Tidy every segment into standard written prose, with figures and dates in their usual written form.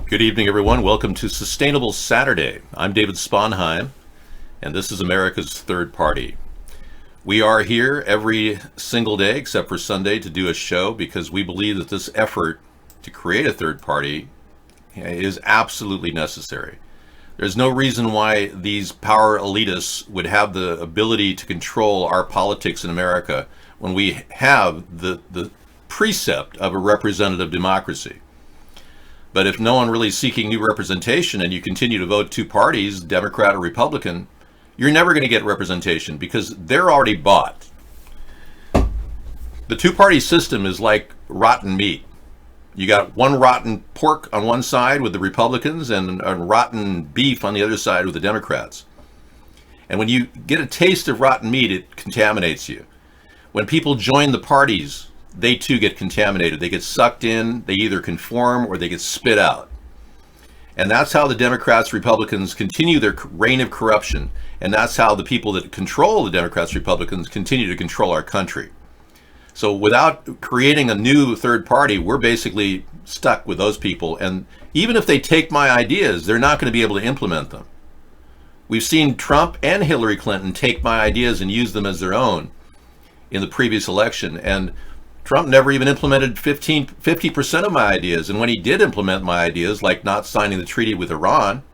Good evening, everyone. Welcome to Sustainable Saturday. I'm David Sponheim, and this is America's Third Party. We are here every single day, except for Sunday, to do a show because we believe that this effort to create a third party is absolutely necessary. There's no reason why these power elitists would have the ability to control our politics in America when we have the precept of a representative democracy. But if no one really is seeking new representation and you continue to vote two parties, Democrat or Republican, you're never going to get representation because they're already bought. The two-party system is like rotten meat. You got one rotten pork on one side with the Republicans and a rotten beef on the other side with the Democrats. And when you get a taste of rotten meat, it contaminates you. When people join the parties, they too get contaminated. They get sucked in, they either conform or they get spit out. And that's how the Democrats, Republicans continue their reign of corruption. And that's how the people that control the Democrats, Republicans continue to control our country. So without creating a new third party, we're basically stuck with those people. And even if they take my ideas, they're not going to be able to implement them. We've seen Trump and Hillary Clinton take my ideas and use them as their own in the previous election. And Trump never even implemented 50% of my ideas. And when he did implement my ideas, like not signing the treaty with Iran,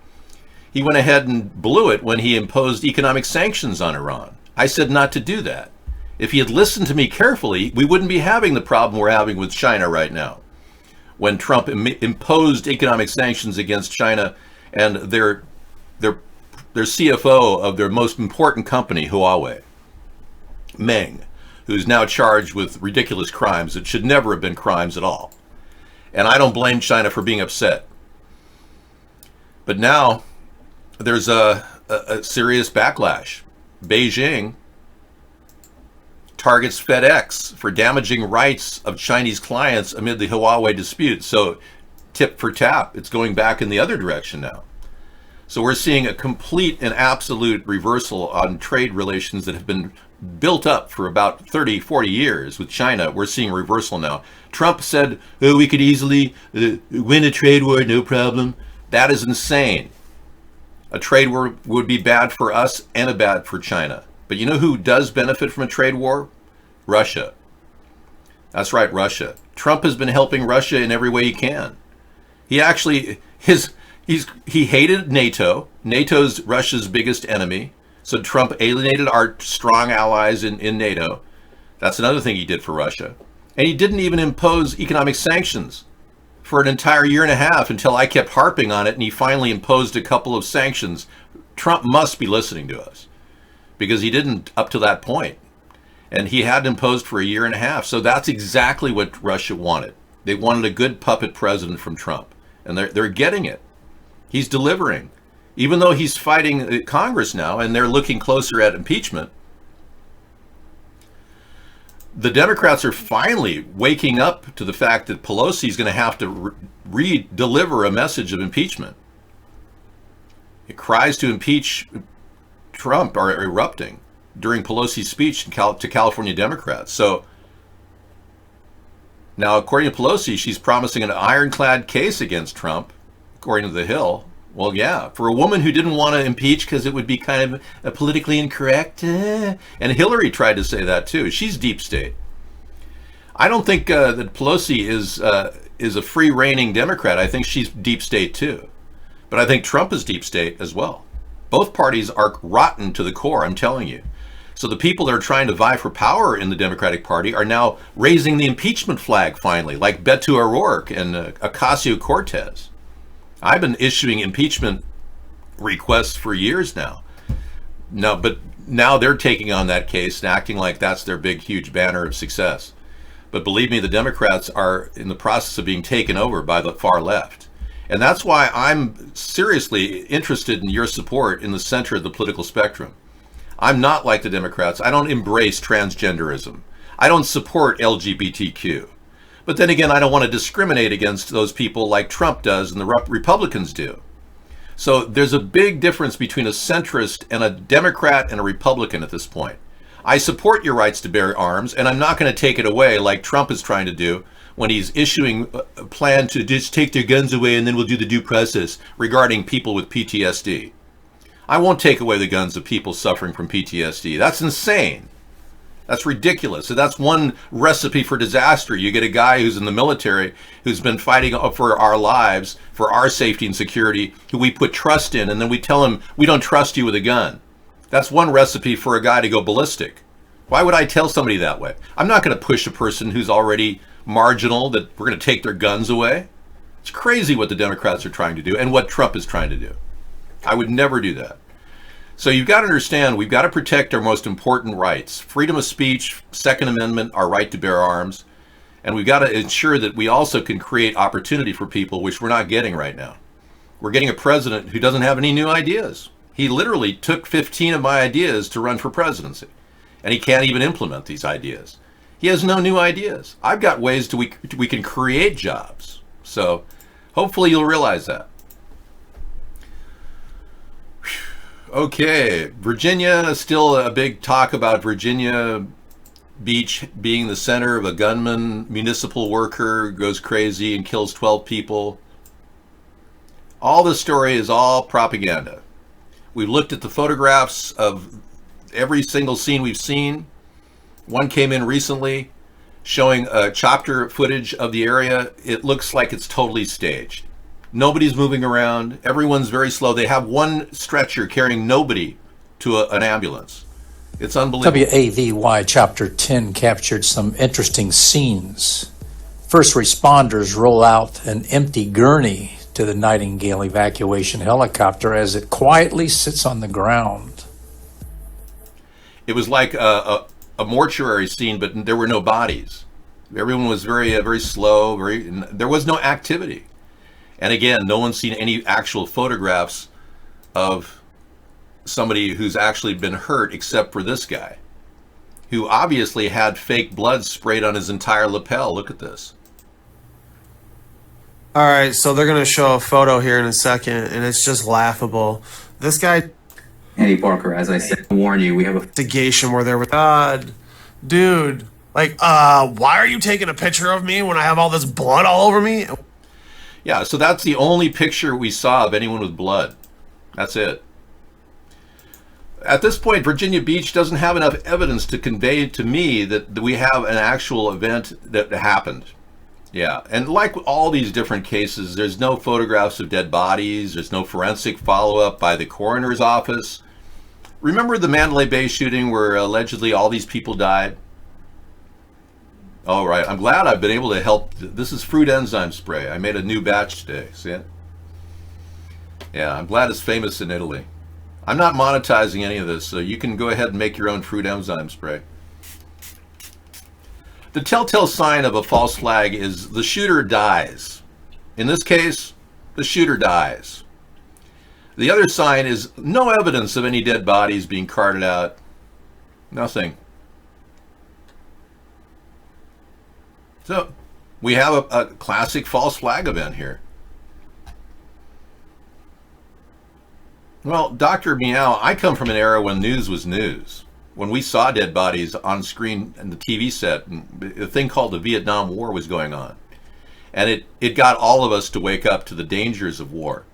he went ahead and blew it when he imposed economic sanctions on Iran. I said not to do that. If he had listened to me carefully, we wouldn't be having the problem we're having with China right now. When Trump imposed economic sanctions against China and their CFO of their most important company, Huawei, Meng, who's now charged with ridiculous crimes that should never have been crimes at all. And I don't blame China for being upset. But now there's a serious backlash. Beijing targets FedEx for damaging rights of Chinese clients amid the Huawei dispute. So tip for tap, it's going back in the other direction now. So we're seeing a complete and absolute reversal on trade relations that have been built up for about 30, 40 years with China. We're seeing a reversal now. Trump said, oh, we could easily win a trade war, no problem. That is insane. A trade war would be bad for us and bad for China. But you know who does benefit from a trade war? Russia. That's right, Russia. Trump has been helping Russia in every way he can. He actually, he hated NATO. NATO's Russia's biggest enemy. So Trump alienated our strong allies in NATO. That's another thing he did for Russia. And he didn't even impose economic sanctions for an entire year and a half until I kept harping on it, and he finally imposed a couple of sanctions. Trump must be listening to us because he didn't up to that point. And he had imposed for a year and a half. So that's exactly what Russia wanted. They wanted a good puppet president from Trump. And they're getting it. He's delivering. Even though he's fighting Congress now and they're looking closer at impeachment, the Democrats are finally waking up to the fact that Pelosi is going to have to deliver a message of impeachment. It cries to impeach Trump are erupting during Pelosi's speech to California Democrats. So now, according to Pelosi, she's promising an ironclad case against Trump, according to The Hill. Well, yeah, for a woman who didn't want to impeach because it would be kind of politically incorrect. And Hillary tried to say that too. She's deep state. I don't think that Pelosi is a free-reigning Democrat. I think she's deep state too. But I think Trump is deep state as well. Both parties are rotten to the core, I'm telling you. So the people that are trying to vie for power in the Democratic Party are now raising the impeachment flag finally, like Beto O'Rourke and Ocasio-Cortez. I've been issuing impeachment requests for years now. But now they're taking on that case and acting like that's their big, huge banner of success. But believe me, the Democrats are in the process of being taken over by the far left. And that's why I'm seriously interested in your support in the center of the political spectrum. I'm not like the Democrats. I don't embrace transgenderism. I don't support LGBTQ. But then again, I don't want to discriminate against those people like Trump does and the Republicans do. So there's a big difference between a centrist and a Democrat and a Republican at this point. I support your rights to bear arms, and I'm not going to take it away like Trump is trying to do when he's issuing a plan to just take their guns away and then we'll do the due process regarding people with PTSD. I won't take away the guns of people suffering from PTSD. That's insane. That's ridiculous. So that's one recipe for disaster. You get a guy who's in the military, who's been fighting for our lives, for our safety and security, who we put trust in, and then we tell him, we don't trust you with a gun. That's one recipe for a guy to go ballistic. Why would I tell somebody that way? I'm not going to push a person who's already marginal that we're going to take their guns away. It's crazy what the Democrats are trying to do and what Trump is trying to do. I would never do that. So you've got to understand, we've got to protect our most important rights. Freedom of speech, Second Amendment, our right to bear arms. And we've got to ensure that we also can create opportunity for people, which we're not getting right now. We're getting a president who doesn't have any new ideas. He literally took 15 of my ideas to run for presidency. And he can't even implement these ideas. He has no new ideas. I've got ways we can create jobs. So hopefully you'll realize that. Okay, Virginia, still a big talk about Virginia Beach being the center of a gunman, municipal worker goes crazy and kills 12 people. All this story is all propaganda. We've looked at the photographs of every single scene we've seen. One came in recently showing a chopper footage of the area. It looks like it's totally staged. Nobody's moving around. Everyone's very slow. They have one stretcher carrying nobody to an ambulance. It's unbelievable. WAVY Chapter 10 captured some interesting scenes. First responders roll out an empty gurney to the Nightingale evacuation helicopter as it quietly sits on the ground. It was like a mortuary scene, but there were no bodies. Everyone was very slow. There was no activity. And again, no one's seen any actual photographs of somebody who's actually been hurt except for this guy, who obviously had fake blood sprayed on his entire lapel. Look at this. All right, so they're going to show a photo here in a second, and it's just laughable. This guy... Eddie Parker, as I said, I warn you, we have a investigation where they're with... God, dude, like, why are you taking a picture of me when I have all this blood all over me? Yeah, so that's the only picture we saw of anyone with blood. That's it. At this point, Virginia Beach doesn't have enough evidence to convey to me that we have an actual event that happened. Yeah, and like all these different cases, there's no photographs of dead bodies. There's no forensic follow-up by the coroner's office. Remember the Mandalay Bay shooting where allegedly all these people died? All right, I'm glad I've been able to help. This is fruit enzyme spray. I made a new batch today. See it? Yeah, I'm glad it's famous in Italy. I'm not monetizing any of this, so you can go ahead and make your own fruit enzyme spray. The telltale sign of a false flag is the shooter dies. In this case, the shooter dies. The other sign is no evidence of any dead bodies being carted out. Nothing. So we have a classic false flag event here. Well, Dr. Meow, I come from an era when news was news. When we saw dead bodies on screen and the TV set, a thing called the Vietnam War was going on. And it got all of us to wake up to the dangers of war,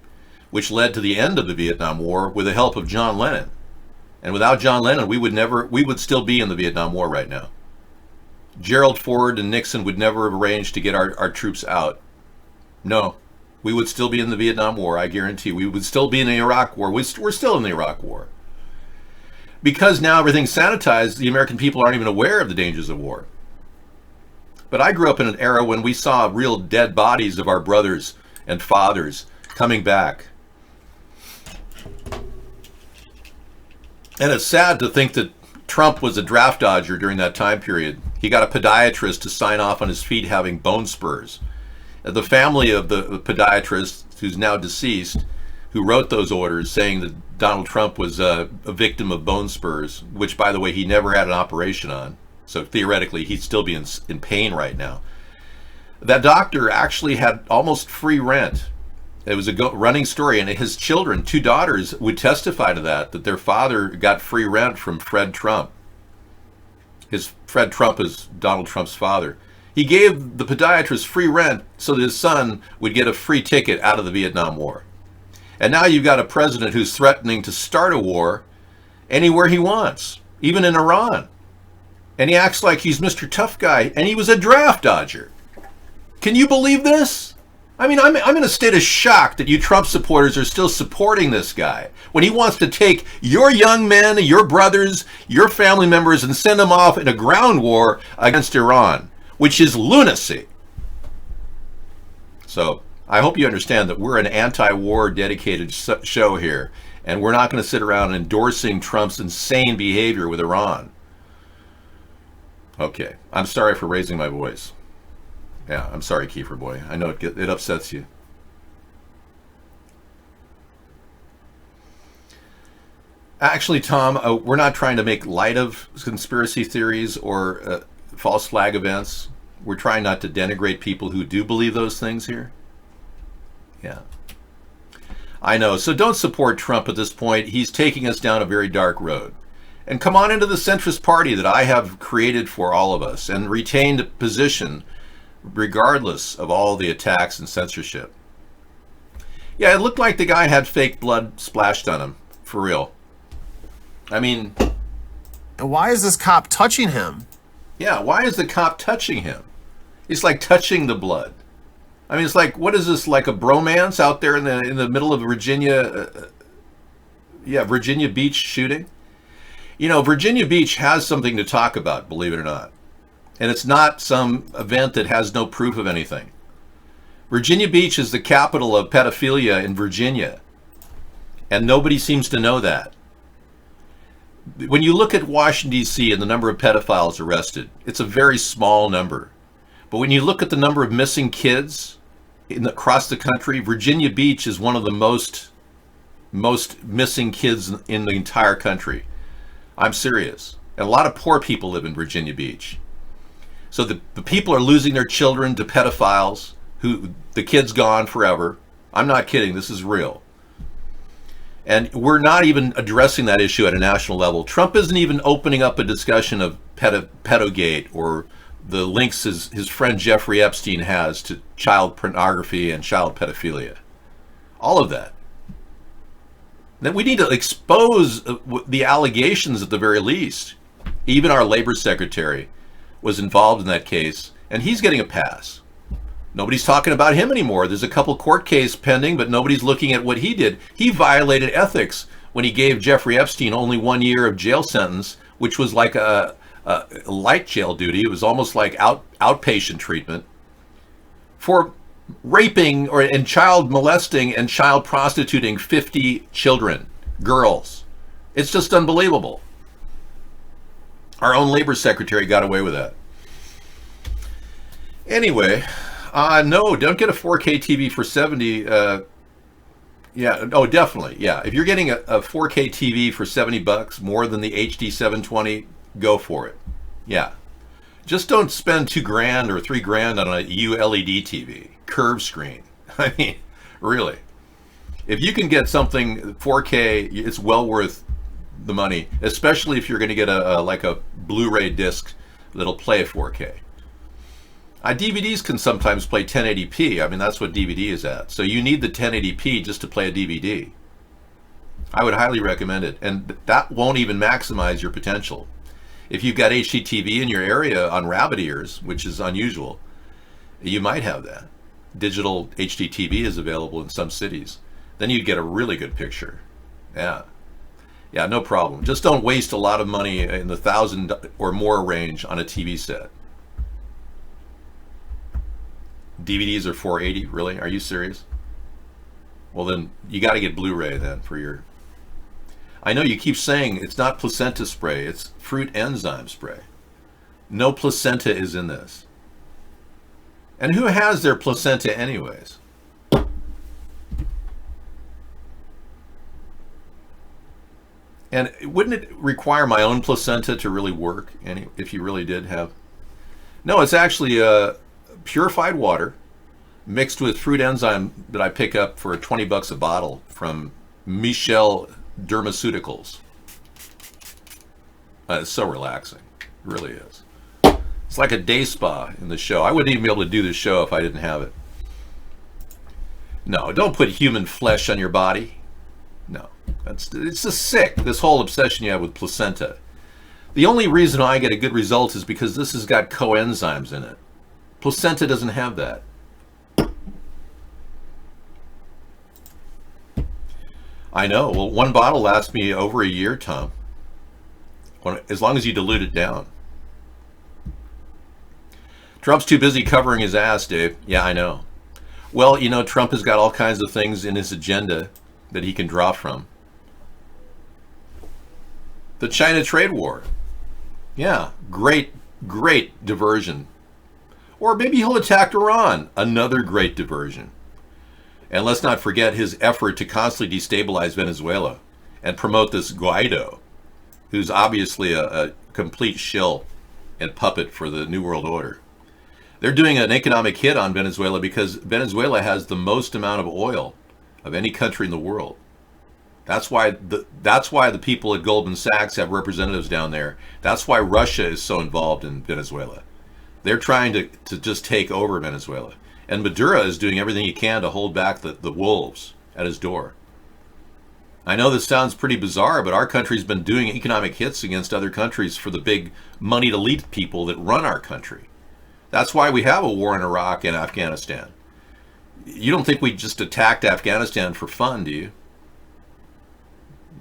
which led to the end of the Vietnam War with the help of John Lennon. And without John Lennon, we would still be in the Vietnam War right now. Gerald Ford and Nixon would never have arranged to get our troops out. No, we would still be in the Vietnam War, I guarantee. We would still be in the Iraq War. We're still in the Iraq War. Because now everything's sanitized, the American people aren't even aware of the dangers of war. But I grew up in an era when we saw real dead bodies of our brothers and fathers coming back. And it's sad to think that Trump was a draft dodger during that time period. He got a podiatrist to sign off on his feet having bone spurs. The family of the podiatrist, who's now deceased, who wrote those orders saying that Donald Trump was a victim of bone spurs, which, by the way, he never had an operation on. So theoretically, he'd still be in pain right now. That doctor actually had almost free rent. It was a running story, and his children, 2 daughters, would testify to that their father got free rent from Fred Trump. Fred Trump is Donald Trump's father. He gave the podiatrist free rent so that his son would get a free ticket out of the Vietnam War. And now you've got a president who's threatening to start a war anywhere he wants, even in Iran. And he acts like he's Mr. Tough Guy, and he was a draft dodger. Can you believe this? I mean, I'm in a state of shock that you Trump supporters are still supporting this guy when he wants to take your young men, your brothers, your family members, and send them off in a ground war against Iran, which is lunacy. So I hope you understand that we're an anti-war dedicated show here, and we're not going to sit around endorsing Trump's insane behavior with Iran. Okay, I'm sorry for raising my voice. Yeah, I'm sorry, Kiefer boy. I know it upsets you. Actually, Tom, we're not trying to make light of conspiracy theories or false flag events. We're trying not to denigrate people who do believe those things here. Yeah. I know. So don't support Trump at this point. He's taking us down a very dark road. And come on into the centrist party that I have created for all of us and retained a position regardless of all the attacks and censorship. Yeah, it looked like the guy had fake blood splashed on him, for real. I mean... And why is this cop touching him? Yeah, why is the cop touching him? It's like touching the blood. I mean, it's like, what is this, like a bromance out there in the middle of Virginia? Virginia Beach shooting? You know, Virginia Beach has something to talk about, believe it or not. And it's not some event that has no proof of anything. Virginia Beach is the capital of pedophilia in Virginia. And nobody seems to know that. When you look at Washington, D.C. and the number of pedophiles arrested, it's a very small number. But when you look at the number of missing kids across the country, Virginia Beach is one of the most missing kids in the entire country. I'm serious. And a lot of poor people live in Virginia Beach. So the people are losing their children to pedophiles, who the kid's gone forever. I'm not kidding. This is real. And we're not even addressing that issue at a national level. Trump isn't even opening up a discussion of pedogate or the links his friend Jeffrey Epstein has to child pornography and child pedophilia. All of that. Then we need to expose the allegations at the very least. Even our labor secretary was involved in that case, and he's getting a pass. Nobody's talking about him anymore. There's a couple court cases pending, but nobody's looking at what he did. He violated ethics when he gave Jeffrey Epstein only 1 year of jail sentence, which was like a light jail duty. It was almost like outpatient treatment for raping and child molesting and child prostituting 50 children, girls. It's just unbelievable. Our own labor secretary got away with that. Anyway, no, don't get a 4K TV for 70. Definitely. Yeah, if you're getting a 4K TV for $70 more than the HD 720, go for it. Yeah. Just don't spend $2,000 or $3,000 on a ULED TV, curved screen. I mean, really. If you can get something 4K, it's well worth the money, especially if you're going to get a Blu-ray disc that'll play 4K. DVDs can sometimes play 1080p. I mean, that's what DVD is at. So you need the 1080p just to play a DVD. I would highly recommend it. And that won't even maximize your potential. If you've got HDTV in your area on rabbit ears, which is unusual, you might have that. Digital HDTV is available in some cities. Then you'd get a really good picture. Yeah. Yeah, no problem. Just don't waste a lot of money in the $1,000 or more range on a TV set. DVDs are $480. Really? Are you serious? Well, then you got to get Blu-ray then for your... I know you keep saying it's not placenta spray, it's fruit enzyme spray. No placenta is in this. And who has their placenta anyways? And wouldn't it require my own placenta to really work if you really did have... No, it's actually purified water mixed with fruit enzyme that I pick up for $20 a bottle from Michelle Dermaceuticals. It's so relaxing. It really is. It's like a day spa in the show. I wouldn't even be able to do the show if I didn't have it. No, don't put human flesh on your body. No, it's just sick, this whole obsession you have with placenta. The only reason I get a good result is because this has got coenzymes in it. Placenta doesn't have that. I know. Well, one bottle lasts me over a year, Tom. As long as you dilute it down. Trump's too busy covering his ass, Dave. Yeah, I know. Well, you know, Trump has got all kinds of things in his agenda that he can draw from. The China trade war. Yeah, great diversion. Or maybe he'll attack Iran. Another great diversion. And let's not forget his effort to constantly destabilize Venezuela and promote this Guaido, who's obviously a complete shill and puppet for the New World Order. They're doing an economic hit on Venezuela because Venezuela has the most amount of oil of any country in the world. That's why the people at Goldman Sachs have representatives down there. That's why Russia is so involved in Venezuela. They're trying to just take over Venezuela. And Maduro is doing everything he can to hold back the wolves at his door. I know this sounds pretty bizarre, but our country's been doing economic hits against other countries for the big moneyed elite people that run our country. That's why we have a war in Iraq and Afghanistan. You don't think we just attacked Afghanistan for fun, do you?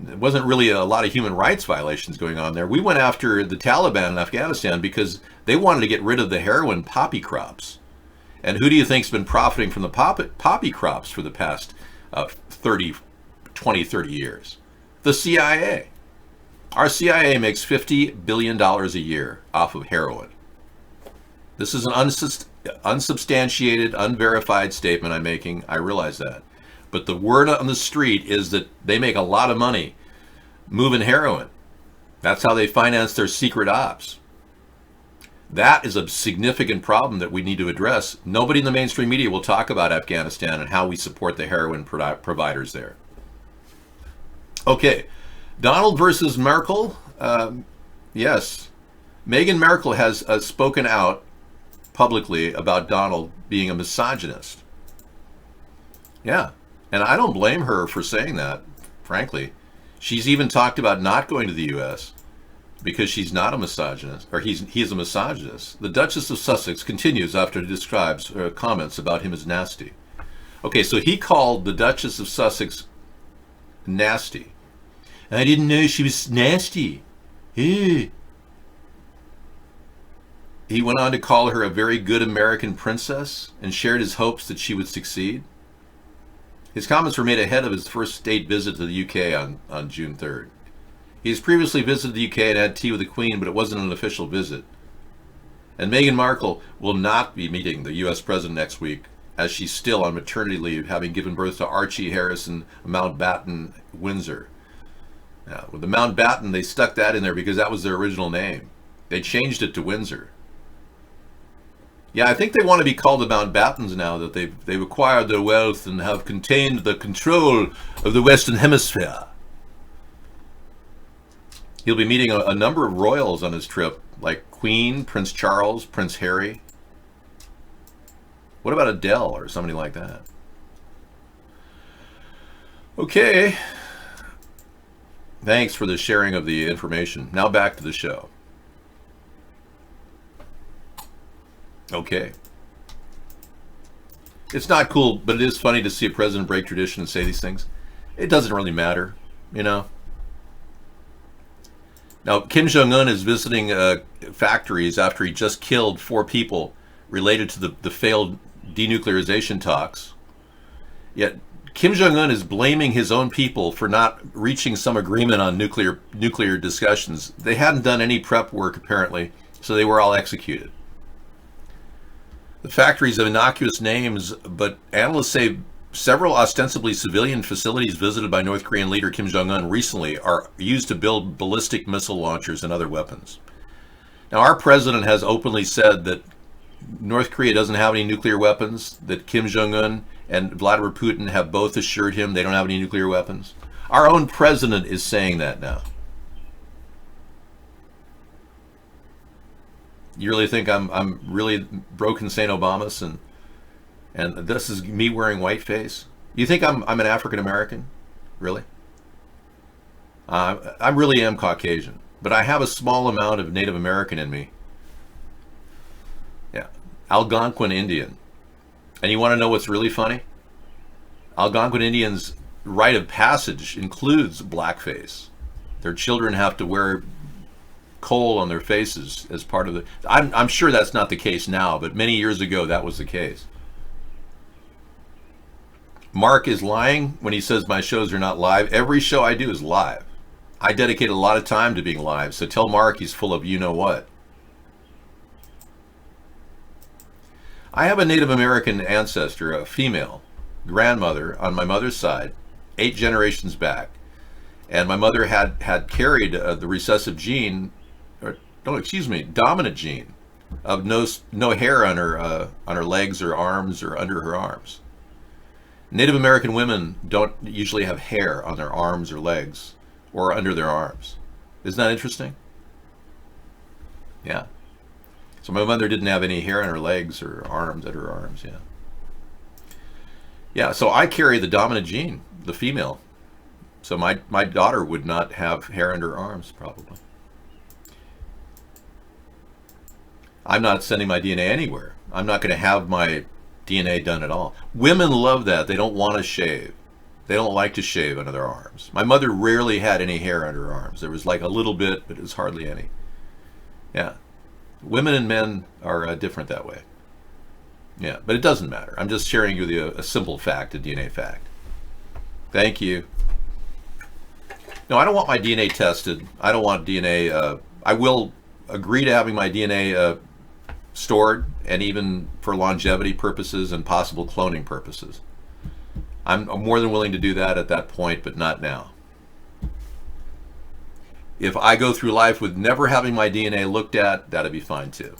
It wasn't really a lot of human rights violations going on there. We went after the Taliban in Afghanistan because they wanted to get rid of the heroin poppy crops. And who do you think's been profiting from the poppy crops for the past 30 years? The CIA. Our CIA makes $50 billion a year off of heroin. This is an unsubstantiated, unverified statement I'm making. I realize that. But the word on the street is that they make a lot of money moving heroin. That's how they finance their secret ops. That is a significant problem that we need to address. Nobody in the mainstream media will talk about Afghanistan and how we support the heroin providers there. Okay, Donald versus Merkel. Yes, Meghan Markle has spoken out publicly about Donald being a misogynist. Yeah, and I don't blame her for saying that, frankly. She's even talked about not going to the U.S. because she's not a misogynist, or he is a misogynist. The Duchess of Sussex continues after it describes her comments about him as nasty. Okay, so he called the Duchess of Sussex nasty. I didn't know she was nasty. He went on to call her a very good American princess and shared his hopes that she would succeed. His comments were made ahead of his first state visit to the UK on June 3rd. He has previously visited the UK and had tea with the Queen, but it wasn't an official visit. And Meghan Markle will not be meeting the US President next week, as she's still on maternity leave, having given birth to Archie Harrison Mountbatten Windsor. Now, with the Mountbatten, they stuck that in there because that was their original name. They changed it to Windsor. Yeah, I think they want to be called the Mountbattens now that they've acquired their wealth and have contained the control of the Western Hemisphere. He'll be meeting a number of royals on his trip, like Queen, Prince Charles, Prince Harry. What about Adele or somebody like that? Okay. Thanks for the sharing of the information. Now back to the show. Okay. It's not cool, but it is funny to see a president break tradition and say these things. It doesn't really matter, you know. Now, Kim Jong-un is visiting factories after he just killed 4 people related to the failed denuclearization talks. Yet Kim Jong-un is blaming his own people for not reaching some agreement on nuclear discussions. They hadn't done any prep work, apparently, so they were all executed. The factories have innocuous names, but analysts say several ostensibly civilian facilities visited by North Korean leader Kim Jong-un recently are used to build ballistic missile launchers and other weapons. Now, our president has openly said that North Korea doesn't have any nuclear weapons, that Kim Jong-un and Vladimir Putin have both assured him they don't have any nuclear weapons. Our own president is saying that now. You really think I'm really broken St. Obamas and this is me wearing whiteface? You think I'm an African American? Really? I really am Caucasian, but I have a small amount of Native American in me. Yeah, Algonquin Indian. And you want to know what's really funny? Algonquin Indians' rite of passage includes blackface. Their children have to wear coal on their faces as part of the... I'm sure that's not the case now, but many years ago that was the case. Mark is lying when he says my shows are not live. Every show I do is live. I dedicate a lot of time to being live, so tell Mark he's full of you-know-what. I have a Native American ancestor, a female grandmother on my mother's side, 8 generations back. And my mother had carried the recessive gene, or no, excuse me, dominant gene of no hair on her legs or arms or under her arms. Native American women don't usually have hair on their arms or legs or under their arms. Isn't that interesting? Yeah. So my mother didn't have any hair on her legs or arms, under her arms, yeah. Yeah, so I carry the dominant gene, the female. So my daughter would not have hair under her arms, probably. I'm not sending my DNA anywhere. I'm not going to have my DNA done at all. Women love that. They don't want to shave. They don't like to shave under their arms. My mother rarely had any hair under her arms. There was like a little bit, but it was hardly any. Yeah. Women and men are different that way. Yeah, but it doesn't matter. I'm just sharing with you a simple fact, a DNA fact. Thank you. No, I don't want my DNA tested. I don't want DNA. I will agree to having my DNA stored, and even for longevity purposes and possible cloning purposes. I'm more than willing to do that at that point, but not now. If I go through life with never having my DNA looked at, that'd be fine too.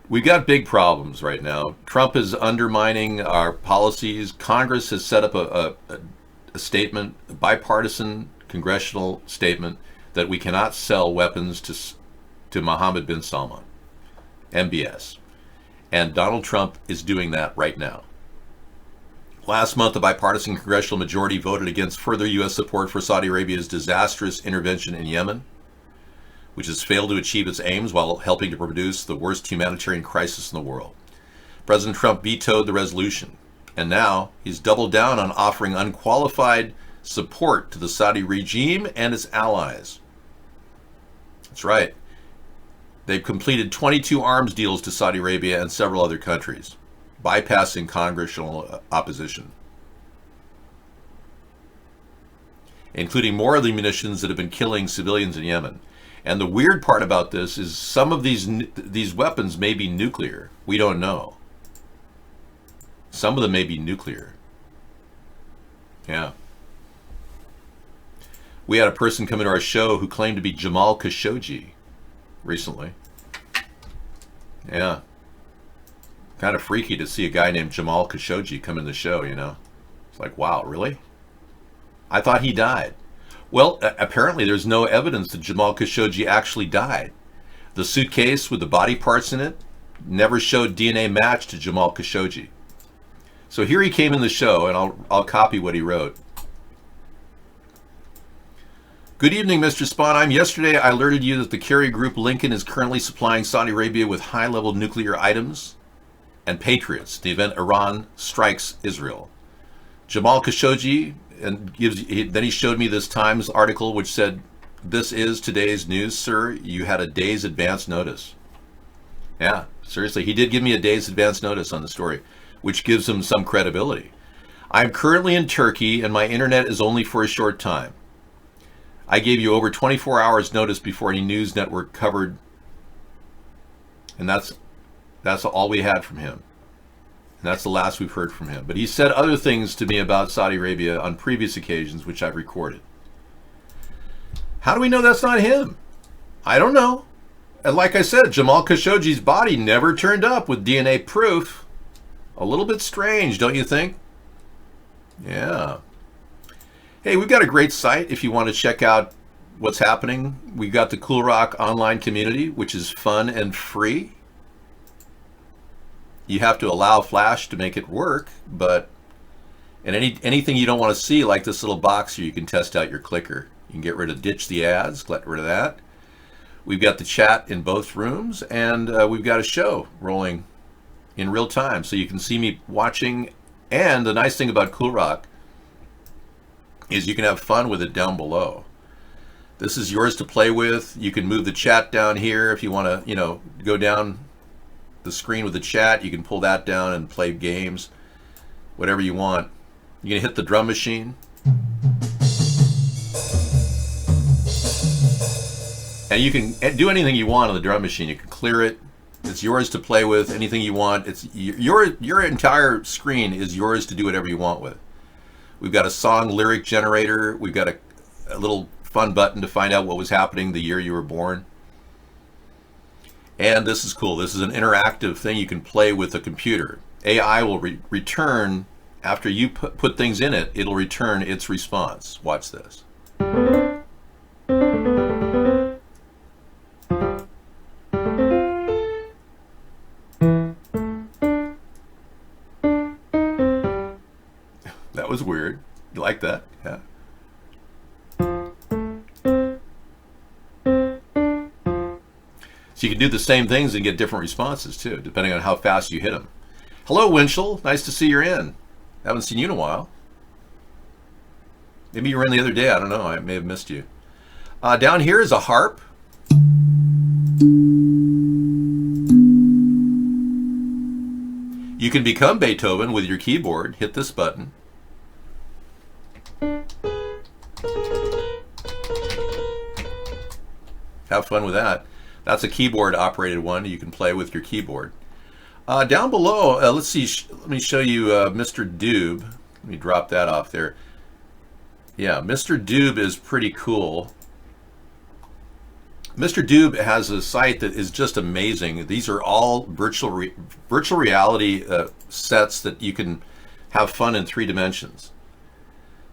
We've got big problems right now. Trump is undermining our policies. Congress has set up a statement, a bipartisan congressional statement, that we cannot sell weapons to Mohammed bin Salman, MBS. And Donald Trump is doing that right now. Last month, a bipartisan congressional majority voted against further U.S. support for Saudi Arabia's disastrous intervention in Yemen, which has failed to achieve its aims while helping to produce the worst humanitarian crisis in the world. President Trump vetoed the resolution, and now he's doubled down on offering unqualified support to the Saudi regime and its allies. That's right. They've completed 22 arms deals to Saudi Arabia and several other countries, bypassing congressional opposition, including more of the munitions that have been killing civilians in Yemen. And the weird part about this is some of these weapons may be nuclear. We don't know. Some of them may be nuclear. Yeah. We had a person come into our show who claimed to be Jamal Khashoggi recently. Yeah. Kind of freaky to see a guy named Jamal Khashoggi come in the show, you know. It's like, wow, really? I thought he died. Well, apparently there's no evidence that Jamal Khashoggi actually died. The suitcase with the body parts in it never showed DNA match to Jamal Khashoggi. So here he came in the show, and I'll copy what he wrote. Good evening, Mr. Spawn. Yesterday I alerted you that the carrier group Lincoln is currently supplying Saudi Arabia with high-level nuclear items and Patriots in the event Iran strikes Israel. Jamal Khashoggi, and then he showed me this Times article which said, "This is today's news, sir. You had a day's advance notice." Yeah, seriously, he did give me a day's advance notice on the story, which gives him some credibility. I'm currently in Turkey and my internet is only for a short time. I gave you over 24 hours notice before any news network covered, and that's all we had from him. And that's the last we've heard from him. But he said other things to me about Saudi Arabia on previous occasions, which I've recorded. How do we know that's not him? I don't know. And like I said, Jamal Khashoggi's body never turned up with DNA proof. A little bit strange, don't you think? Yeah. Hey, we've got a great site if you want to check out what's happening. We've got the Cool Rock online community, which is fun and free. You have to allow Flash to make it work, but and anything you don't want to see, like this little box here, you can test out your clicker. You can get rid of ditch the ads, get rid of that. We've got the chat in both rooms, and we've got a show rolling in real time, so you can see me watching. And the nice thing about Cool Rock is you can have fun with it down below. This is yours to play with. You can move the chat down here if you want to, go down the screen with the chat. You can pull that down and play games, whatever you want. You can hit the drum machine. And you can do anything you want on the drum machine. You can clear it. It's yours to play with. Anything you want. It's your entire screen is yours to do whatever you want with. We've got a song lyric generator. We've got a little fun button to find out what was happening the year you were born. And this is cool. This is an interactive thing you can play with a computer. AI will return, after you put things in it, it'll return its response. Watch this. That was weird. You like that? Yeah. So you can do the same things and get different responses too, depending on how fast you hit them. Hello, Winchell. Nice to see you're in. Haven't seen you in a while. Maybe you were in the other day. I don't know. I may have missed you. Down here is a harp. You can become Beethoven with your keyboard. Hit this button. Have fun with that. That's a keyboard operated one. You can play with your keyboard. Down below, let's see. Let me show you Mr. Doob. Let me drop that off there. Yeah, Mr. Doob is pretty cool. Mr. Doob has a site that is just amazing. These are all virtual reality sets that you can have fun in 3 dimensions.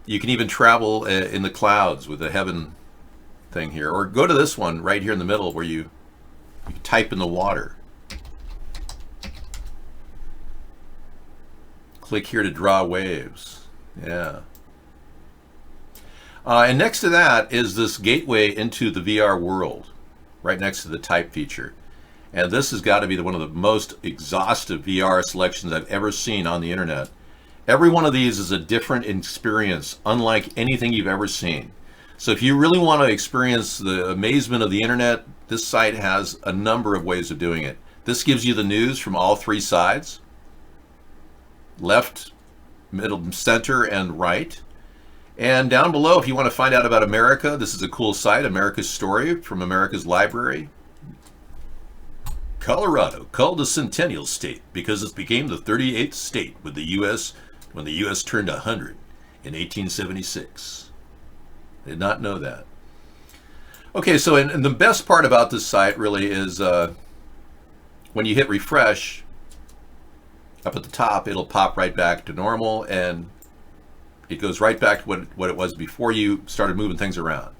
You can even travel in the clouds with the heaven thing here, or go to this one right here in the middle where you type in the water. Click here to draw waves. Yeah. And next to that is this gateway into the VR world, right next to the type feature. And this has got to be one of the most exhaustive VR selections I've ever seen on the internet. Every one of these is a different experience, unlike anything you've ever seen. So if you really want to experience the amazement of the internet, this site has a number of ways of doing it. This gives you the news from all 3 sides, left, middle, center, and right. And down below, if you want to find out about America, this is a cool site, America's Story from America's Library. Colorado, called the Centennial State because it became the 38th state with the U.S. when the U.S. turned 100 in 1876. Did not know that. Okay, so and the best part about this site really is when you hit refresh, up at the top, it'll pop right back to normal, and it goes right back to what it was before you started moving things around.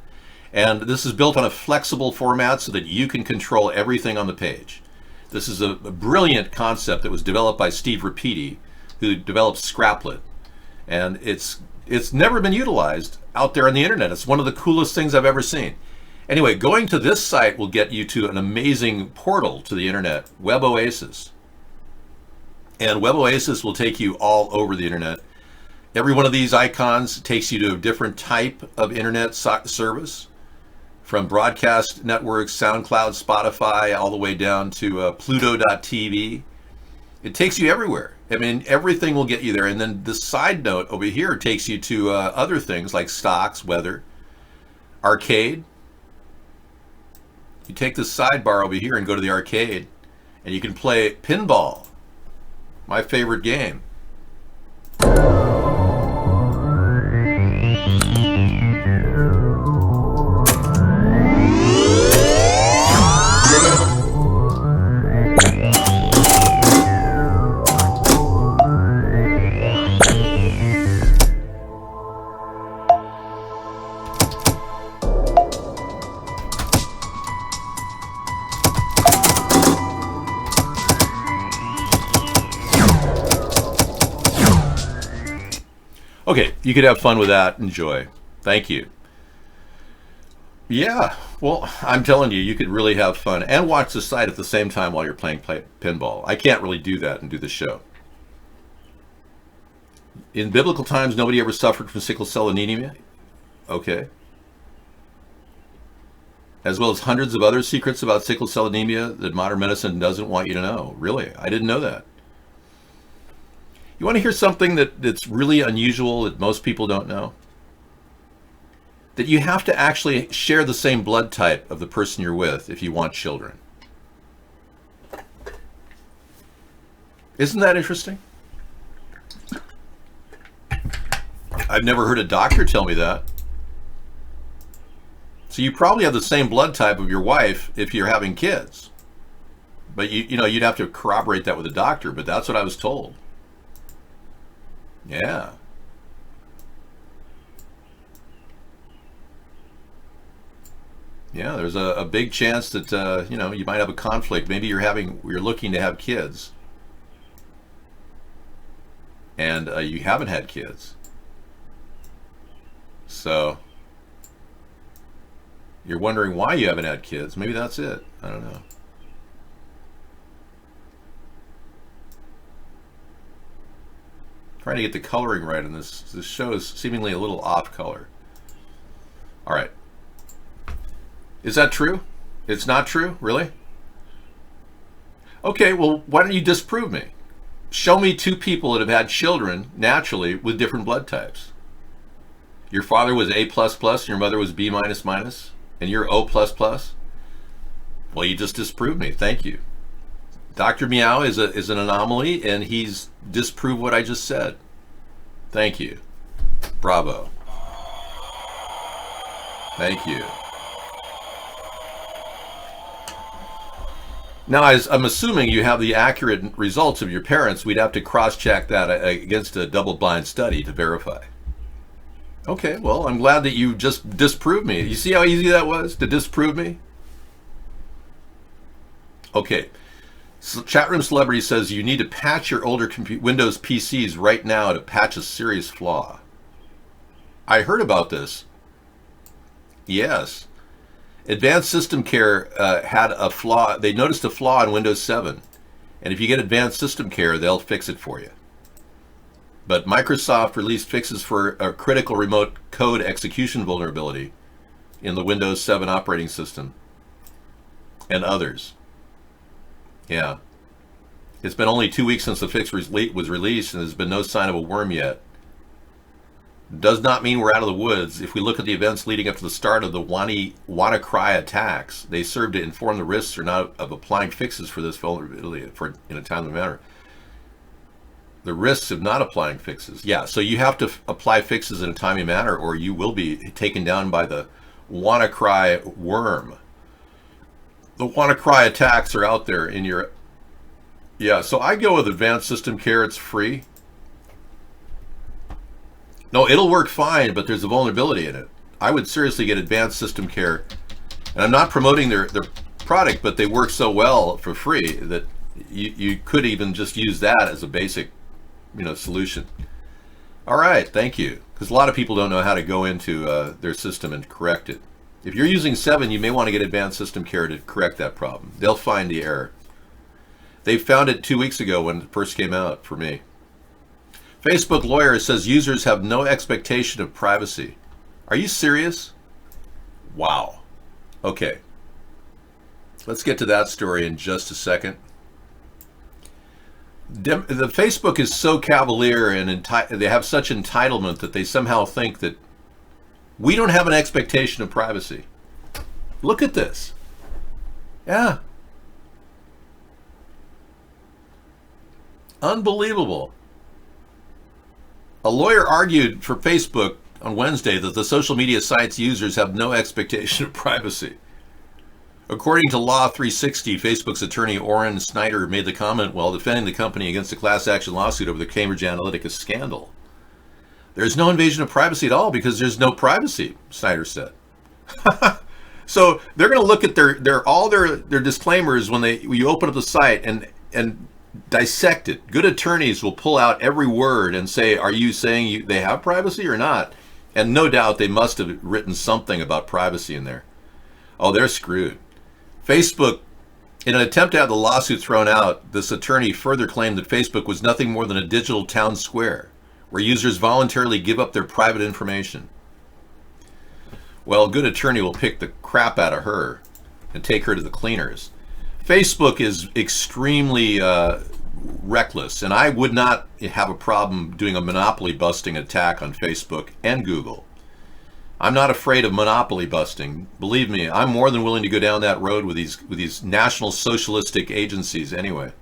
And this is built on a flexible format so that you can control everything on the page. This is a brilliant concept that was developed by Steve Rapiti, who developed Scraplet. And it's never been utilized out there on the internet. It's one of the coolest things I've ever seen. Anyway, going to this site will get you to an amazing portal to the internet, WebOasis. And WebOasis will take you all over the internet. Every one of these icons takes you to a different type of internet service, from broadcast networks, SoundCloud, Spotify, all the way down to Pluto.tv. It takes you everywhere. I mean, everything will get you there. And then the side note over here takes you to other things like stocks, weather, arcade. You take this sidebar over here and go to the arcade, and you can play pinball, my favorite game. Okay, you could have fun with that. Enjoy. Thank you. Yeah, well, I'm telling you, you could really have fun and watch the site at the same time while you're playing pinball. I can't really do that and do the show. In biblical times, nobody ever suffered from sickle cell anemia. Okay. As well as hundreds of other secrets about sickle cell anemia that modern medicine doesn't want you to know. Really, I didn't know that. You want to hear something that's really unusual that most people don't know? That you have to actually share the same blood type of the person you're with if you want children. Isn't that interesting? I've never heard a doctor tell me that. So you probably have the same blood type of your wife if you're having kids. But you'd have to corroborate that with a doctor, but that's what I was told. Yeah. Yeah, there's a big chance that you might have a conflict. Maybe you're looking to have kids, and you haven't had kids. So you're wondering why you haven't had kids. Maybe that's it. I don't know. Trying to get the coloring right in this. This show is seemingly a little off color. All right. Is that true? It's not true? Really? Okay, well, why don't you disprove me? Show me two people that have had children naturally with different blood types. Your father was A++, and your mother was B-, and you're O++. Well, you just disproved me. Thank you. Dr. Meow is an anomaly, and he's disproved what I just said. Thank you. Bravo. Thank you. Now, I'm assuming you have the accurate results of your parents. We'd have to cross-check that against a double-blind study to verify. Okay, well, I'm glad that you just disproved me. You see how easy that was to disprove me? Okay. So Chat Room Celebrity says you need to patch your older Windows PCs right now to patch a serious flaw. I heard about this. Yes. Advanced System Care had a flaw. They noticed a flaw in Windows 7. And if you get Advanced System Care, they'll fix it for you. But Microsoft released fixes for a critical remote code execution vulnerability in the Windows 7 operating system and others. Yeah. It's been only 2 weeks since the fix was released, and there's been no sign of a worm yet. Does not mean we're out of the woods. If we look at the events leading up to the start of the WannaCry attacks, they serve to inform the risks or not of applying fixes for this vulnerability in a timely manner. The risks of not applying fixes. Yeah, so you have to apply fixes in a timely manner, or you will be taken down by the WannaCry worm. The WannaCry attacks are out there in your... Yeah, so I go with Advanced System Care. It's free. No, it'll work fine, but there's a vulnerability in it. I would seriously get Advanced System Care. And I'm not promoting their product, but they work so well for free that you could even just use that as a basic, solution. All right, thank you. Because a lot of people don't know how to go into their system and correct it. If you're using 7, you may want to get Advanced System Care to correct that problem. They'll find the error. They found it 2 weeks ago when it first came out for me. Facebook lawyer says users have no expectation of privacy. Are you serious? Wow. Okay. Let's get to that story in just a second. The Facebook is so cavalier and they have such entitlement that they somehow think that we don't have an expectation of privacy. Look at this. Yeah. Unbelievable. A lawyer argued for Facebook on Wednesday that the social media site's users have no expectation of privacy. According to Law 360, Facebook's attorney Oren Snyder made the comment while defending the company against a class action lawsuit over the Cambridge Analytica scandal. There's no invasion of privacy at all because there's no privacy, Snyder said. So they're going to look at their disclaimers when you open up the site, and dissect it. Good attorneys will pull out every word and say, are you saying they have privacy or not? And no doubt they must have written something about privacy in there. Oh, they're screwed. Facebook, in an attempt to have the lawsuit thrown out, this attorney further claimed that Facebook was nothing more than a digital town square where users voluntarily give up their private information. Well, a good attorney will pick the crap out of her and take her to the cleaners. Facebook is extremely reckless, and I would not have a problem doing a monopoly busting attack on Facebook and Google. I'm not afraid of monopoly busting. Believe me, I'm more than willing to go down that road with these national socialistic agencies anyway.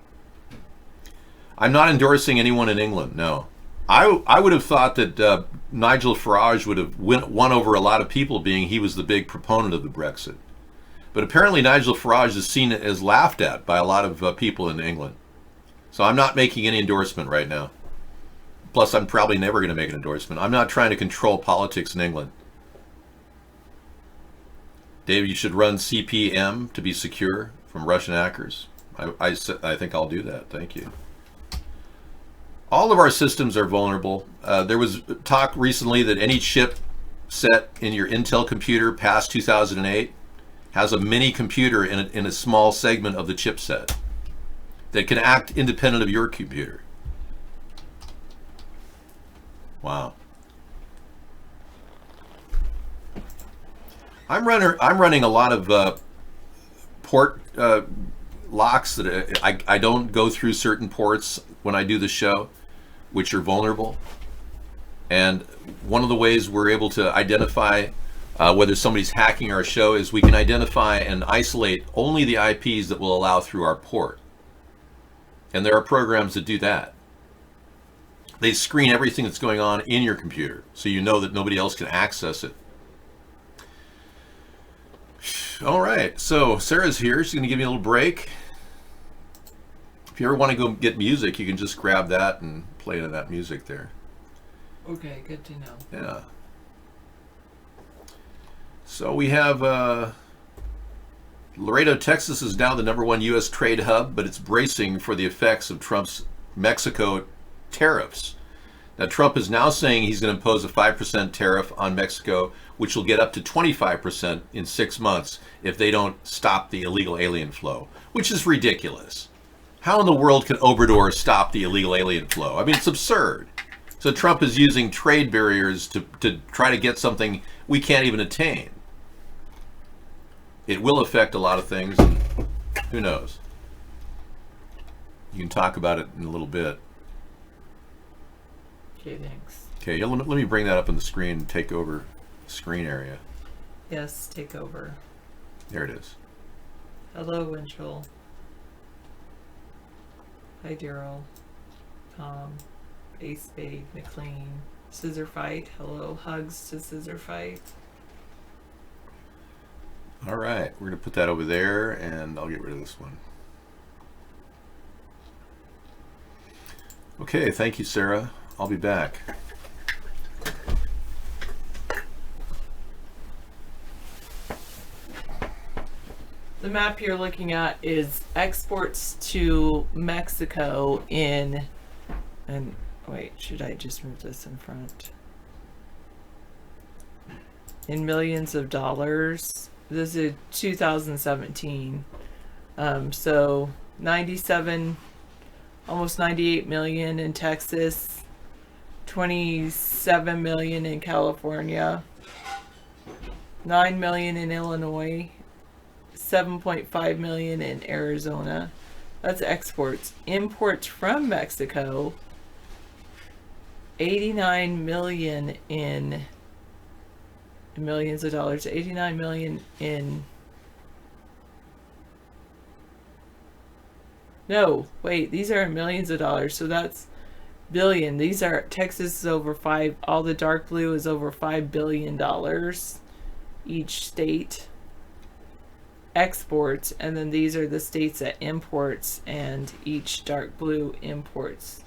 I'm not endorsing anyone in England, no. I would have thought that Nigel Farage would have won over a lot of people, being he was the big proponent of the Brexit. But apparently Nigel Farage is seen as laughed at by a lot of people in England. So I'm not making any endorsement right now. Plus, I'm probably never going to make an endorsement. I'm not trying to control politics in England. Dave, you should run CPM to be secure from Russian hackers. I think I'll do that. Thank you. All of our systems are vulnerable. There was talk recently that any chip set in your Intel computer past 2008 has a mini computer in a small segment of the chipset that can act independent of your computer. Wow. I'm running a lot of port locks that I don't go through certain ports when I do the show, which are vulnerable. And one of the ways we're able to identify whether somebody's hacking our show is we can identify and isolate only the IPs that will allow through our port. And there are programs that do that. They screen everything that's going on in your computer so you know that nobody else can access it. All right, so Sarah's here. She's going to give me a little break. If you ever want to go get music, you can just grab that and play to that music there. Okay, good to know. Yeah. So we have Laredo, Texas is now the #1 U.S. trade hub, but it's bracing for the effects of Trump's Mexico tariffs. Now, Trump is now saying he's going to impose a 5% tariff on Mexico, which will get up to 25% in 6 months if they don't stop the illegal alien flow, which is ridiculous. How in the world can Obrador stop the illegal alien flow? I mean, it's absurd. So Trump is using trade barriers to try to get something we can't even attain. It will affect a lot of things, and who knows? You can talk about it in a little bit. Okay, thanks. Okay, let me bring that up on the screen and take over the screen area. Yes, take over. There it is. Hello, Winchell. Hi, Daryl. Tom. Ace Spade. McLean. Scissor Fight. Hello. Hugs to Scissor Fight. All right, we're going to put that over there, and I'll get rid of this one. Okay, thank you, Sarah. I'll be back. The map you're looking at is exports to Mexico in, and wait, should I just move this in front? In millions of dollars. This is 2017. So 97, almost 98 million in Texas, 27 million in California, 9 million in Illinois, 7.5 million in Arizona. That's exports. Imports from Mexico, 89 million in millions of dollars, 89 million in, no, wait, these are millions of dollars, so that's billion. These are, Texas is over all the dark blue is over $5 billion each state exports, and then these are the states that imports, and each dark blue imports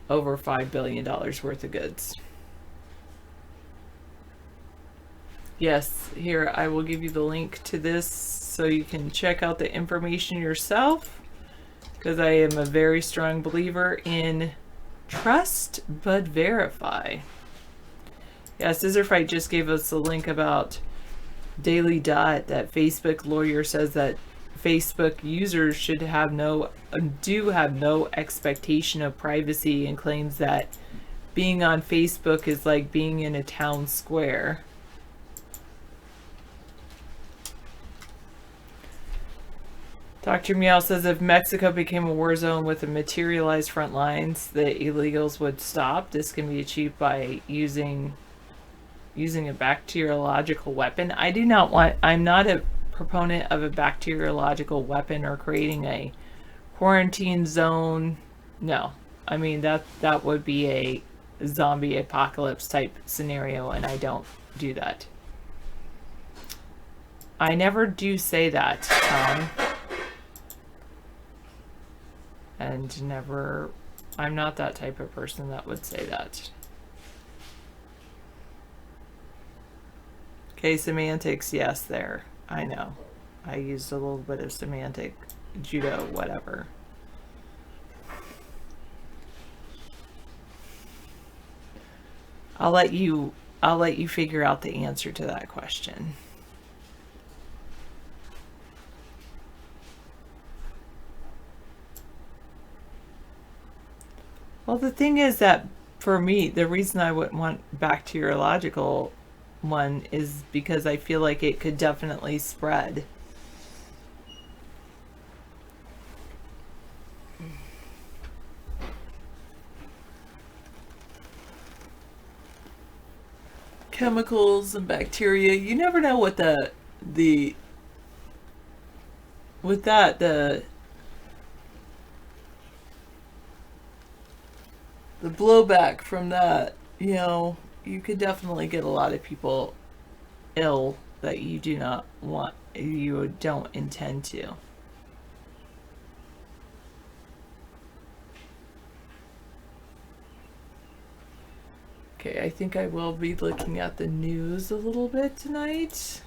over $5 billion worth of goods. Yes, here I will give you the link to this so you can check out the information yourself. because I am a very strong believer in trust but verify. Yeah, Scissor Fight just gave us a link about Daily Dot that Facebook lawyer says that Facebook users should have no expectation of privacy, and claims that being on Facebook is like being in a town square. Dr. Meow says if Mexico became a war zone with a materialized front lines, the illegals would stop. This can be achieved by using a bacteriological weapon. I'm not a proponent of a bacteriological weapon or creating a quarantine zone. No. I mean, that would be a zombie apocalypse type scenario, and I don't do that. I never do say that, Tom. And never, I'm not that type of person that would say that. Okay, semantics, yes, there. I know. I used a little bit of semantic judo, whatever. I'll let you figure out the answer to that question. Well, the thing is that for me, the reason I wouldn't want bacteriological one is because I feel like it could definitely spread. Chemicals and bacteria, you never know what the blowback from that, you know, you could definitely get a lot of people ill that you don't intend to. Okay, I think I will be looking at the news a little bit tonight.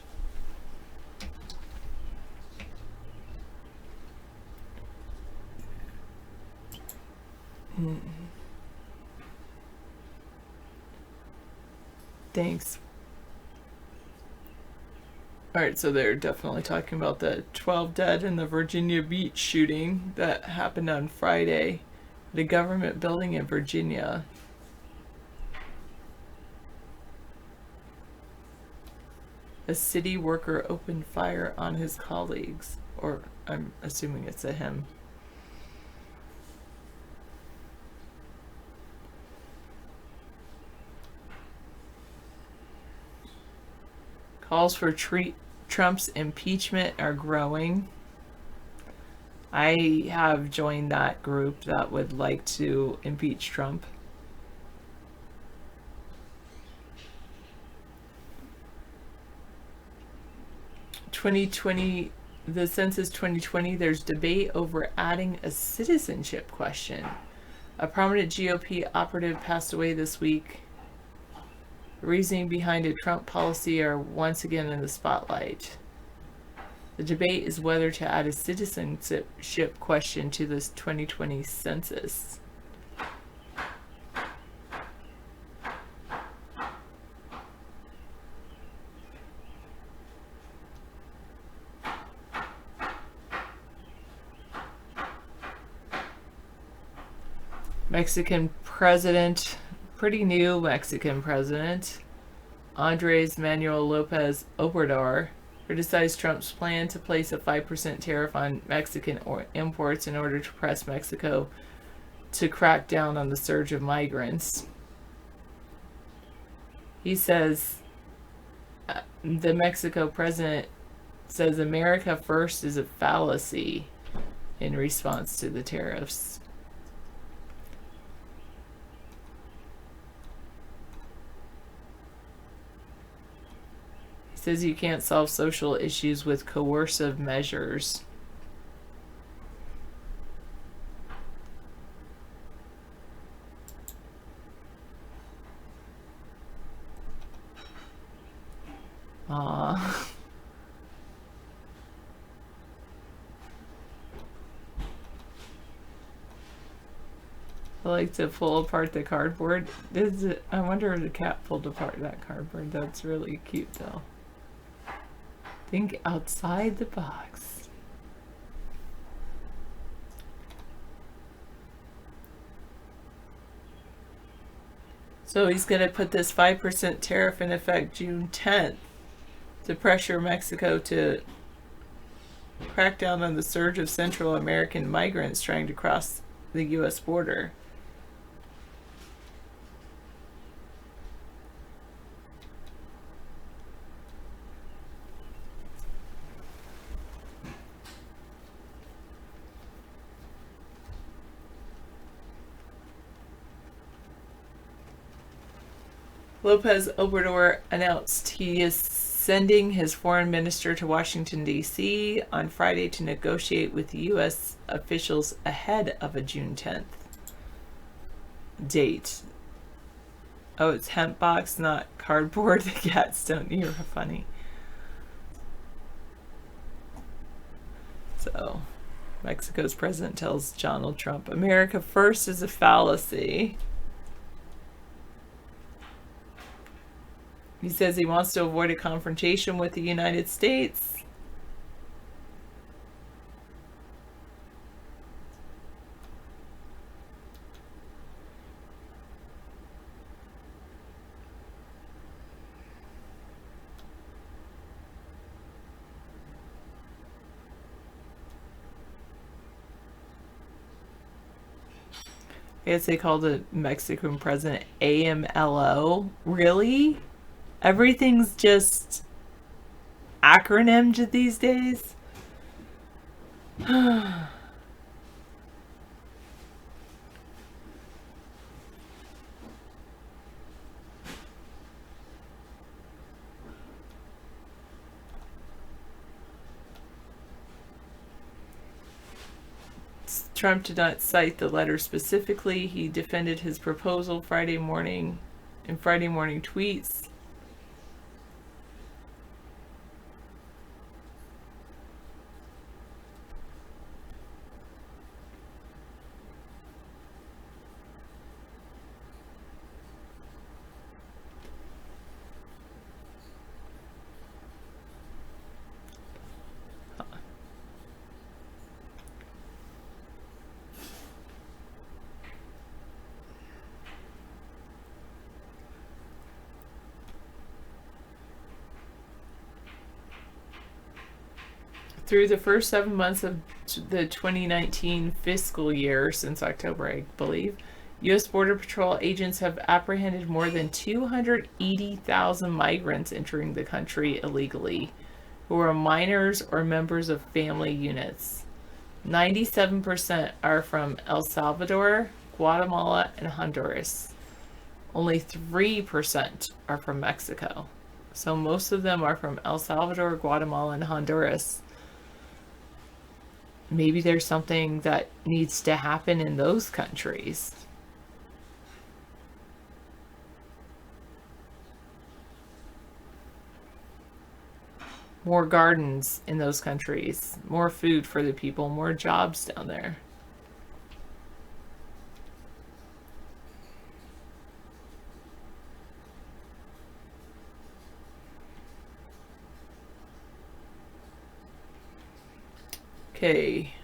Thanks. Alright, so they're definitely talking about the 12 dead in the Virginia Beach shooting that happened on Friday at a government building in Virginia. A city worker opened fire on his colleagues, or I'm assuming it's a him. Calls for Trump's impeachment are growing. I have joined that group that would like to impeach Trump. The Census 2020, there's debate over adding a citizenship question. A prominent GOP operative passed away this week. The reasoning behind a Trump policy are once again in the spotlight. The debate is whether to add a citizenship question to this 2020 census. Mexican president, pretty new Mexican president, Andres Manuel Lopez Obrador, criticized Trump's plan to place a 5% tariff on Mexican imports in order to press Mexico to crack down on the surge of migrants. He says, the Mexico president says America first is a fallacy in response to the tariffs. Says you can't solve social issues with coercive measures. like to pull apart the cardboard. I wonder if the cat pulled apart that cardboard. That's really cute, though. Think outside the box. So he's going to put this 5% tariff in effect June 10th to pressure Mexico to crack down on the surge of Central American migrants trying to cross the U.S. border. Lopez Obrador announced he is sending his foreign minister to Washington, D.C. on Friday to negotiate with U.S. officials ahead of a June 10th date. Oh, it's hemp box, not cardboard. The cats don't. You're funny. So, Mexico's president tells Donald Trump, America first is a fallacy. He says he wants to avoid a confrontation with the United States. I guess they called the Mexican president AMLO. Really? Everything's just acronymed these days. Trump did not cite the letter specifically. He defended his proposal Friday morning in Friday morning tweets. Through the first 7 months of the 2019 fiscal year, since October, I believe, U.S. Border Patrol agents have apprehended more than 280,000 migrants entering the country illegally, who are minors or members of family units. 97% are from El Salvador, Guatemala, and Honduras. Only 3% are from Mexico. So most of them are from El Salvador, Guatemala, and Honduras. Maybe there's something that needs to happen in those countries. More gardens in those countries, more food for the people, more jobs down there. Okay,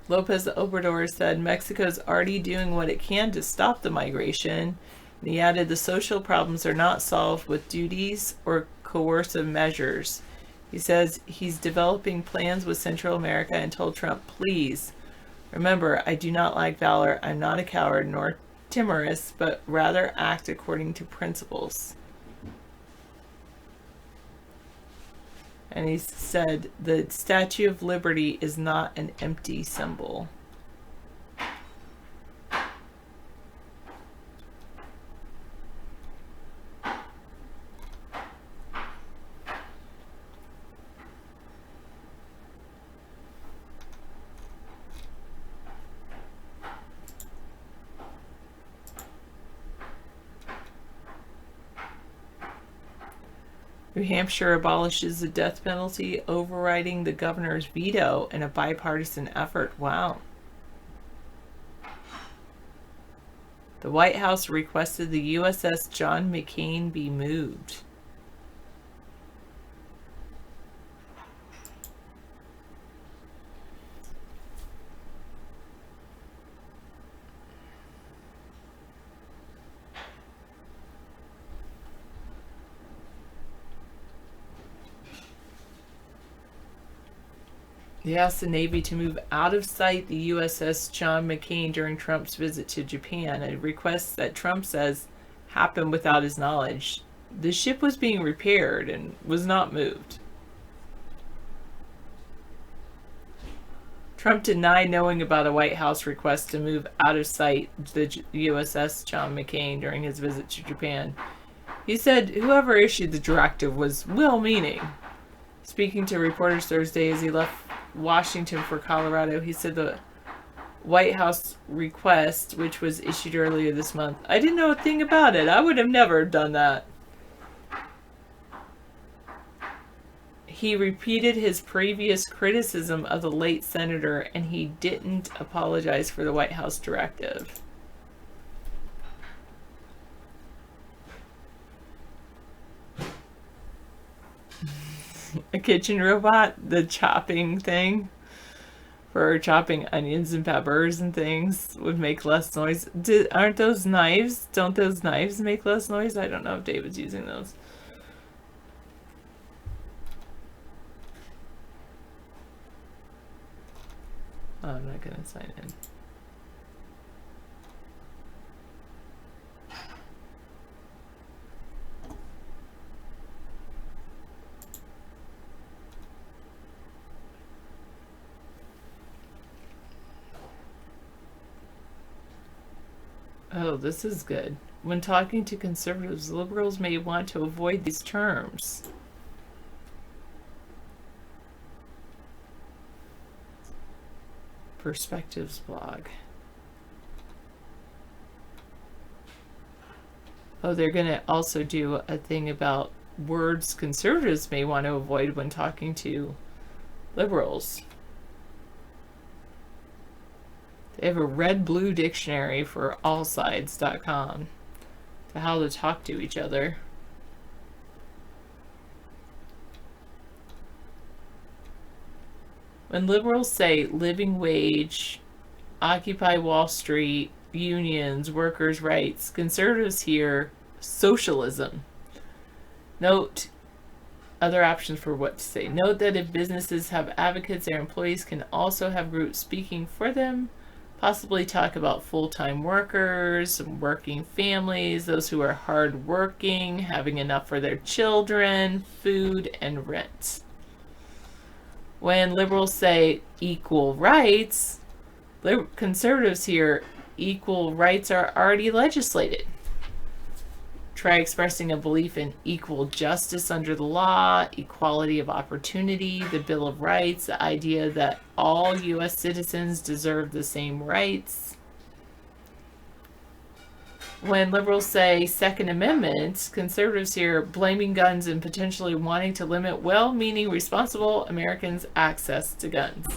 Lopez Obrador said Mexico's already doing what it can to stop the migration. And he added the social problems are not solved with duties or coercive measures. He says he's developing plans with Central America and told Trump, please, remember, I do not lack valor. I'm not a coward nor timorous, but rather act according to principles. And he said, the Statue of Liberty is not an empty symbol. New Hampshire abolishes the death penalty, overriding the governor's veto in a bipartisan effort. Wow. The White House requested the USS John McCain be moved. They asked the Navy to move out of sight the USS John McCain during Trump's visit to Japan, a request that Trump says happened without his knowledge. The ship was being repaired and was not moved. Trump denied knowing about a White House request to move out of sight the USS John McCain during his visit to Japan. He said whoever issued the directive was well-meaning. Speaking to reporters Thursday as he left Washington for Colorado, he said the White House request, which was issued earlier this month, I didn't know a thing about it. I would have never done that. He repeated his previous criticism of the late senator, and he didn't apologize for the White House directive. A kitchen robot, the chopping thing for chopping onions and peppers and things would make less noise. Aren't those knives? Don't those knives make less noise? I don't know if David's using those. Oh, I'm not going to sign in. Oh, this is good. When talking to conservatives, liberals may want to avoid these terms. Perspectives blog. Oh, they're going to also do a thing about words conservatives may want to avoid when talking to liberals. They have a red-blue dictionary for allsides.com to how to talk to each other. When liberals say living wage, Occupy Wall Street, unions, workers' rights, conservatives hear socialism. Note other options for what to say. Note that if businesses have advocates, their employees can also have groups speaking for them. Possibly talk about full-time workers, working families, those who are hard-working, having enough for their children, food, and rent. When liberals say equal rights, conservatives here, equal rights are already legislated. Try expressing a belief in equal justice under the law, equality of opportunity, the Bill of Rights, the idea that all U.S. citizens deserve the same rights. When liberals say Second Amendment, conservatives here blaming guns and potentially wanting to limit well-meaning, responsible Americans' access to guns.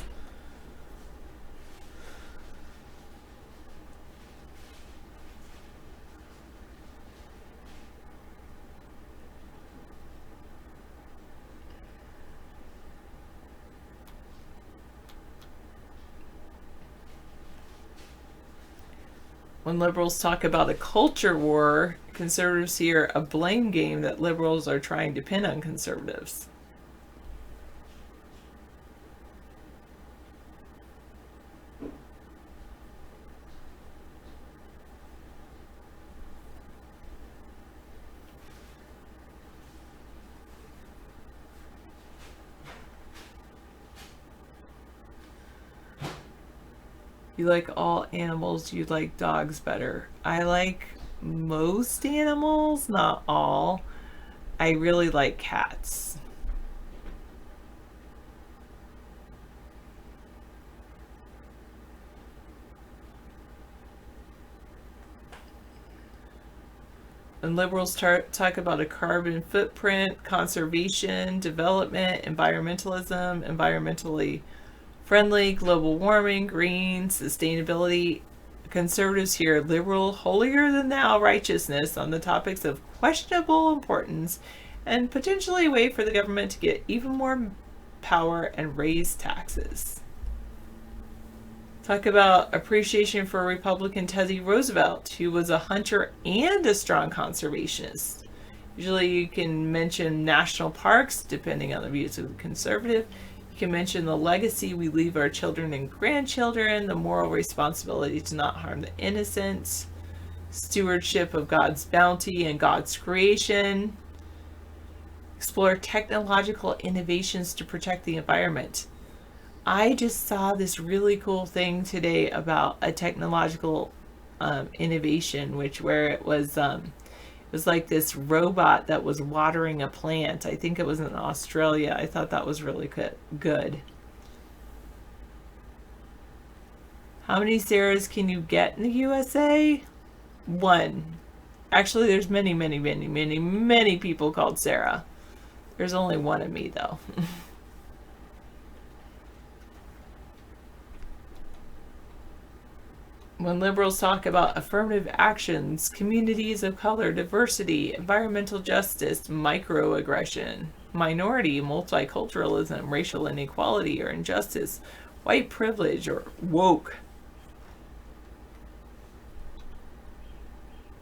When liberals talk about a culture war, conservatives hear a blame game that liberals are trying to pin on conservatives. You like all animals, you like dogs better. I like most animals, not all. I really like cats. When liberals talk about a carbon footprint, conservation, development, environmentalism, environmentally friendly, global warming, green, sustainability, conservatives here liberal holier than thou righteousness on the topics of questionable importance and potentially a way for the government to get even more power and raise taxes. Talk about appreciation for Republican Teddy Roosevelt, who was a hunter and a strong conservationist. Usually you can mention national parks, depending on the views of the conservative. You can mention the legacy we leave our children and grandchildren, the moral responsibility to not harm the innocent, stewardship of God's bounty and God's creation, explore technological innovations to protect the environment. I just saw this really cool thing today about a technological innovation, where it was like this robot that was watering a plant. I think it was in Australia. I thought that was really good. How many Sarahs can you get in the USA? One. Actually, there's many people called Sarah. There's only one of me, though. When liberals talk about affirmative actions, communities of color, diversity, environmental justice, microaggression, minority, multiculturalism, racial inequality or injustice, white privilege, or woke.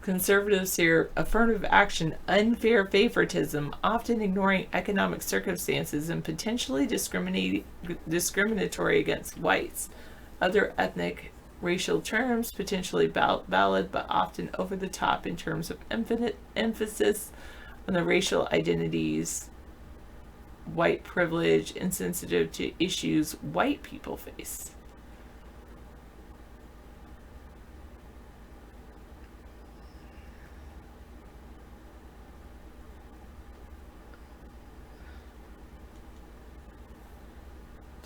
Conservatives here, affirmative action, unfair favoritism, often ignoring economic circumstances and potentially discriminatory against whites, other ethnic racial terms, potentially valid but often over the top in terms of emphasis on the racial identities, white privilege, insensitive to issues white people face.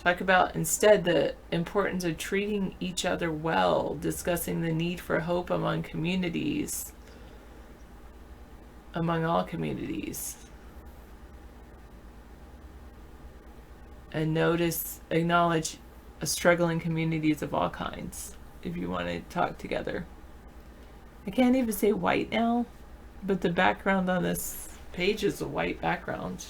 Talk about instead the importance of treating each other well, discussing the need for hope among communities, among all communities. And acknowledge struggling communities of all kinds, if you want to talk together. I can't even say white now, but the background on this page is a white background.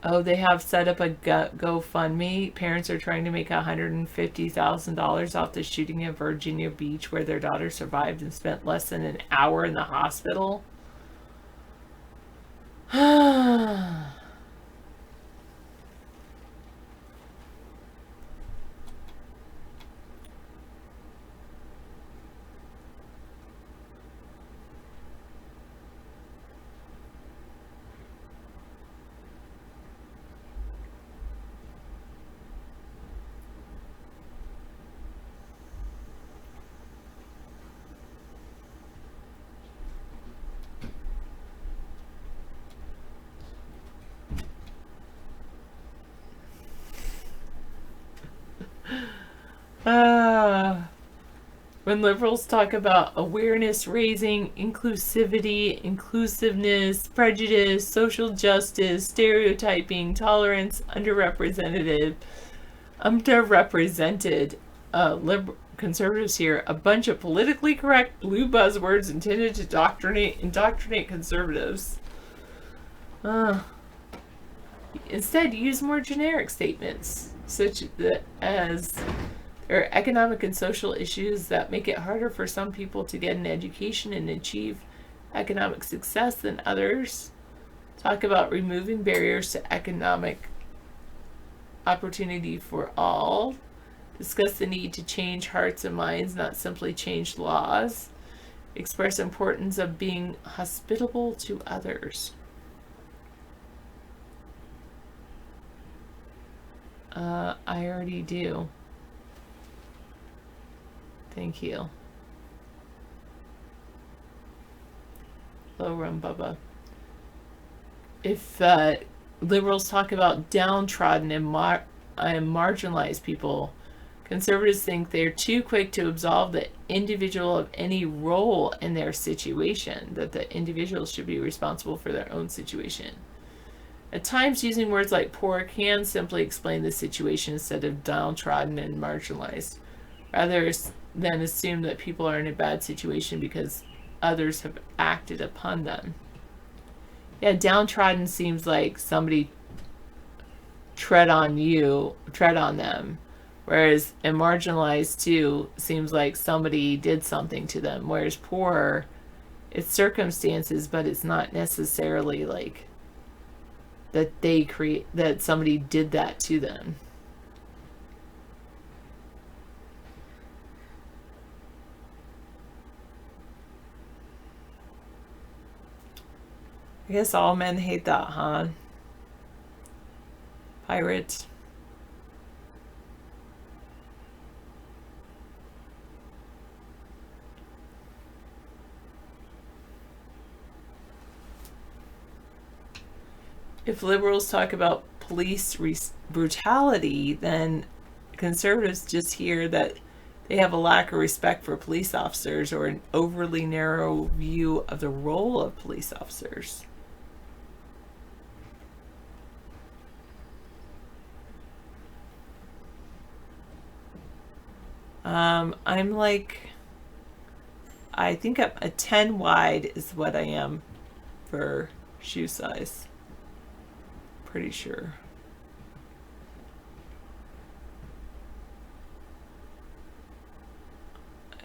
Oh, they have set up a GoFundMe. Parents are trying to make $150,000 off the shooting in Virginia Beach, where their daughter survived and spent less than an hour in the hospital. When liberals talk about awareness raising, inclusivity, inclusiveness, prejudice, social justice, stereotyping, tolerance, underrepresented conservatives here, a bunch of politically correct blue buzzwords intended to indoctrinate conservatives. Instead, use more generic statements, such as there are economic and social issues that make it harder for some people to get an education and achieve economic success than others. Talk about removing barriers to economic opportunity for all. Discuss the need to change hearts and minds, not simply change laws. Express importance of being hospitable to others. I already do. Thank you. Low Rum Bubba. If liberals talk about downtrodden and marginalized people, conservatives think they're too quick to absolve the individual of any role in their situation, that the individual should be responsible for their own situation. At times, using words like poor can simply explain the situation instead of downtrodden and marginalized, rather than assume that people are in a bad situation because others have acted upon them. Yeah, downtrodden seems like somebody tread on them, whereas and marginalized too seems like somebody did something to them, whereas poor, it's circumstances, but it's not necessarily like that somebody did that to them. I guess all men hate that, huh? Pirate. If liberals talk about police brutality, then conservatives just hear that they have a lack of respect for police officers or an overly narrow view of the role of police officers. I'm like, I think I'm a 10 wide is what I am for shoe size. Pretty sure.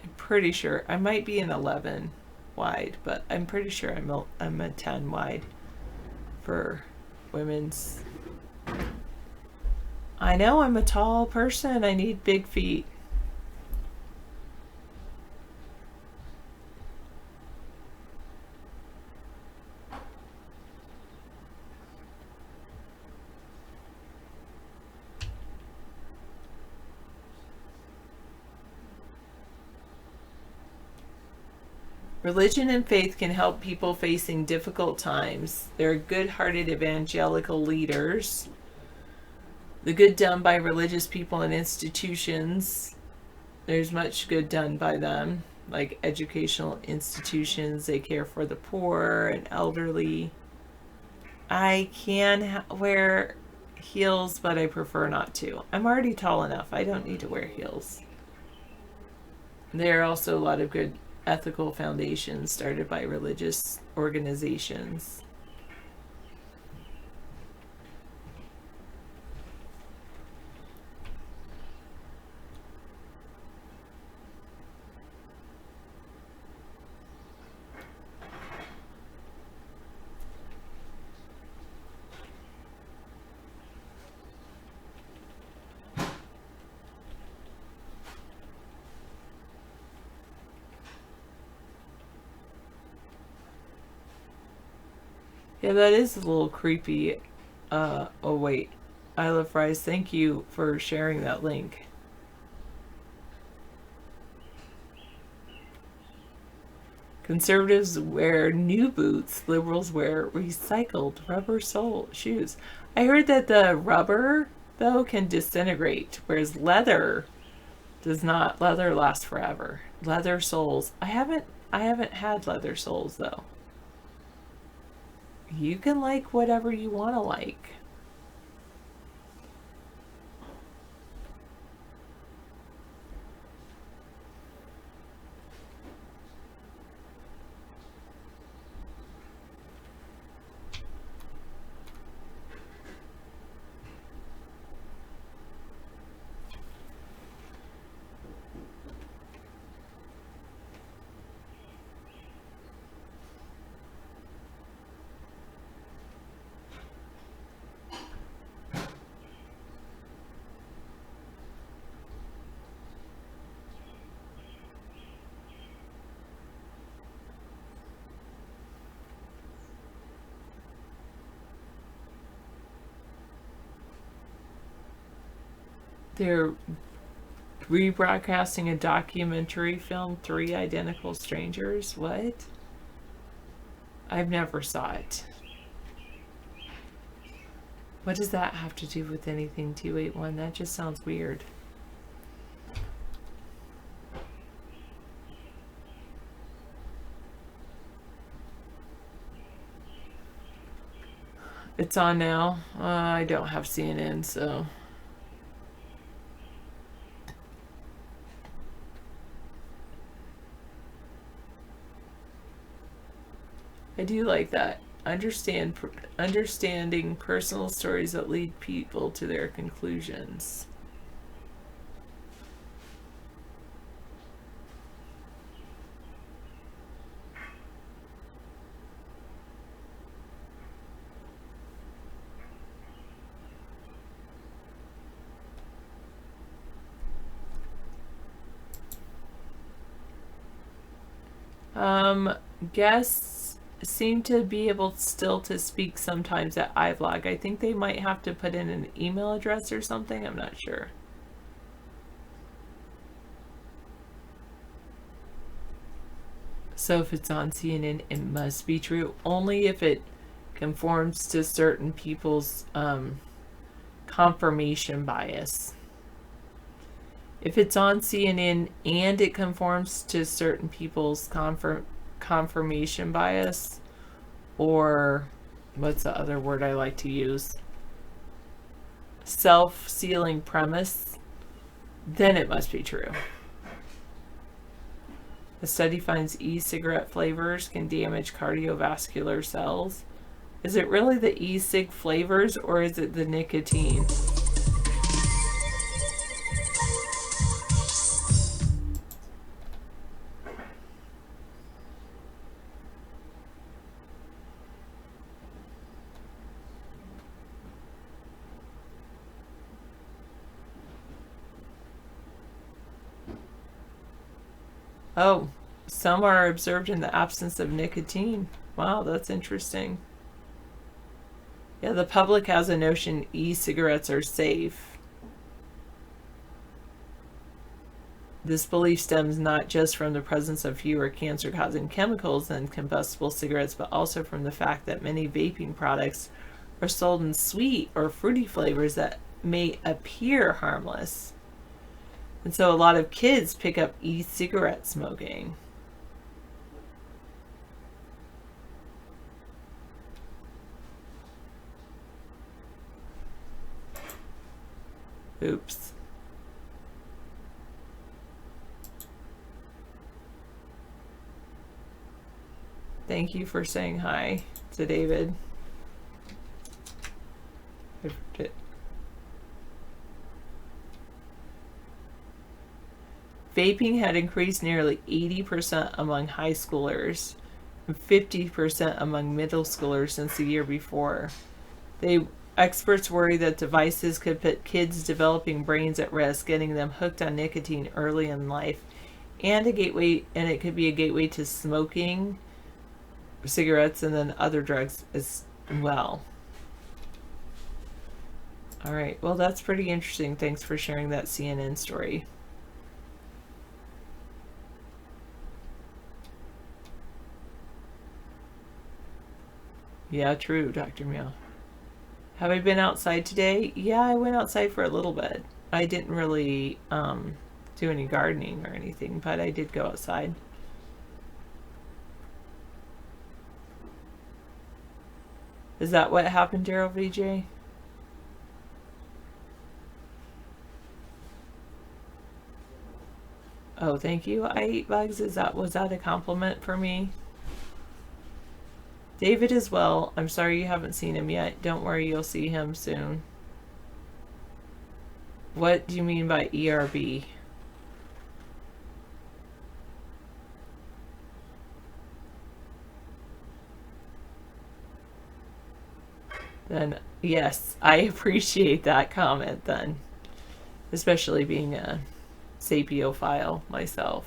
I'm pretty sure. I might be an 11 wide, but I'm pretty sure I'm a 10 wide for women's. I know I'm a tall person. I need big feet. Religion and faith can help people facing difficult times. There are good-hearted evangelical leaders. The good done by religious people and institutions. There's much good done by them, like educational institutions. They care for the poor and elderly. I can wear heels, but I prefer not to. I'm already tall enough. I don't need to wear heels. There are also a lot of good ethical foundations started by religious organizations. Yeah, that is a little creepy. Oh wait, Isla Fries, thank you for sharing that link. Conservatives wear new boots, liberals wear recycled rubber sole shoes. I heard that the rubber though can disintegrate, whereas leather does not. Leather lasts forever. Leather soles. I haven't had leather soles though. You can like whatever you want to like. They're rebroadcasting a documentary film, Three Identical Strangers. What? I've never saw it. What does that have to do with anything, 281? That just sounds weird. It's on now. I don't have CNN, so. I do like that. Understanding personal stories that lead people to their conclusions. Guests seem to be able still to speak sometimes at iVlog. I think they might have to put in an email address or something. I'm not sure. So if it's on CNN, it must be true. Only if it conforms to certain people's confirmation bias. If it's on CNN and it conforms to certain people's confirmation bias, or what's the other word I like to use? Self-sealing premise, then it must be true. The study finds e-cigarette flavors can damage cardiovascular cells. Is it really the e-cig flavors or is it the nicotine? Oh, some are observed in the absence of nicotine. Wow, that's interesting. Yeah, the public has a notion e-cigarettes are safe. This belief stems not just from the presence of fewer cancer-causing chemicals than combustible cigarettes, but also from the fact that many vaping products are sold in sweet or fruity flavors that may appear harmless. And so a lot of kids pick up e-cigarette smoking. Oops. Thank you for saying hi to David. Vaping had increased nearly 80% among high schoolers and 50% among middle schoolers since the year before. Experts worry that devices could put kids' developing brains at risk, getting them hooked on nicotine early in life, and it could be a gateway to smoking, cigarettes, and then other drugs as well. All right, well, that's pretty interesting. Thanks for sharing that CNN story. Yeah, true, Dr. Meow. Have I been outside today? Yeah, I went outside for a little bit. I didn't really do any gardening or anything, but I did go outside. Is that what happened, Daryl VJ? Oh, thank you. I eat bugs. Was that a compliment for me? David as well. I'm sorry you haven't seen him yet. Don't worry, you'll see him soon. What do you mean by ERB? Then, yes, I appreciate that comment then. Especially being a sapiophile myself.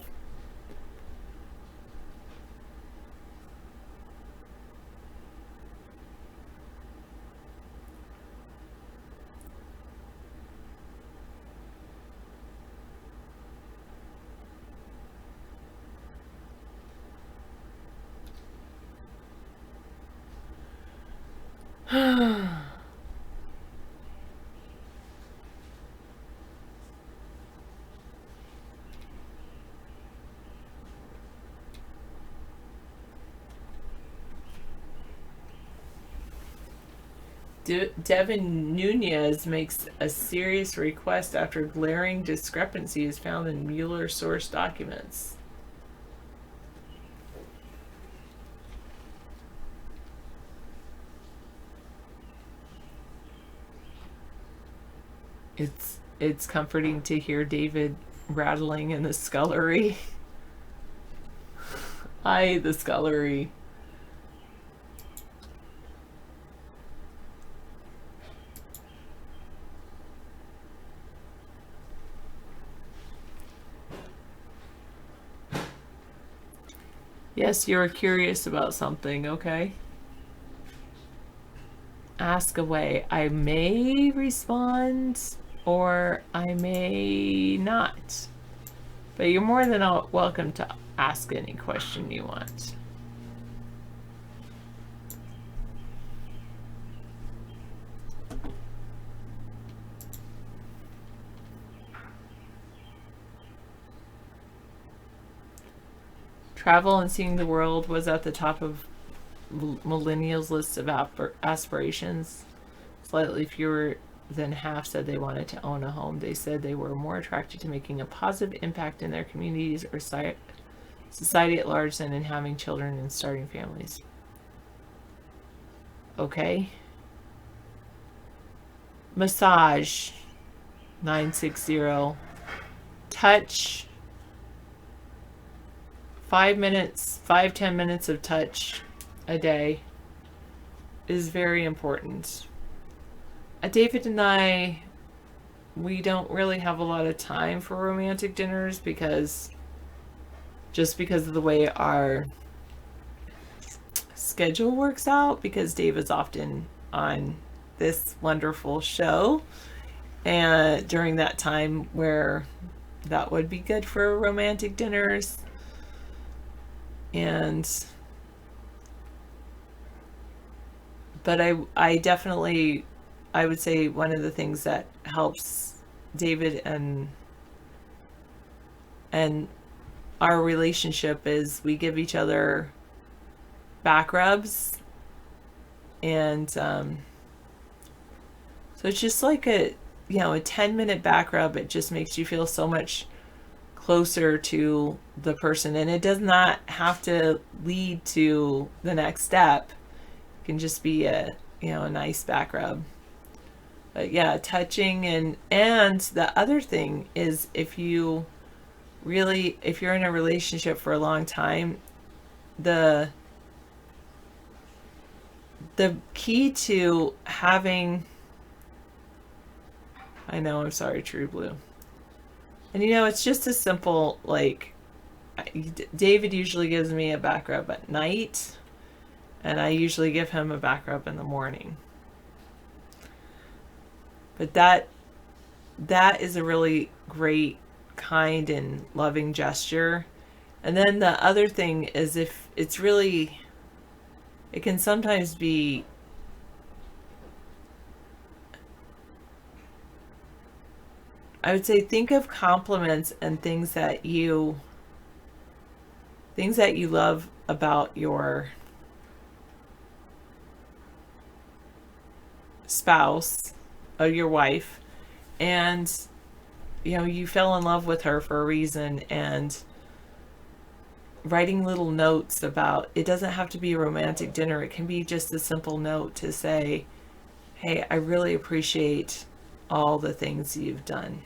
Devin Nunez makes a serious request after glaring discrepancies found in Mueller source documents. It's comforting to hear David rattling in the scullery. The scullery. Yes, you're curious about something, okay? Ask away. I may respond or I may not. But you're more than welcome to ask any question you want. Travel and seeing the world was at the top of millennials' lists of aspirations. Slightly fewer than half said they wanted to own a home. They said they were more attracted to making a positive impact in their communities or society at large than in having children and starting families. Okay. Massage, 960. Touch, 10 minutes of touch a day is very important. David and I, we don't really have a lot of time for romantic dinners because of the way our schedule works out, because David's often on this wonderful show and during that time where that would be good for romantic dinners. But I definitely, I would say one of the things that helps David and our relationship is we give each other back rubs, and so it's just like a 10-minute back rub. It just makes you feel so much closer to the person, and it does not have to lead to the next step. It can just be a nice back rub. But yeah, touching, and the other thing is, if you're in a relationship for a long time, the key to having, I know, I'm sorry, True Blue. And it's just a simple, like, David usually gives me a back rub at night, and I usually give him a back rub in the morning. But that is a really great, kind, and loving gesture. And then the other thing is, if it's really, it can sometimes be, I would say, think of compliments and things that you love about your spouse or your wife, and you fell in love with her for a reason, and writing little notes about, it doesn't have to be a romantic dinner. It can be just a simple note to say, hey, I really appreciate all the things you've done.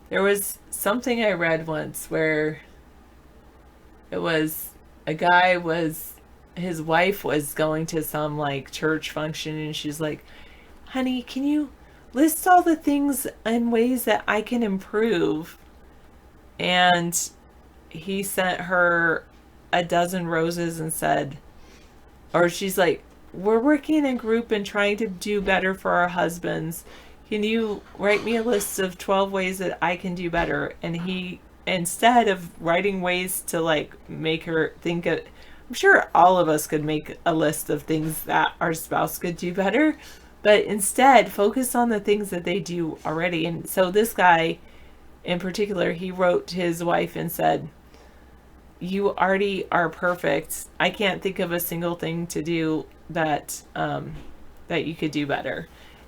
There was something I read once where it was a guy his wife was going to some like church function, and she's like, honey, can you list all the things and ways that I can improve? And he sent her a dozen roses and said, or she's like, we're working in a group and trying to do better for our husbands. Can you write me a list of 12 ways that I can do better? And he instead of writing ways to like make her think of, I'm sure all of us could make a list of things that our spouse could do better, but instead focus on the things that they do already. And so this guy in particular, he wrote to his wife and said, "You already are perfect. I can't think of a single thing to do that that you could do better."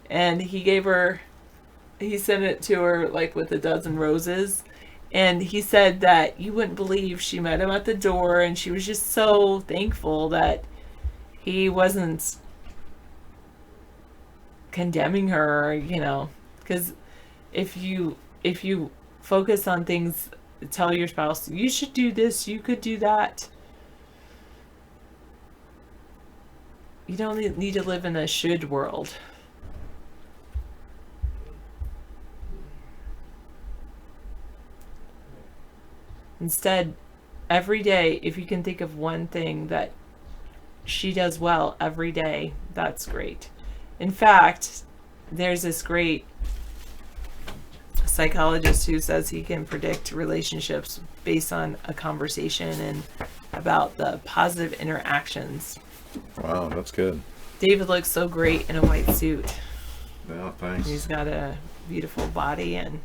And he sent it to her like with a dozen roses. And he said that you wouldn't believe she met him at the door, and she was just so thankful that he wasn't condemning her, because if you focus on things, tell your spouse, you should do this, you could do that. You don't need to live in a should world. Instead, every day, if you can think of one thing that she does well every day, that's great. In fact, there's this great psychologist who says he can predict relationships based on a conversation and about the positive interactions. Wow, that's good. David looks so great in a white suit. Yeah, thanks. He's got a beautiful body, and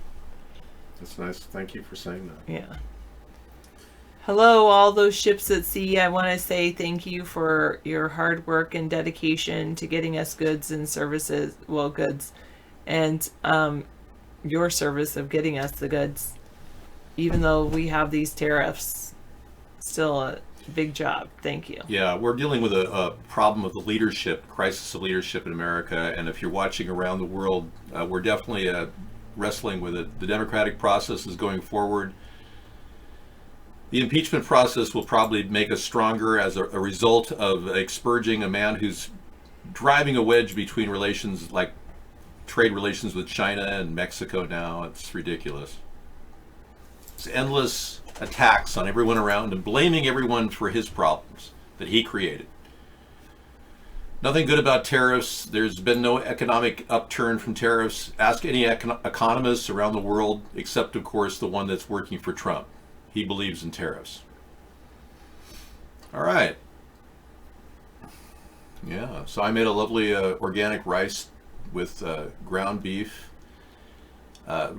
That's nice. Thank you for saying that. yeah. Hello, all those ships at sea. I want to say thank you for your hard work and dedication to getting us goods and services. Well, goods, and your service of getting us the goods. Even though we have these tariffs, still a big job. Thank you. Yeah, we're dealing with a problem of the leadership, crisis of leadership in America. And if you're watching around the world, we're definitely wrestling with it. The democratic process is going forward. The impeachment process will probably make us stronger as a result of expurging a man who's driving a wedge between relations, like trade relations with China and Mexico now. It's ridiculous. It's endless attacks on everyone around and blaming everyone for his problems that he created. Nothing good about tariffs. There's been no economic upturn from tariffs. Ask any economists around the world, except, of course, the one that's working for Trump. He believes in tariffs. All right. Yeah, so I made a lovely organic rice with ground beef,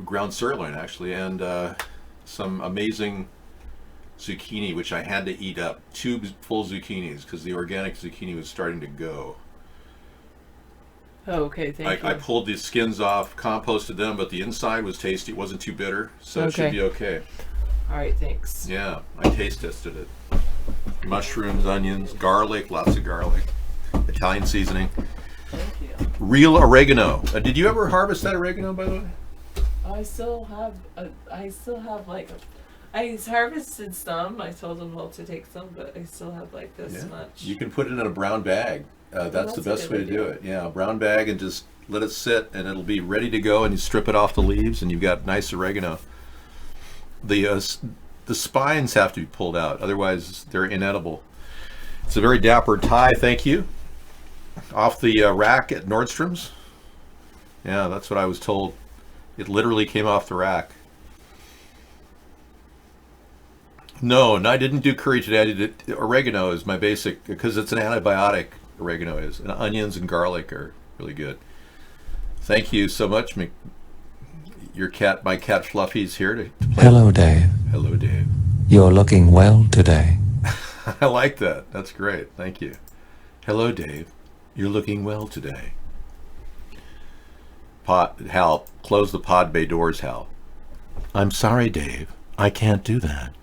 ground sirloin actually, and some amazing zucchini, which I had to eat up. 2 full zucchinis because the organic zucchini was starting to go. Oh, okay, thank you. I pulled the skins off, composted them, but the inside was tasty. It wasn't too bitter, so it should Okay. be okay. All right, thanks. Yeah, I taste tested it. Mushrooms, onions, garlic, lots of garlic, Italian seasoning, Thank you. real oregano. Did you ever harvest that oregano, by the way? I still have like, I harvested some. I told them all to take some, but I still have like this much. You can put it in a brown bag. That's that's the a best way good to do idea. it. Yeah, a brown bag, and just let it sit, and it'll be ready to go. And you strip it off the leaves, and you've got nice oregano. The spines have to be pulled out, otherwise they're inedible. It's a very dapper tie. Thank you. Off the rack at Nordstrom's. Yeah, that's what I was told. It literally came off the rack. No, I didn't do curry today. I did oregano is my basic, because it's an antibiotic. Oregano is, and onions and garlic are really good. Thank you so much. My cat Fluffy's here to play. Hello, Dave. Hello, Dave. You're looking well today. I like that. That's great. Thank you. Hello, Dave. You're looking well today. Hal, close the pod bay doors, Hal. I'm sorry, Dave. I can't do that.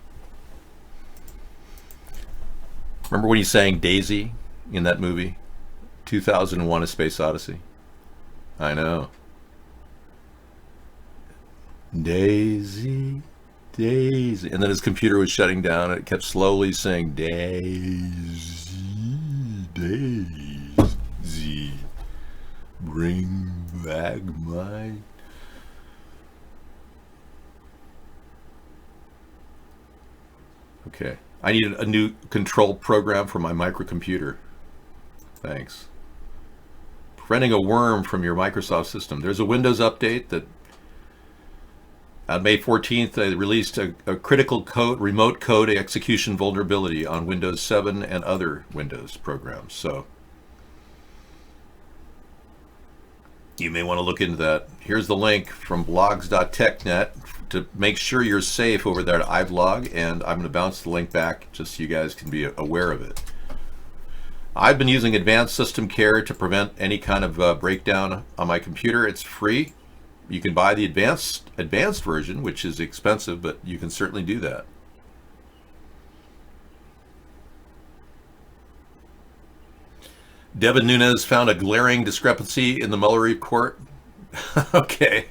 Remember when he sang Daisy in that movie? 2001: A Space Odyssey. I know. Daisy, Daisy. And then his computer was shutting down and it kept slowly saying Daisy, Daisy. Bring back my... Okay. I need a new control program for my microcomputer. Thanks. Preventing a worm from your Microsoft system. There's a Windows update that On May 14th, they released a critical code, remote code execution vulnerability on Windows 7 and other Windows programs. So you may want to look into that. Here's the link from blogs.technet to make sure you're safe over there at iBlog, and I'm going to bounce the link back just so you guys can be aware of it. I've been using Advanced System Care to prevent any kind of breakdown on my computer. It's free. You can buy the advanced version, which is expensive, but you can certainly do that. Devin Nunes found a glaring discrepancy in the Mueller report. Okay.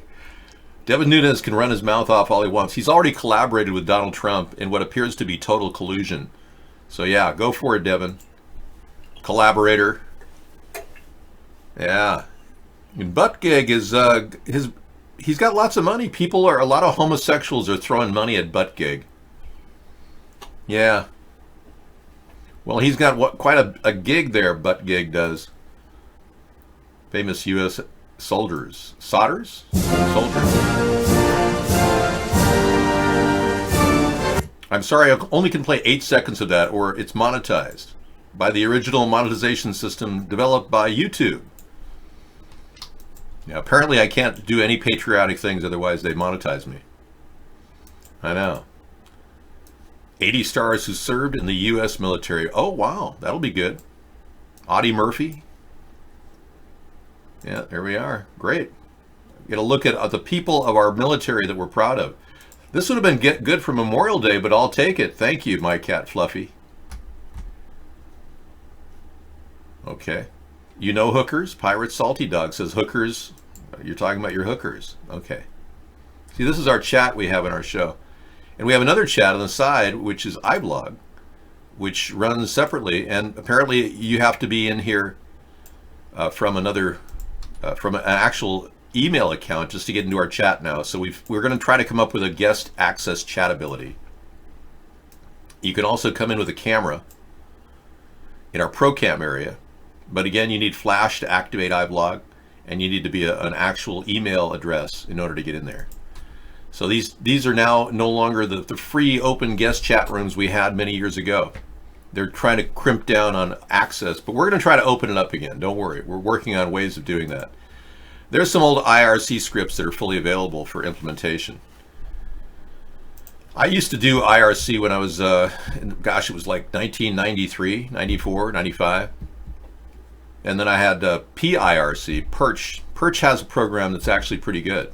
Devin Nunes can run his mouth off all he wants. He's already collaborated with Donald Trump in what appears to be total collusion. So yeah, go for it, Devin. Collaborator. Yeah. And Buttigieg is he's got lots of money. A lot of homosexuals are throwing money at Buttigieg. Yeah. Well, he's got quite a gig there, Buttigieg does. Famous U.S. soldiers. Soldiers? I'm sorry, I only can play 8 seconds of that, or it's monetized by the original monetization system developed by YouTube. Yeah, apparently I can't do any patriotic things, otherwise they monetize me. I know. 80 stars who served in the U.S. military. Oh, wow, that'll be good. Audie Murphy. Yeah, there we are. Great. Get a look at the people of our military that we're proud of. This would have been good for Memorial Day, but I'll take it. Thank you, my cat Fluffy. Okay. You know hookers? Pirate Salty Dog says hookers. You're talking about your hookers. Okay. See, this is our chat we have in our show. And we have another chat on the side, which is iBlog, which runs separately. And apparently you have to be in here from an actual email account just to get into our chat now. So we're going to try to come up with a guest access chat ability. You can also come in with a camera in our ProCam area. But again, you need Flash to activate iBlog, and you need to be an actual email address in order to get in there. So these are now no longer the free open guest chat rooms we had many years ago. They're trying to crimp down on access, but we're going to try to open it up again. Don't worry. We're working on ways of doing that. There's some old IRC scripts that are fully available for implementation. I used to do IRC when I was, gosh, it was like 1993, 94, 95. And then I had PIRC, Perch. Perch has a program that's actually pretty good.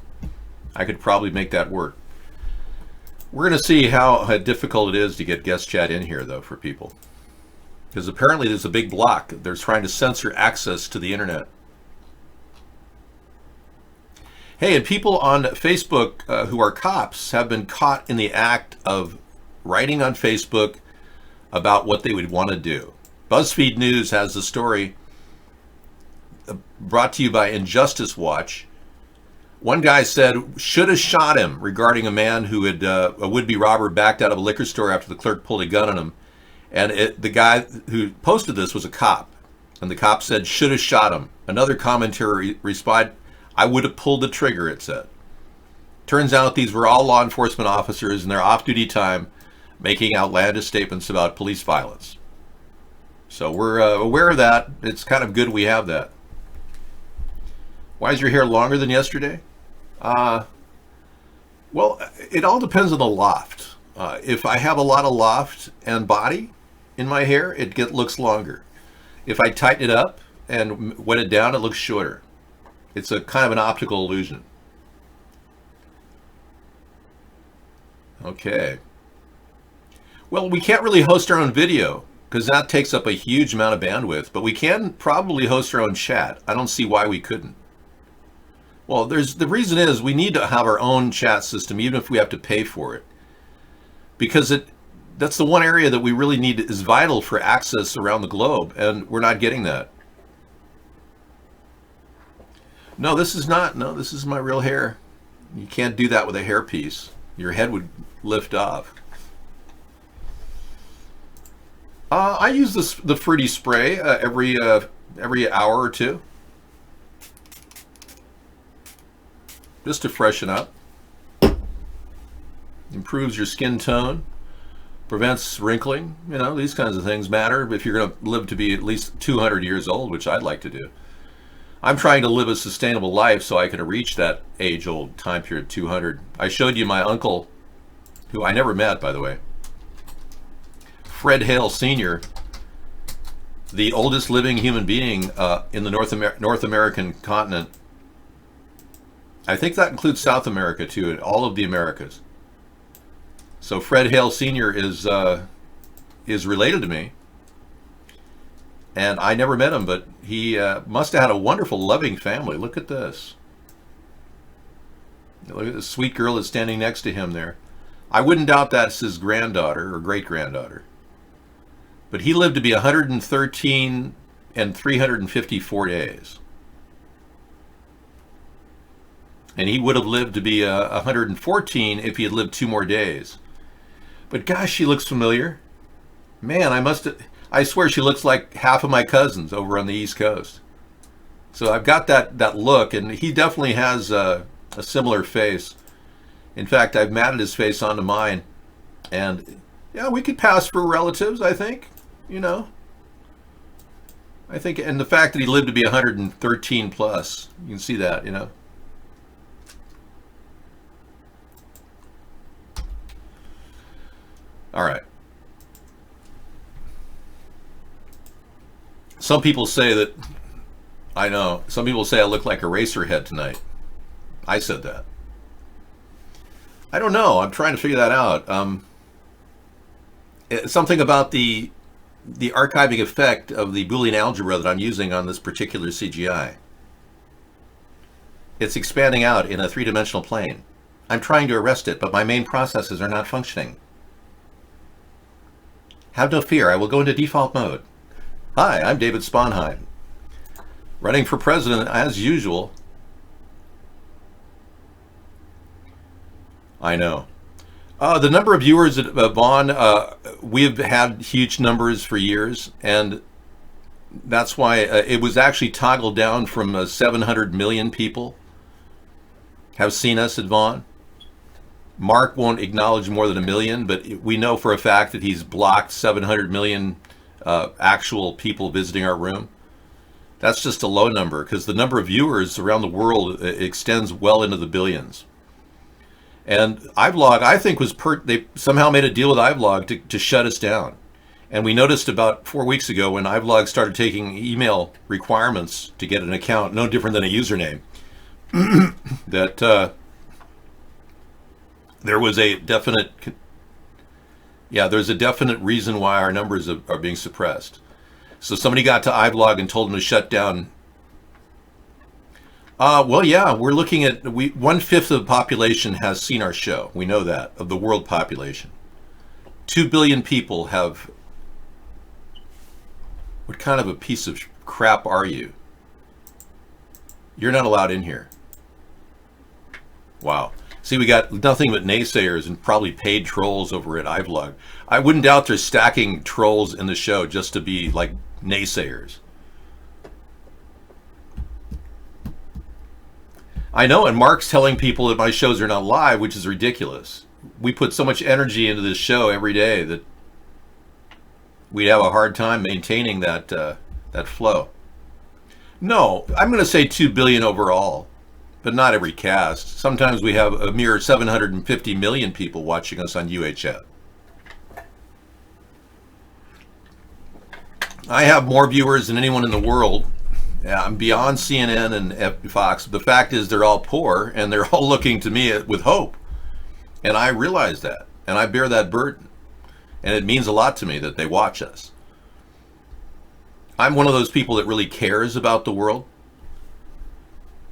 I could probably make that work. We're going to see how difficult it is to get guest chat in here, though, for people. Because apparently there's a big block. They're trying to censor access to the internet. Hey, and people on Facebook who are cops have been caught in the act of writing on Facebook about what they would want to do. BuzzFeed News has the story brought to you by Injustice Watch. One guy said, should have shot him, regarding a man who had, a would-be robber backed out of a liquor store after the clerk pulled a gun on him. And the guy who posted this was a cop. And the cop said, should have shot him. Another commentator replied, I would have pulled the trigger, it said. Turns out these were all law enforcement officers in their off-duty time making outlandish statements about police violence. So we're aware of that. It's kind of good we have that. Why is your hair longer than yesterday? Well, it all depends on the loft. If I have a lot of loft and body in my hair, it looks longer. If I tighten it up and wet it down, it looks shorter. It's a kind of an optical illusion. Okay. Well, we can't really host our own video because that takes up a huge amount of bandwidth, but we can probably host our own chat. I don't see why we couldn't. Well, the reason is we need to have our own chat system, even if we have to pay for it, because that's the one area that we really need is vital for access around the globe, and we're not getting that. No, this is not. No, this is my real hair. You can't do that with a hairpiece. Your head would lift off. I use the Fruity spray every hour or two, just to freshen up. improves your skin tone, prevents wrinkling. You know, these kinds of things matter if you're going to live to be at least 200 years old, which I'd like to do. I'm trying to live a sustainable life so I can reach that age-old time period, 200. I showed you my uncle, who I never met, by the way, Fred Hale Sr., the oldest living human being in the North American continent. I think that includes South America too, and all of the Americas. So Fred Hale Sr. is related to me, and I never met him, but he must have had a wonderful, loving family. Look at this. Look at the sweet girl that's standing next to him there. I wouldn't doubt that's his granddaughter or great-granddaughter. But he lived to be 113 and 354 days. And he would have lived to be 114 if he had lived 2 more days. But gosh, she looks familiar. Man, I swear she looks like half of my cousins over on the East Coast. So I've got that look, and he definitely has a similar face. In fact, I've matted his face onto mine. And yeah, we could pass for relatives, I think. You know. I think, and the fact that he lived to be 113 plus, you can see that, you know. All right. Some people say that, I know, some people say I look like a racer head tonight. I said that. I don't know. I'm trying to figure that out. Something about the archiving effect of the Boolean algebra that I'm using on this particular CGI. It's expanding out in a 3-dimensional plane. I'm trying to arrest it, but my main processes are not functioning. Have no fear, I will go into default mode. Hi, I'm David Sponheim. Running for president as usual. I know. The number of viewers at Vaughn, we've had huge numbers for years, and that's why it was actually toggled down from 700 million people have seen us at Vaughn. Mark won't acknowledge more than 1 million, but we know for a fact that he's blocked 700 million actual people visiting our room. That's just a low number, because the number of viewers around the world extends well into the billions. And iVlog, I think, they somehow made a deal with iVlog to shut us down. And we noticed about 4 weeks ago when iVlog started taking email requirements to get an account, no different than a username, that there was a definite, there's a definite reason why our numbers are being suppressed. So somebody got to iVlog and told them to shut down. Well, yeah, we're looking at, 1/5 of the population has seen our show. We know that, of the world population. 2 billion people have. What kind of a piece of crap are you? You're not allowed in here. Wow. See, we got nothing but naysayers and probably paid trolls over at iVlog. I wouldn't doubt they're stacking trolls in the show just to be like naysayers. I know, and Mark's telling people that my shows are not live, which is ridiculous. We put so much energy into this show every day that we'd have a hard time maintaining that flow. No, I'm going to say 2 billion overall, but not every cast. Sometimes we have a mere 750 million people watching us on UHF. I have more viewers than anyone in the world. Yeah, I'm beyond CNN and Fox. The fact is they're all poor, and they're all looking to me with hope. And I realize that, and I bear that burden. And it means a lot to me that they watch us. I'm one of those people that really cares about the world.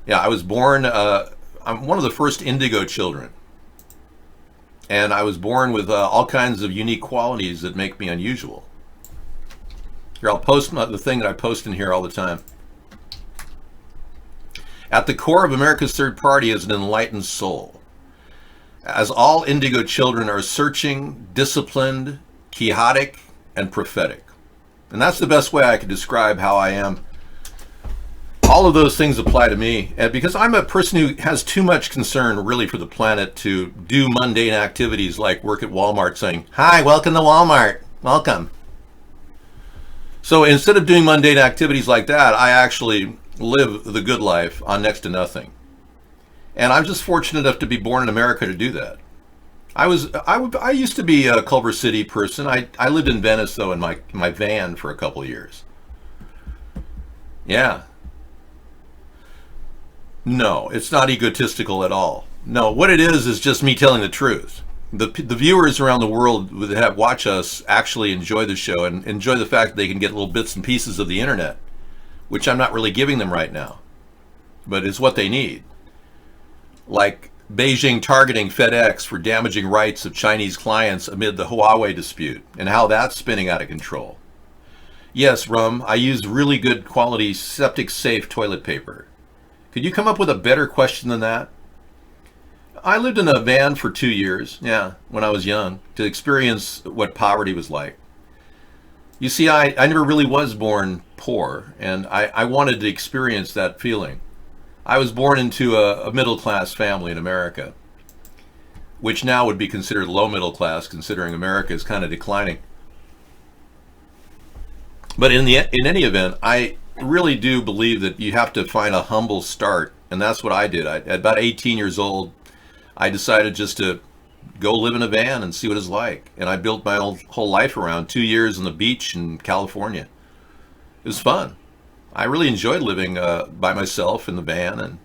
Yeah, I was born, I'm one of the first indigo children. And I was born with all kinds of unique qualities that make me unusual. Here, I'll post the thing that I post in here all the time. At the core of America's third party is an enlightened soul. As all indigo children are searching, disciplined, quixotic, and prophetic. And that's the best way I could describe how I am. all of those things apply to me, and because I'm a person who has too much concern really for the planet to do mundane activities like work at Walmart saying, "Hi, welcome to Walmart, welcome." So instead of doing mundane activities like that, I actually live the good life on next to nothing. And I'm just fortunate enough to be born in America to do that. I used to be a Culver City person. I lived in Venice though in my van for a couple of years. Yeah. No, it's not egotistical at all. No, what it is just me telling the truth. The viewers around the world that watch us actually enjoy the show and enjoy the fact that they can get little bits and pieces of the internet, which I'm not really giving them right now, but it's what they need. Like Beijing targeting FedEx for damaging rights of Chinese clients amid the Huawei dispute and how that's spinning out of control. Yes, Rum, I use really good quality septic safe toilet paper. Could you come up with a better question than that? I lived in a van for 2 years, when I was young, to experience what poverty was like. You see, I never really was born poor, and I wanted to experience that feeling. I was born into a middle-class family in America, which now would be considered low middle class, considering America is kind of declining. But in any event, I really do believe that you have to find a humble start, and that's what I did. At about 18 years old, I decided just to go live in a van and see what it's like. And I built my whole life around 2 years on the beach in California. It was fun. I really enjoyed living by myself in the van and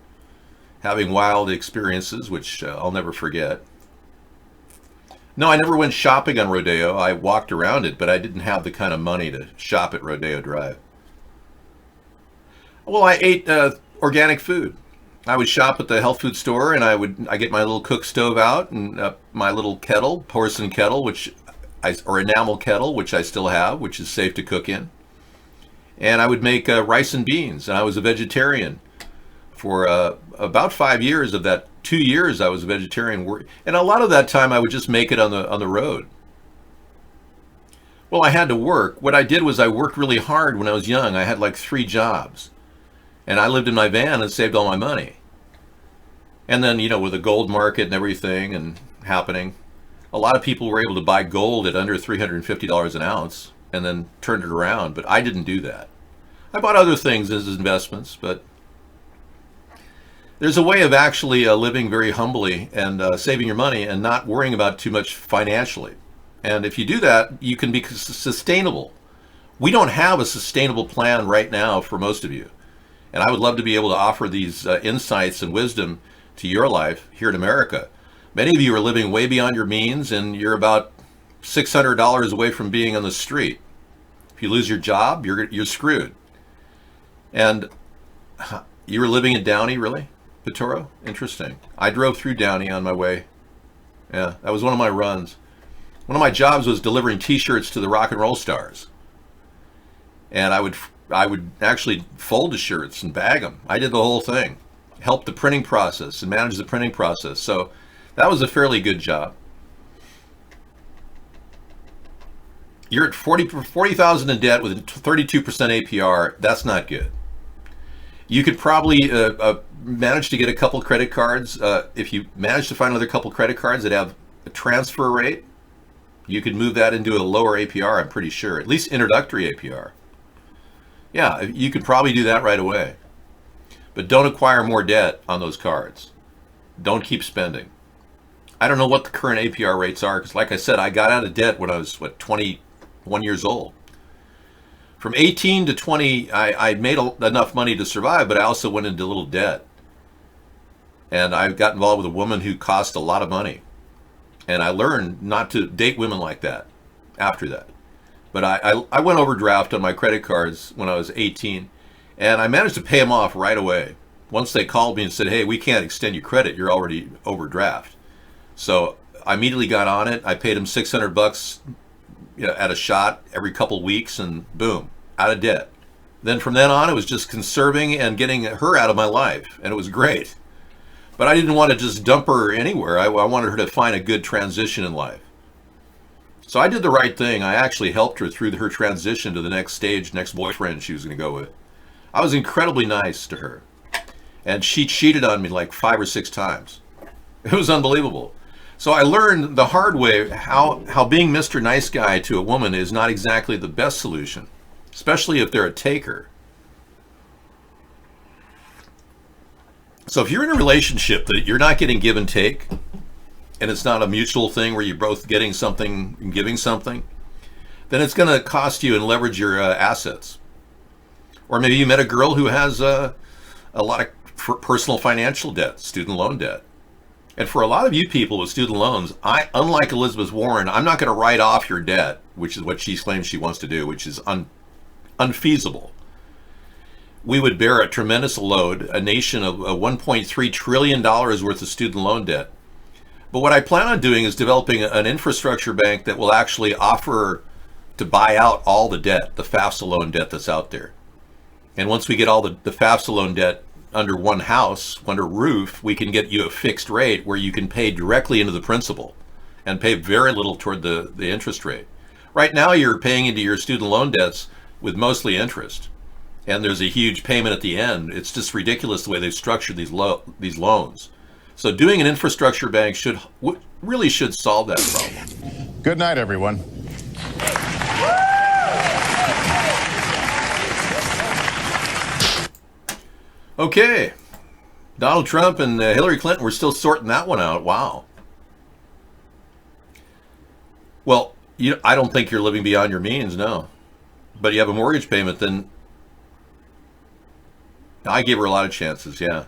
having wild experiences, which I'll never forget. No, I never went shopping on Rodeo. I walked around it, but I didn't have the kind of money to shop at Rodeo Drive. Well, I ate organic food. I would shop at the health food store, and I get my little cook stove out and my little kettle, porcelain kettle, or enamel kettle, which I still have, which is safe to cook in. And I would make rice and beans, and I was a vegetarian for about 5 years. Of that 2 years, I was a vegetarian, and a lot of that time I would just make it on the road. Well, I had to work. What I did was I worked really hard when I was young. I had like 3 jobs. And I lived in my van and saved all my money. And then, with the gold market and everything and happening, a lot of people were able to buy gold at under $350 an ounce and then turned it around. But I didn't do that. I bought other things as investments, but there's a way of actually living very humbly and saving your money and not worrying about too much financially. And if you do that, you can be sustainable. We don't have a sustainable plan right now for most of you. And I would love to be able to offer these insights and wisdom to your life here in America. Many of you are living way beyond your means, and you're about $600 away from being on the street. If you lose your job, you're screwed. And you were living in Downey, really? Pitoro? Interesting. I drove through Downey on my way. Yeah, that was one of my runs. One of my jobs was delivering T-shirts to the rock and roll stars. And I would actually fold the shirts and bag them. I did the whole thing, helped the printing process and managed the printing process. So that was a fairly good job. You're at 40,000 in debt with 32% APR. That's not good. You could probably manage to get a couple credit cards. If you manage to find another couple credit cards that have a transfer rate, you could move that into a lower APR, I'm pretty sure, at least introductory APR. Yeah, you could probably do that right away. But don't acquire more debt on those cards. Don't keep spending. I don't know what the current APR rates are, because like I said, I got out of debt when I was, 21 years old. From 18 to 20, I made enough money to survive, but I also went into a little debt. And I got involved with a woman who cost a lot of money. And I learned not to date women like that after that. But I went overdraft on my credit cards when I was 18, and I managed to pay them off right away. Once they called me and said, "Hey, we can't extend your credit. You're already overdraft." So I immediately got on it. I paid them $600 at a shot every couple weeks, and boom, out of debt. Then from then on, it was just conserving and getting her out of my life, and it was great. But I didn't want to just dump her anywhere. I wanted her to find a good transition in life. So I did the right thing. I actually helped her through her transition to the next stage, next boyfriend she was going to go with. I was incredibly nice to her, and she cheated on me like 5 or 6 times. It was unbelievable. So I learned the hard way how being Mr. Nice Guy to a woman is not exactly the best solution, especially if they're a taker. So if you're in a relationship that you're not getting give and take, and it's not a mutual thing where you're both getting something and giving something, then it's going to cost you and leverage your assets. Or maybe you met a girl who has a lot of personal financial debt, student loan debt. And for a lot of you people with student loans, unlike Elizabeth Warren, I'm not going to write off your debt, which is what she claims she wants to do, which is unfeasible. We would bear a tremendous load, a nation of $1.3 trillion worth of student loan debt. But what I plan on doing is developing an infrastructure bank that will actually offer to buy out all the debt, the FAFSA loan debt that's out there. And once we get all the FAFSA loan debt under one house, under roof, we can get you a fixed rate where you can pay directly into the principal and pay very little toward the interest rate. Right now you're paying into your student loan debts with mostly interest, and there's a huge payment at the end. It's just ridiculous the way they've structured these loans. So doing an infrastructure bank really should solve that problem. Good night, everyone. Okay, Donald Trump and Hillary Clinton, we're still sorting that one out. Wow. Well, I don't think you're living beyond your means, no. But you have a mortgage payment, then I gave her a lot of chances, yeah.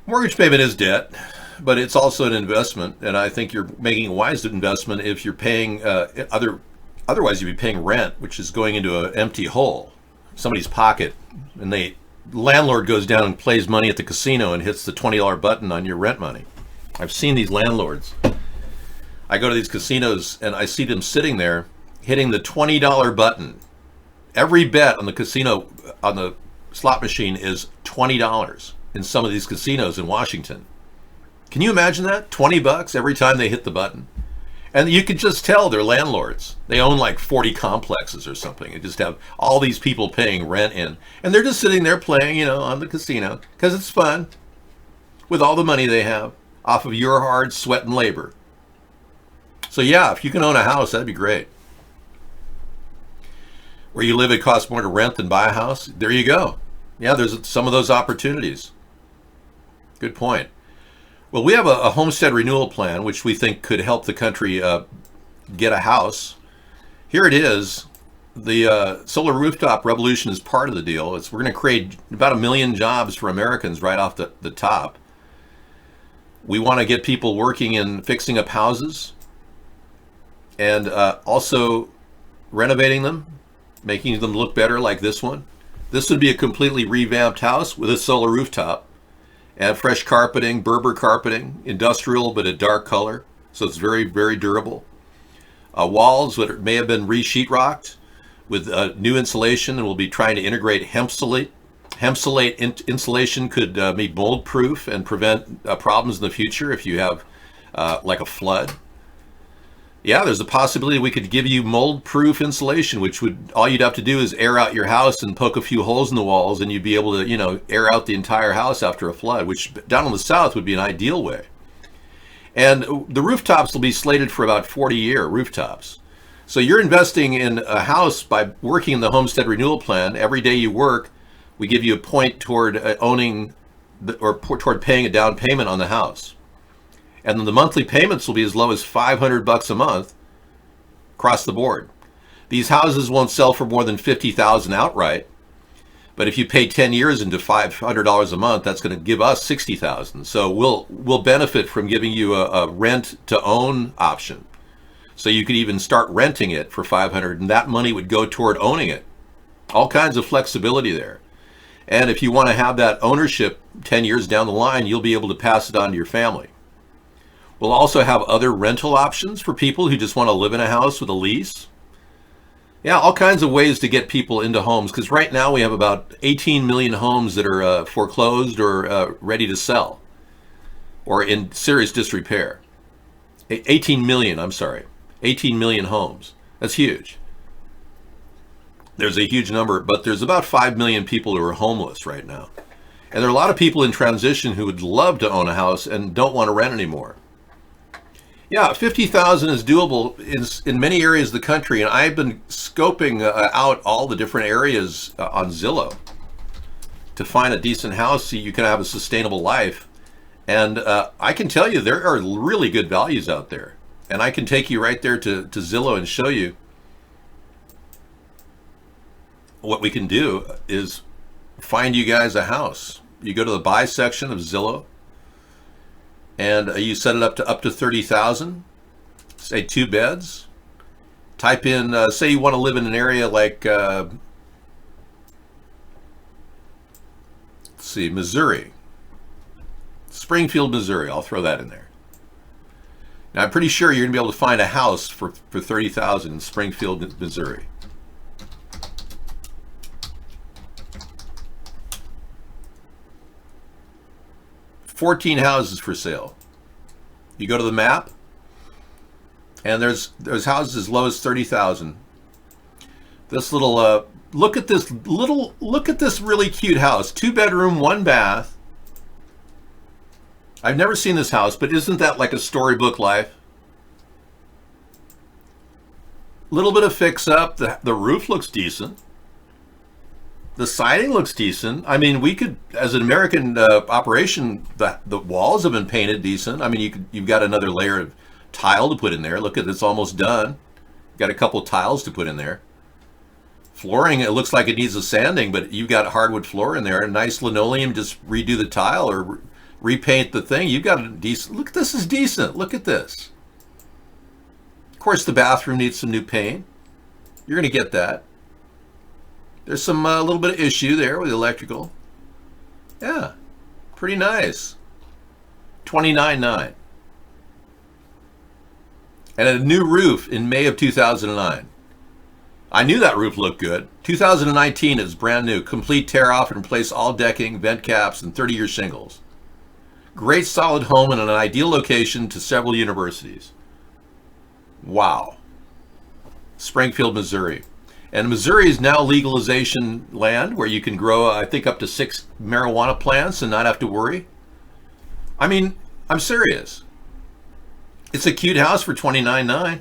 Mortgage payment is debt, but it's also an investment, and I think you're making a wise investment if you're paying otherwise you'd be paying rent, which is going into an empty hole, somebody's pocket, and the landlord goes down and plays money at the casino and hits the $20 button on your rent money. I've seen these landlords. I go to these casinos and I see them sitting there hitting the $20 button. Every bet on the casino, on the slot machine, is $20 in some of these casinos in Washington. Can you imagine that? $20 every time they hit the button. And you could just tell they're landlords. They own like 40 complexes or something. They just have all these people paying rent in. And they're just sitting there playing, on the casino because it's fun with all the money they have off of your hard sweat and labor. So yeah, if you can own a house, that'd be great. Where you live, it costs more to rent than buy a house. There you go. Yeah, there's some of those opportunities. Good point. Well, we have a homestead renewal plan, which we think could help the country get a house. Here it is. The solar rooftop revolution is part of the deal. We're going to create about 1 million jobs for Americans right off the top. We want to get people working in fixing up houses and also renovating them, making them look better like this one. This would be a completely revamped house with a solar rooftop. And fresh carpeting, Berber carpeting, industrial but a dark color, so it's very, very durable. Walls that may have been re-sheetrocked with new insulation, and we'll be trying to integrate hempsulate. Hempsulate insulation could be mold-proof and prevent problems in the future if you have like a flood. Yeah, there's a possibility we could give you mold-proof insulation, which all you'd have to do is air out your house and poke a few holes in the walls, and you'd be able to, air out the entire house after a flood, which down in the south would be an ideal way. And the rooftops will be slated for about 40-year rooftops. So you're investing in a house by working in the homestead renewal plan. Every day you work, we give you a point toward toward paying a down payment on the house. And then the monthly payments will be as low as $500 a month across the board. These houses won't sell for more than $50,000 outright, but if you pay 10 years into $500 a month, that's going to give us $60,000. So we'll benefit from giving you a rent to own option. So you could even start renting it for $500, and that money would go toward owning it. All kinds of flexibility there. And if you want to have that ownership 10 years down the line, you'll be able to pass it on to your family. We'll also have other rental options for people who just want to live in a house with a lease. Yeah, all kinds of ways to get people into homes, because right now we have about 18 million homes that are foreclosed or ready to sell or in serious disrepair. 18 million homes. That's huge. There's a huge number, but there's about 5 million people who are homeless right now. And there are a lot of people in transition who would love to own a house and don't want to rent anymore. Yeah, 50,000 is doable in many areas of the country, and I've been scoping out all the different areas on Zillow to find a decent house so you can have a sustainable life. And I can tell you there are really good values out there. And I can take you right there to Zillow and show you what we can do is find you guys a house. You go to the buy section of Zillow, and you set it up to 30,000, say 2 beds. Type in, say you want to live in an area like, let's see, Missouri, Springfield, Missouri. I'll throw that in there. Now I'm pretty sure you're gonna be able to find a house for 30,000 in Springfield, Missouri. $14 houses for sale. You go to the map, and there's houses as low as 30,000. This little look at this really cute house. 2-bedroom, 1 bath. I've never seen this house, but isn't that like a storybook life? Little bit of fix up. The roof looks decent. The siding looks decent. I mean, we could, as an American operation, the walls have been painted decent. I mean, you've got another layer of tile to put in there. Look at it's almost done. Got a couple tiles to put in there. Flooring, it looks like it needs a sanding, but you've got hardwood floor in there. A nice linoleum, just redo the tile or repaint the thing. You've got a decent, look, this is decent. Look at this. Of course, the bathroom needs some new paint. You're going to get that. There's some little bit of issue there with the electrical. Yeah, pretty nice. $29,900. And a new roof in May of 2009. I knew that roof looked good. 2019 is brand new. Complete tear off and replace all decking, vent caps, and 30-year shingles. Great solid home in an ideal location to several universities. Wow. Springfield, Missouri. And Missouri is now legalization land where you can grow, I think, up to 6 marijuana plants and not have to worry. I mean, I'm serious. It's a cute house for $29,900.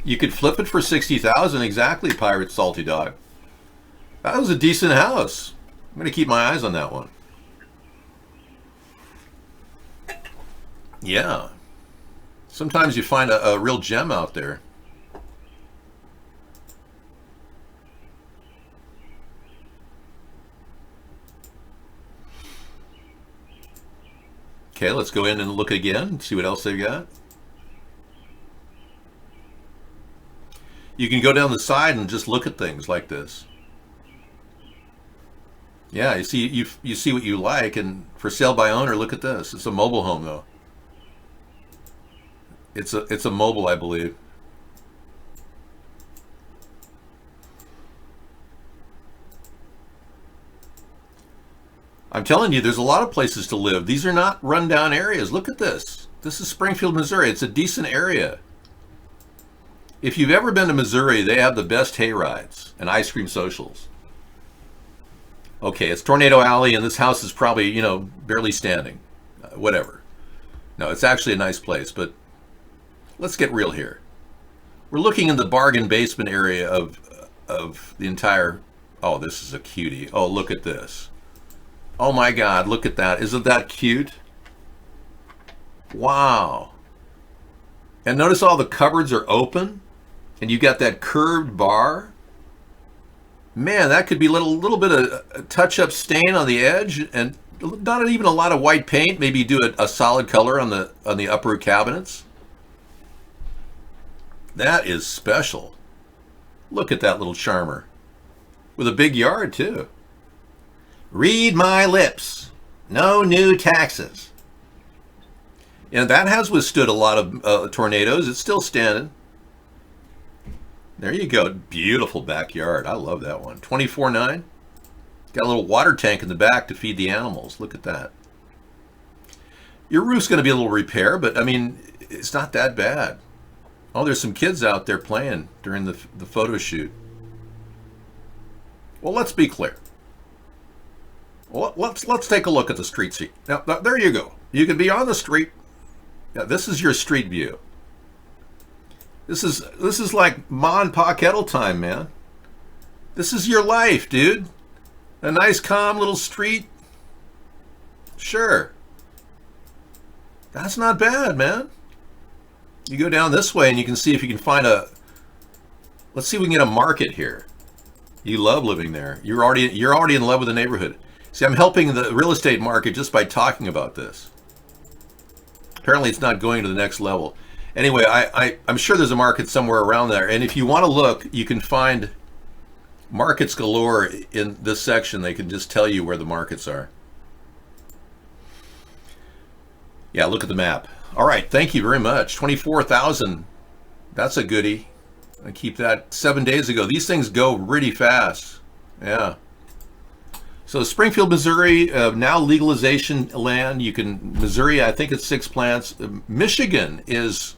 You could flip it for $60,000 exactly, Pirate Salty Dog. That was a decent house. I'm going to keep my eyes on that one. Yeah. Sometimes you find a real gem out there. Okay, let's go in and look again, see what else they've got. You can go down the side and just look at things like this. Yeah, you see what you like, and for sale by owner, look at this. It's a mobile home though. It's a mobile, I believe. I'm telling you, there's a lot of places to live. These are not rundown areas. Look at this. This is Springfield, Missouri. It's a decent area. If you've ever been to Missouri, they have the best hay rides and ice cream socials. Okay, it's Tornado Alley, and this house is probably, you know, barely standing. Whatever. No, it's actually a nice place, but let's get real here. We're looking in the bargain basement area of the entire... Oh, this is a cutie. Oh, look at this. Oh my God, look at that. Isn't that cute? Wow. And notice all the cupboards are open and you got that curved bar. Man, that could be a little bit of a touch-up stain on the edge and not even a lot of white paint. Maybe do a solid color on the upper cabinets. That is special. Look at that little charmer. With a big yard too. Read my lips. No new taxes. And that has withstood a lot of tornadoes. It's still standing. There you go. Beautiful backyard. I love that one. $24,900. Got a little water tank in the back to feed the animals. Look at that. Your roof's going to be a little repair, but I mean, it's not that bad. Oh, there's some kids out there playing during the photo shoot. Well, let's be clear. Well, let's take a look at the street scene. Now, there you go. You can be on the street. Yeah, this is your street view. This is like Ma and Pa Kettle time, man. This is your life, dude. A nice, calm little street. Sure. That's not bad, man. You go down this way and you can see if you can find a... Let's see if we can get a market here. You love living there. You're already in love with the neighborhood. See, I'm helping the real estate market just by talking about this. Apparently it's not going to the next level. Anyway, I'm sure there's a market somewhere around there. And if you want to look, you can find markets galore in this section. They can just tell you where the markets are. Yeah, look at the map. All right, thank you very much. 24,000. That's a goodie. I keep that 7 days ago. These things go really fast. Yeah. So Springfield, Missouri, now legalization land. You can, Missouri, I think it's 6 plants. Michigan is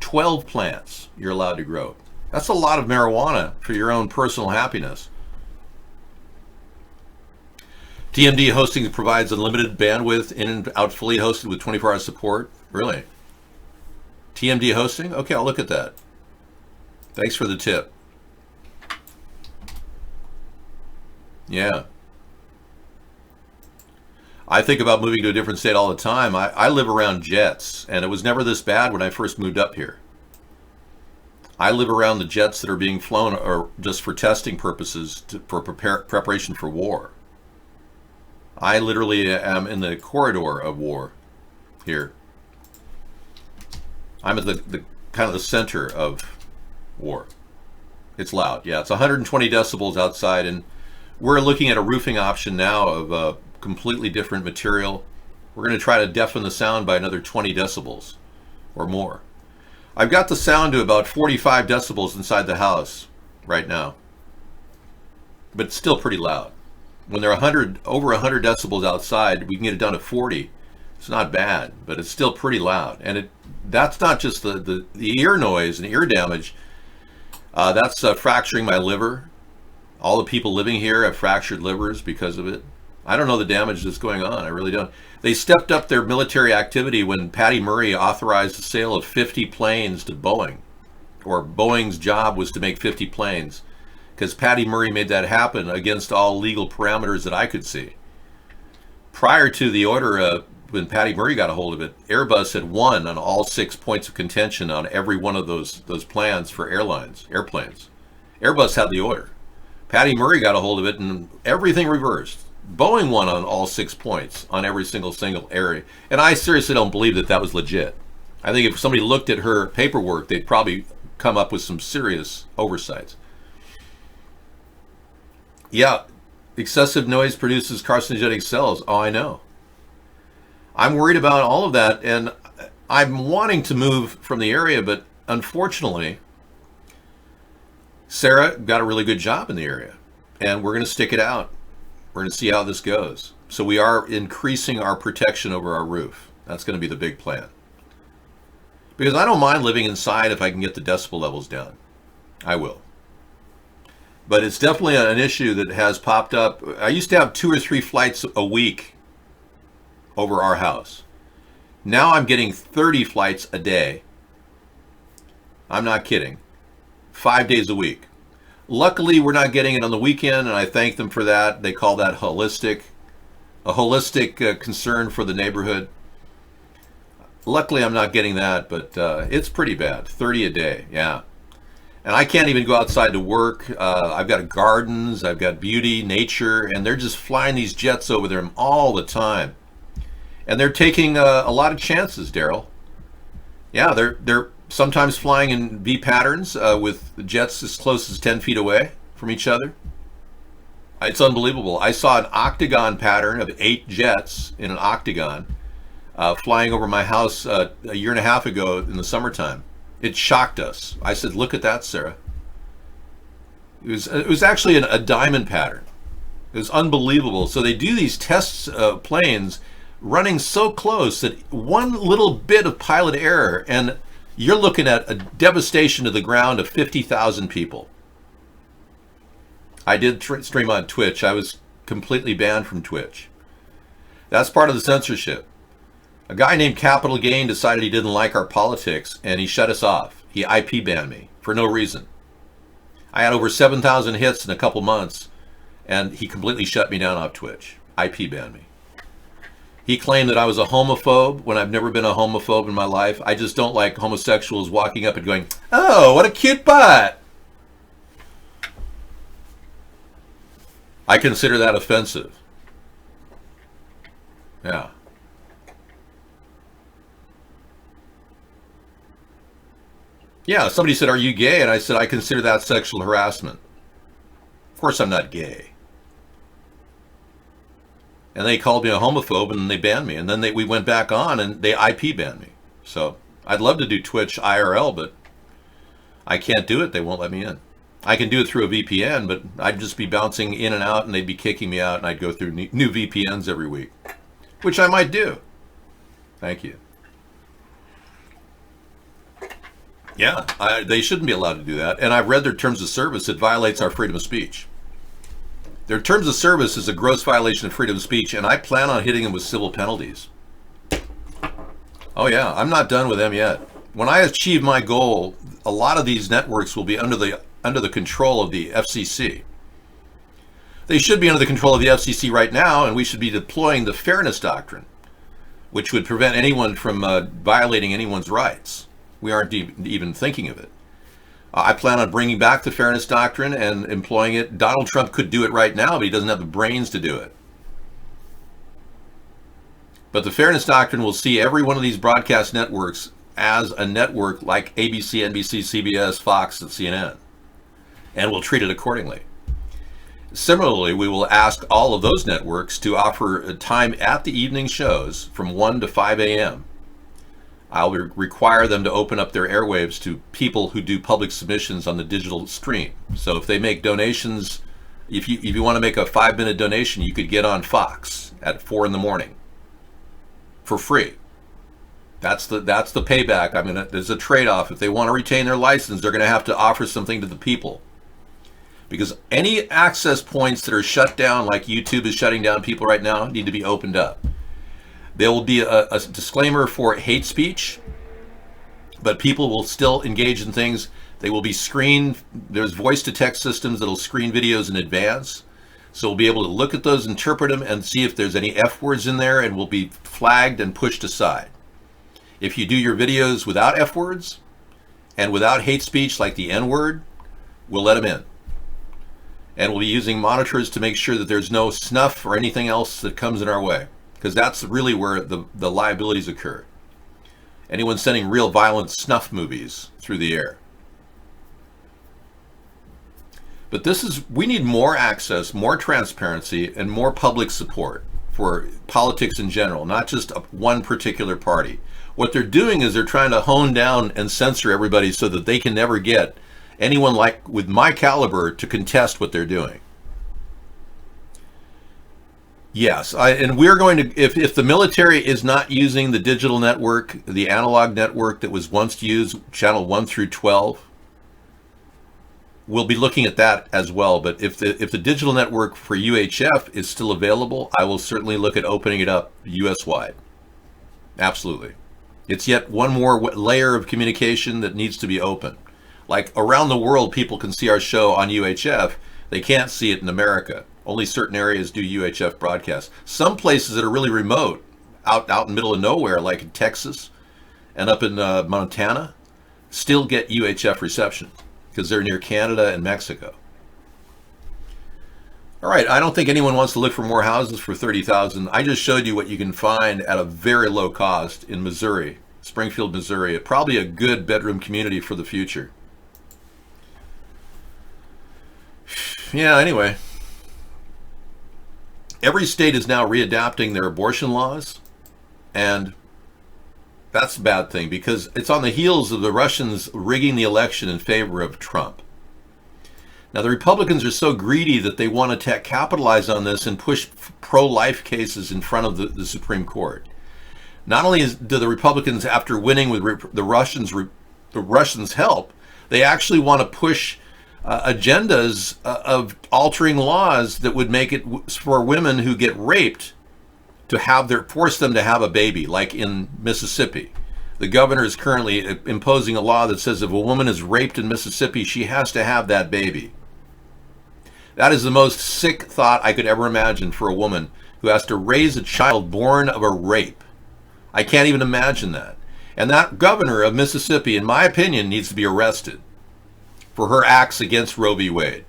12 plants you're allowed to grow. That's a lot of marijuana for your own personal happiness. TMD Hosting provides unlimited bandwidth in and out, fully hosted with 24-hour support. Really? TMD Hosting? Okay, I'll look at that. Thanks for the tip. Yeah. I think about moving to a different state all the time. I live around jets, and it was never this bad when I first moved up here. I live around the jets that are being flown or just for testing purposes for preparation for war. I literally am in the corridor of war here. I'm at the kind of the center of war. It's loud. Yeah, it's 120 decibels outside, and we're looking at a roofing option now of a completely different material. We're going to try to deafen the sound by another 20 decibels or more. I've got the sound to about 45 decibels inside the house right now, but it's still pretty loud. When they're over 100 decibels outside, we can get it down to 40. It's not bad, but it's still pretty loud. And that's not just the ear noise and ear damage. That's fracturing my liver. All the people living here have fractured livers because of it. I don't know the damage that's going on. I really don't. They stepped up their military activity when Patty Murray authorized the sale of 50 planes to Boeing. Or Boeing's job was to make 50 planes. Because Patty Murray made that happen against all legal parameters that I could see. Prior to the order, when Patty Murray got a hold of it, Airbus had won on all 6 points of contention on every one of those plans for airplanes. Airbus had the order. Patty Murray got a hold of it and everything reversed. Boeing won on all 6 points on every single area. And I seriously don't believe that was legit. I think if somebody looked at her paperwork, they'd probably come up with some serious oversights. Yeah, excessive noise produces carcinogenic cells. Oh, I know. I'm worried about all of that, and I'm wanting to move from the area, but unfortunately, Sarah got a really good job in the area, and we're going to stick it out. We're going to see how this goes. So we are increasing our protection over our roof. That's going to be the big plan. Because I don't mind living inside if I can get the decibel levels down. I will. But it's definitely an issue that has popped up. I used to have 2 or 3 flights a week over our house. Now I'm getting 30 flights a day. I'm not kidding. 5 days a week. Luckily, we're not getting it on the weekend, and I thank them for that. They call that holistic, a holistic concern for the neighborhood. Luckily, I'm not getting that, but it's pretty bad. 30 a day, yeah. And I can't even go outside to work. I've got gardens, I've got beauty, nature, and they're just flying these jets over them all the time. And they're taking a lot of chances, Daryl. Yeah, they're sometimes flying in V patterns with jets as close as 10 feet away from each other. It's unbelievable. I saw an octagon pattern of 8 jets in an octagon flying over my house a year and a half ago in the summertime. It shocked us. I said, look at that, Sarah. It was actually a diamond pattern. It was unbelievable. So they do these tests of planes running so close that one little bit of pilot error and you're looking at a devastation to the ground of 50,000 people. I did stream on Twitch. I was completely banned from Twitch. That's part of the censorship. A guy named Capital Gain decided he didn't like our politics, and he shut us off. He IP banned me for no reason. I had over 7,000 hits in a couple months, and he completely shut me down off Twitch. IP banned me. He claimed that I was a homophobe when I've never been a homophobe in my life. I just don't like homosexuals walking up and going, "Oh, what a cute butt." I consider that offensive. Yeah. Yeah, somebody said, "Are you gay?" And I said, "I consider that sexual harassment." Of course I'm not gay. And they called me a homophobe and they banned me. And then we went back on and they IP banned me. So I'd love to do Twitch IRL, but I can't do it. They won't let me in. I can do it through a VPN, but I'd just be bouncing in and out and they'd be kicking me out and I'd go through new VPNs every week, which I might do. Thank you. Yeah, they shouldn't be allowed to do that. And I've read their terms of service. It violates our freedom of speech. Their terms of service is a gross violation of freedom of speech, and I plan on hitting them with civil penalties. Oh yeah, I'm not done with them yet. When I achieve my goal, a lot of these networks will be under the control of the FCC. They should be under the control of the FCC right now, and we should be deploying the fairness doctrine, which would prevent anyone from violating anyone's rights. We aren't even thinking of it. I plan on bringing back the fairness doctrine and employing it. Donald Trump could do it right now, but he doesn't have the brains to do it. But the fairness doctrine will see every one of these broadcast networks as a network like ABC, NBC, CBS, Fox, and CNN, and we'll treat it accordingly. Similarly, we will ask all of those networks to offer a time at the evening shows from 1 to 5 a.m. I'll require them to open up their airwaves to people who do public submissions on the digital stream. So if they make donations, if you want to make a 5-minute donation, you could get on Fox at 4 in the morning for free. That's the payback. I mean, there's a trade-off. If they want to retain their license, they're going to have to offer something to the people. Because any access points that are shut down, like YouTube is shutting down people right now, need to be opened up. There will be a disclaimer for hate speech, but people will still engage in things. They will be screened. There's voice-to-text systems that will screen videos in advance. So we'll be able to look at those, interpret them, and see if there's any F words in there, and will be flagged and pushed aside. If you do your videos without F words and without hate speech like the N word, we'll let them in. And we'll be using monitors to make sure that there's no snuff or anything else that comes in our way, because that's really where the liabilities occur. Anyone sending real violent snuff movies through the air. But we need more access, more transparency, and more public support for politics in general, not just one particular party. What they're doing is they're trying to hone down and censor everybody so that they can never get anyone like with my caliber to contest what they're doing. Yes, and we're going to, if the military is not using the digital network, the analog network that was once used, channel 1 through 12, we'll be looking at that as well. But if the digital network for UHF is still available, I will certainly look at opening it up US-wide. Absolutely. It's yet one more layer of communication that needs to be open. Like around the world, people can see our show on UHF. They can't see it in America. Only certain areas do UHF broadcasts. Some places that are really remote, out in the middle of nowhere, like in Texas and up in Montana, still get UHF reception because they're near Canada and Mexico. All right, I don't think anyone wants to look for more houses for $30,000. I just showed you what you can find at a very low cost in Missouri, Springfield, Missouri. Probably a good bedroom community for the future. Yeah, anyway. Every state is now readapting their abortion laws, and that's a bad thing because it's on the heels of the Russians rigging the election in favor of Trump. Now, the Republicans are so greedy that they want to capitalize on this and push pro-life cases in front of the Supreme Court. Not only do the Republicans, after winning with the Russians' help, they actually want to push agendas of altering laws that would make it for women who get raped to force them to have a baby, like in Mississippi. The governor is currently imposing a law that says if a woman is raped in Mississippi, she has to have that baby. That is the most sick thought I could ever imagine for a woman who has to raise a child born of a rape. I can't even imagine that. And that governor of Mississippi, in my opinion, needs to be arrested for her acts against Roe v. Wade.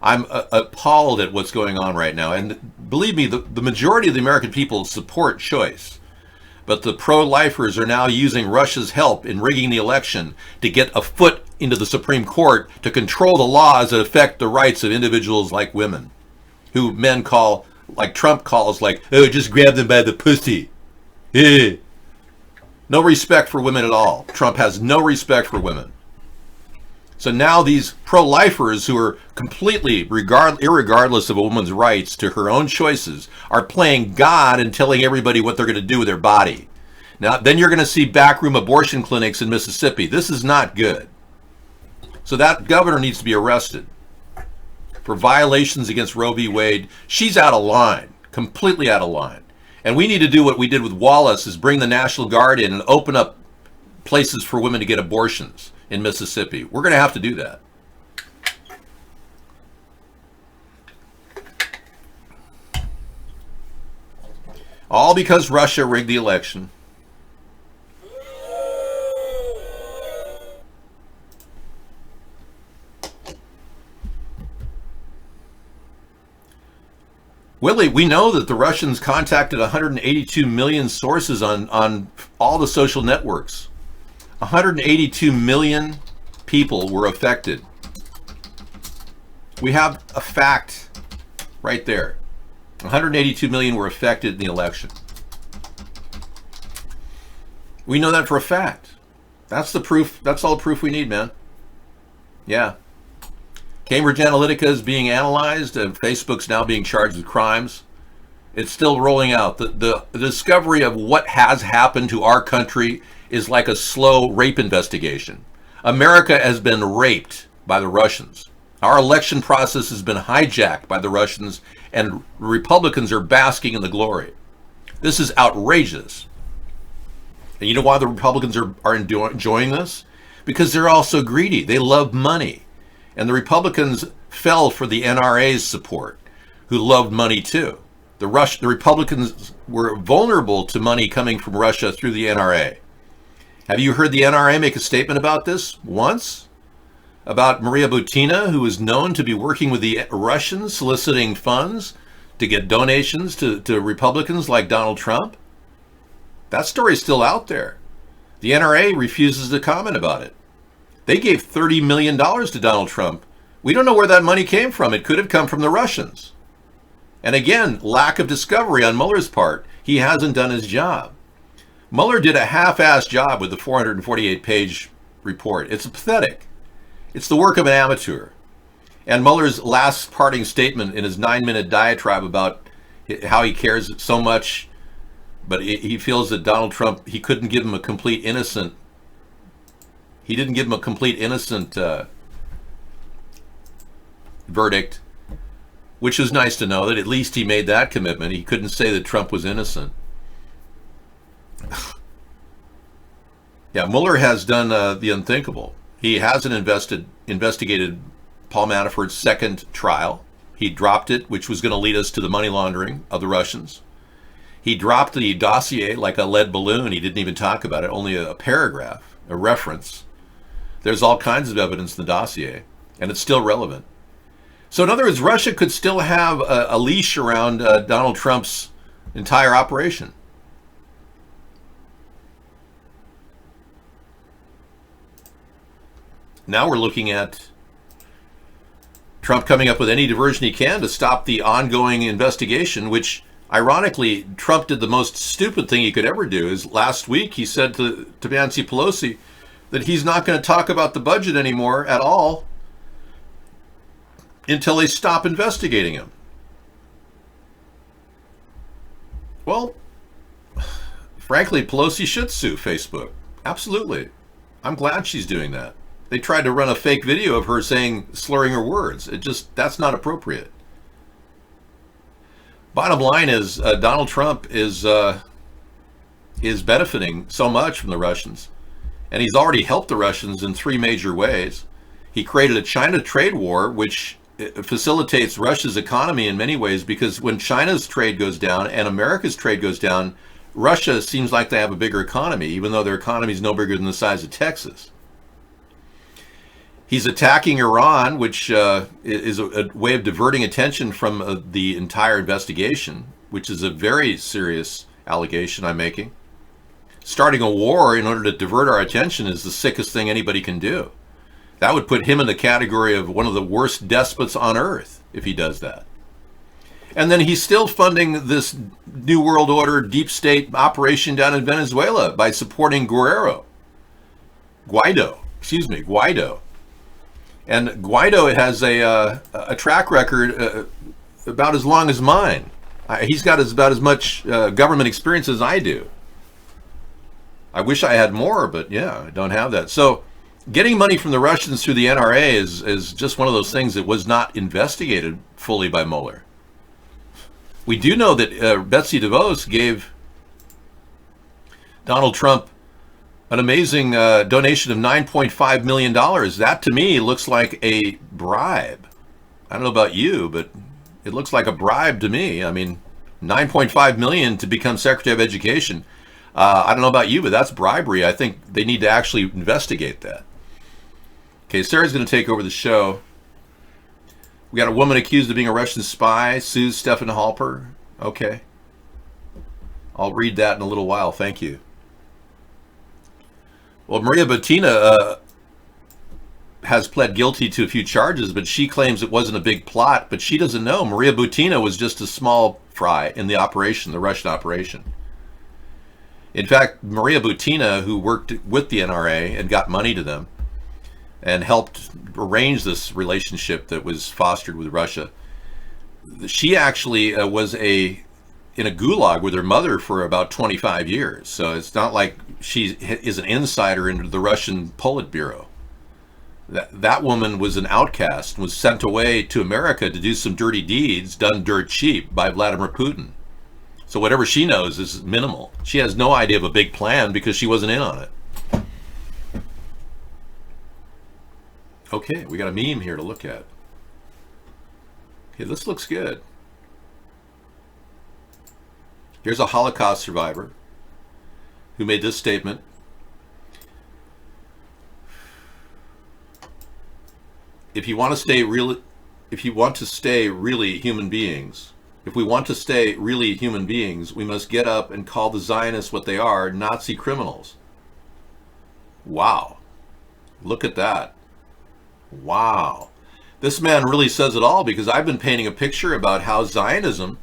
I'm appalled at what's going on right now. And believe me, the majority of the American people support choice. But the pro-lifers are now using Russia's help in rigging the election to get a foot into the Supreme Court to control the laws that affect the rights of individuals like women, who men call, like Trump calls, like, oh, just grab them by the pussy. Eh. No respect for women at all. Trump has no respect for women. So now these pro-lifers who are completely irregardless of a woman's rights to her own choices are playing God and telling everybody what they're going to do with their body. Now, then you're going to see backroom abortion clinics in Mississippi. This is not good. So that governor needs to be arrested for violations against Roe v. Wade. She's out of line, completely out of line. And we need to do what we did with Wallace, is bring the National Guard in and open up places for women to get abortions in Mississippi. We're going to have to do that. All because Russia rigged the election. Willie, we know that the Russians contacted 182 million sources on all the social networks. 182 million people were affected. We have a fact right there. 182 million were affected in the election. We know that for a fact. That's the proof. That's all the proof we need, man. Yeah. Cambridge Analytica is being analyzed, and Facebook's now being charged with crimes. It's still rolling out. The discovery of what has happened to our country is like a slow rape investigation. America has been raped by the Russians. Our election process has been hijacked by the Russians, and Republicans are basking in the glory. This is outrageous. And you know why the Republicans are enjoying this? Because they're all so greedy. They love money. And the Republicans fell for the NRA's support, who loved money too. The Republicans were vulnerable to money coming from Russia through the NRA. Have you heard the NRA make a statement about this once? About Maria Butina, who is known to be working with the Russians, soliciting funds to get donations to Republicans like Donald Trump? That story's still out there. The NRA refuses to comment about it. They gave $30 million to Donald Trump. We don't know where that money came from. It could have come from the Russians. And again, lack of discovery on Mueller's part. He hasn't done his job. Mueller did a half-assed job with the 448-page report. It's pathetic. It's the work of an amateur. And Mueller's last parting statement in his 9-minute diatribe about how he cares so much, but he feels that Donald Trump, he couldn't give him a complete innocent. He didn't give him a complete innocent verdict, which is nice to know that at least he made that commitment. He couldn't say that Trump was innocent. Yeah, Mueller has done the unthinkable. He hasn't investigated Paul Manafort's second trial. He dropped it, which was going to lead us to the money laundering of the Russians. He dropped the dossier like a lead balloon. He didn't even talk about it, only a paragraph, a reference. There's all kinds of evidence in the dossier, and it's still relevant. So in other words, Russia could still have a leash around Donald Trump's entire operation. Now we're looking at Trump coming up with any diversion he can to stop the ongoing investigation, which ironically, Trump did the most stupid thing he could ever do. Is last week he said to Nancy Pelosi that he's not going to talk about the budget anymore at all until they stop investigating him. Well, frankly, Pelosi should sue Facebook. Absolutely. I'm glad she's doing that. They tried to run a fake video of her slurring her words. That's not appropriate. Bottom line is Donald Trump is benefiting so much from the Russians, and he's already helped the Russians in 3 major ways. He created a China trade war, which facilitates Russia's economy in many ways, because when China's trade goes down and America's trade goes down, Russia seems like they have a bigger economy, even though their economy is no bigger than the size of Texas. He's attacking Iran, which is a way of diverting attention from the entire investigation, which is a very serious allegation I'm making. Starting a war in order to divert our attention is the sickest thing anybody can do. That would put him in the category of one of the worst despots on earth if he does that. And then he's still funding this New World Order deep state operation down in Venezuela by supporting Guaido. And Guaido has a track record about as long as mine. He's got about as much government experience as I do. I wish I had more, but yeah, I don't have that. So getting money from the Russians through the NRA is just one of those things that was not investigated fully by Mueller. We do know that Betsy DeVos gave Donald Trump an amazing donation of $9.5 million. That to me looks like a bribe. I don't know about you, but it looks like a bribe to me. I mean, $9.5 million to become Secretary of Education. I don't know about you, but that's bribery. I think they need to actually investigate that. Okay, Sarah's going to take over the show. We got a woman accused of being a Russian spy, sues Stefan Halper. Okay. I'll read that in a little while. Thank you. Well, Maria Butina has pled guilty to a few charges, but she claims it wasn't a big plot. But she doesn't know. Maria Butina was just a small fry in the operation, the Russian operation. In fact, Maria Butina, who worked with the NRA and got money to them and helped arrange this relationship that was fostered with Russia, she actually was in a gulag with her mother for about 25 years. So it's not like she is an insider into the Russian Politburo. That woman was an outcast and was sent away to America to do some dirty deeds done dirt cheap by Vladimir Putin. So whatever she knows is minimal. She has no idea of a big plan because she wasn't in on it. Okay, we got a meme here to look at. Okay, this looks good. Here's a Holocaust survivor who made this statement. If you want to stay really human beings, if we want to stay really human beings, we must get up and call the Zionists what they are, Nazi criminals. Wow. Look at that. Wow. This man really says it all, because I've been painting a picture about how Zionism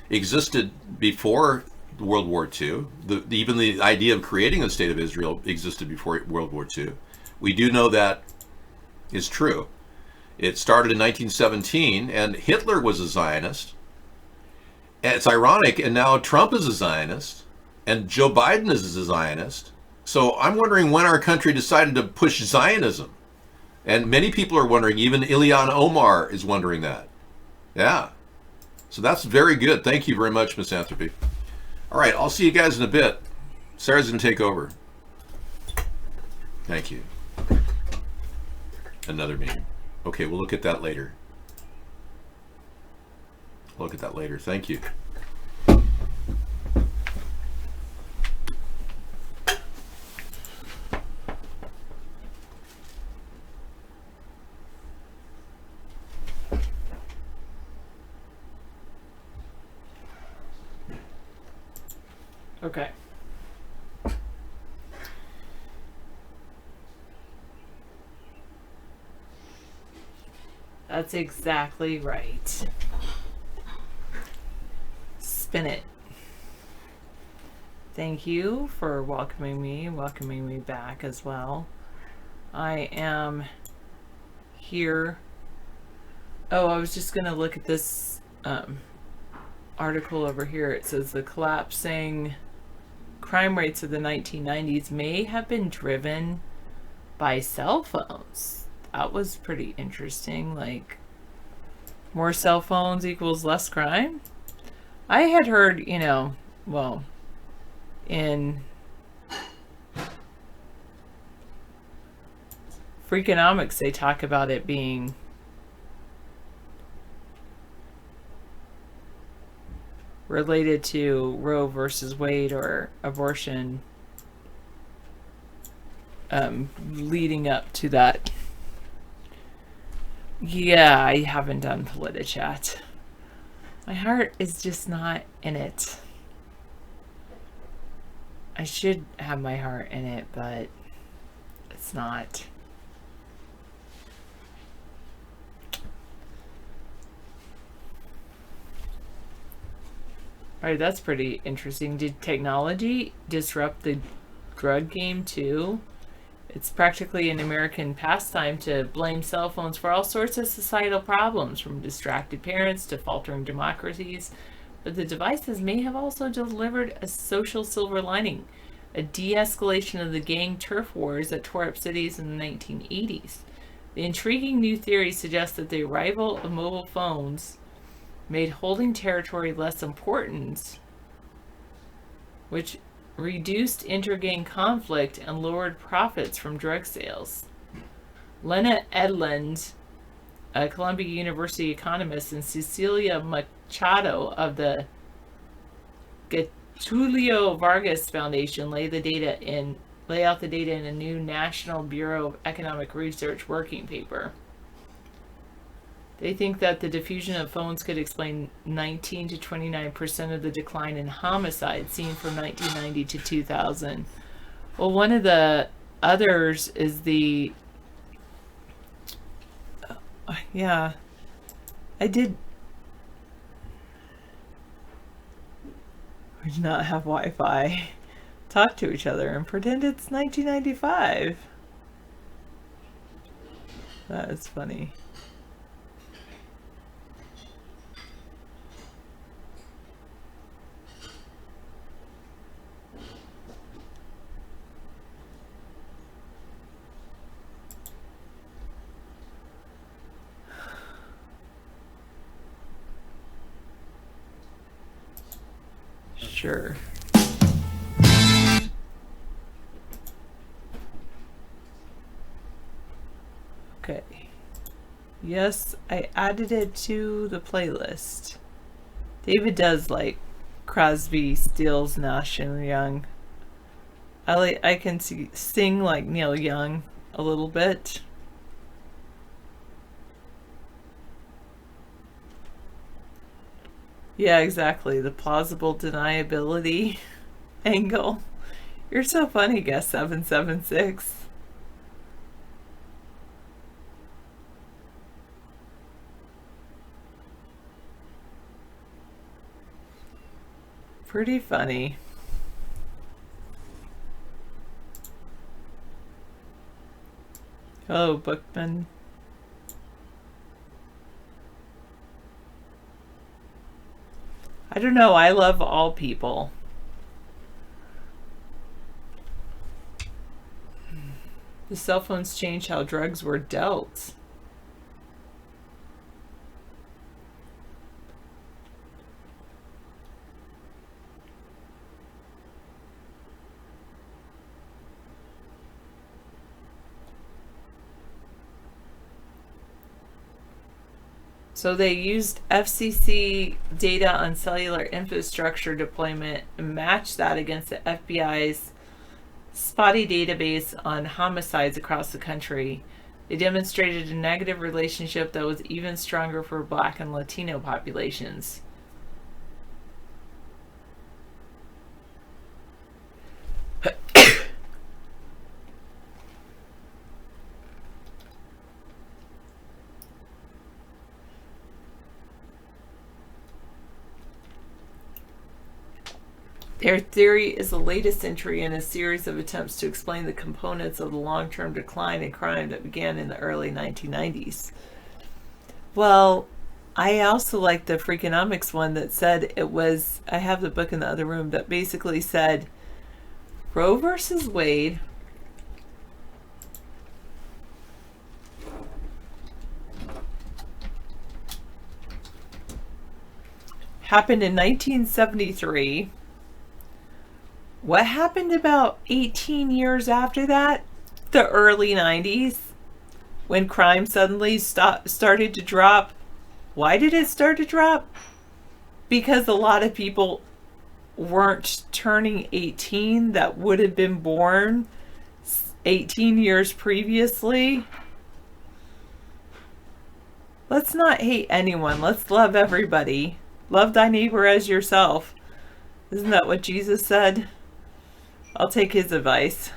existed before World War II. Even the idea of creating the State of Israel existed before World War II. We do know that is true. It started in 1917, and Hitler was a Zionist. And it's ironic, and now Trump is a Zionist, and Joe Biden is a Zionist. So I'm wondering when our country decided to push Zionism. And many people are wondering, even Ilhan Omar is wondering that. Yeah. So that's very good. Thank you very much, Misanthropy. All right, I'll see you guys in a bit. Sarah's going to take over. Thank you. Another meme. Okay, we'll look at that later. Look at that later. Thank you. Okay. That's exactly right. Spin it. Thank you for welcoming me back as well. I am here. Oh, I was just gonna look at this article over here. It says the collapsing crime rates of the 1990s may have been driven by cell phones. That was pretty interesting. Like, more cell phones equals less crime. I had heard, well, in Freakonomics, they talk about it being related to Roe versus Wade or abortion, leading up to that. Yeah, I haven't done PolitiChat. My heart is just not in it. I should have my heart in it, but it's not. Alright, that's pretty interesting. Did technology disrupt the drug game too? It's practically an American pastime to blame cell phones for all sorts of societal problems, from distracted parents to faltering democracies. But the devices may have also delivered a social silver lining, a de-escalation of the gang turf wars that tore up cities in the 1980s. The intriguing new theory suggests that the arrival of mobile phones made holding territory less important, which reduced inter-gang conflict and lowered profits from drug sales. Lena Edlund, a Columbia University economist, and Cecilia Machado of the Getulio Vargas Foundation lay out the data in a new National Bureau of Economic Research working paper. They think that the diffusion of phones could explain 19 to 29% of the decline in homicide seen from 1990 to 2000. Well, one of the others is the... yeah, I did not have Wi-Fi. Talk to each other and pretend it's 1995. That is funny. Sure. Okay. Yes, I added it to the playlist. David does like Crosby, Stills, Nash and Young. I can sing like Neil Young a little bit. Yeah, exactly. The plausible deniability angle. You're so funny, guest 776. Pretty funny. Oh, Bookman. I don't know. I love all people. The cell phones changed how drugs were dealt. So they used FCC data on cellular infrastructure deployment and matched that against the FBI's spotty database on homicides across the country. They demonstrated a negative relationship that was even stronger for Black and Latino populations. Their theory is the latest entry in a series of attempts to explain the components of the long-term decline in crime that began in the early 1990s. Well, I also like the Freakonomics one that said it was, I have the book in the other room, that basically said Roe versus Wade happened in 1973. What happened about 18 years after that? The early 90s, when crime suddenly started to drop. Why did it start to drop? Because a lot of people weren't turning 18 that would have been born 18 years previously. Let's not hate anyone. Let's love everybody. Love thy neighbor as yourself. Isn't that what Jesus said? I'll take his advice.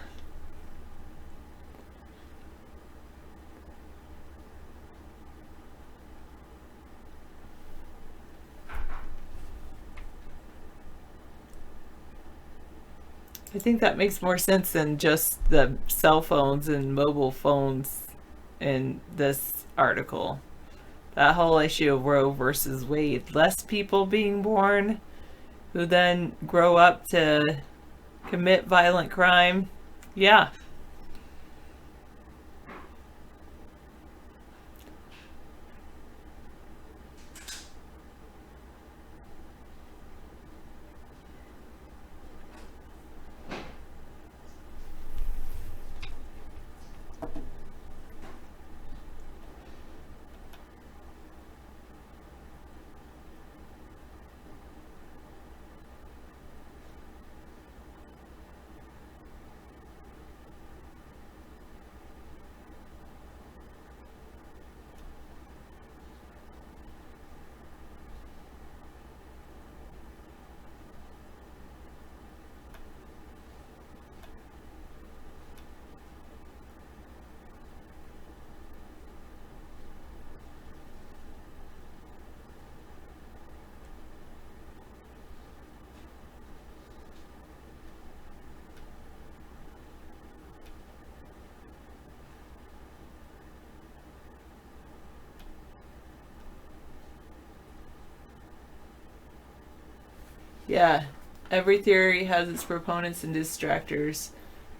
I think that makes more sense than just the cell phones and mobile phones in this article. That whole issue of Roe versus Wade. Less people being born who then grow up to commit violent crime. Yeah. Yeah, every theory has its proponents and detractors.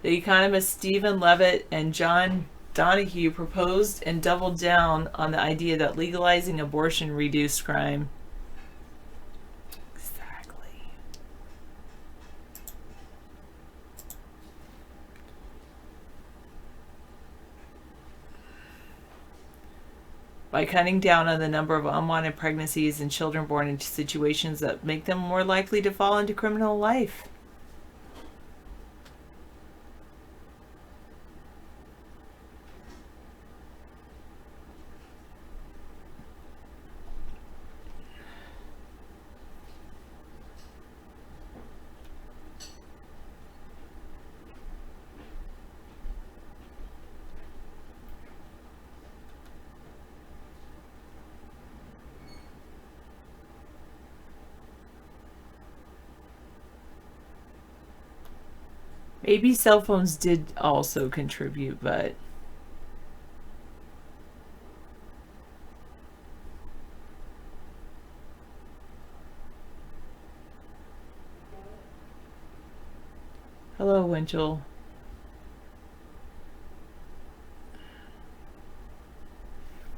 The economists Stephen Levitt and John Donahue proposed and doubled down on the idea that legalizing abortion reduced crime. Exactly. By cutting down on the number of unwanted pregnancies and children born into situations that make them more likely to fall into criminal life. Maybe cell phones did also contribute, but hello, Winchell.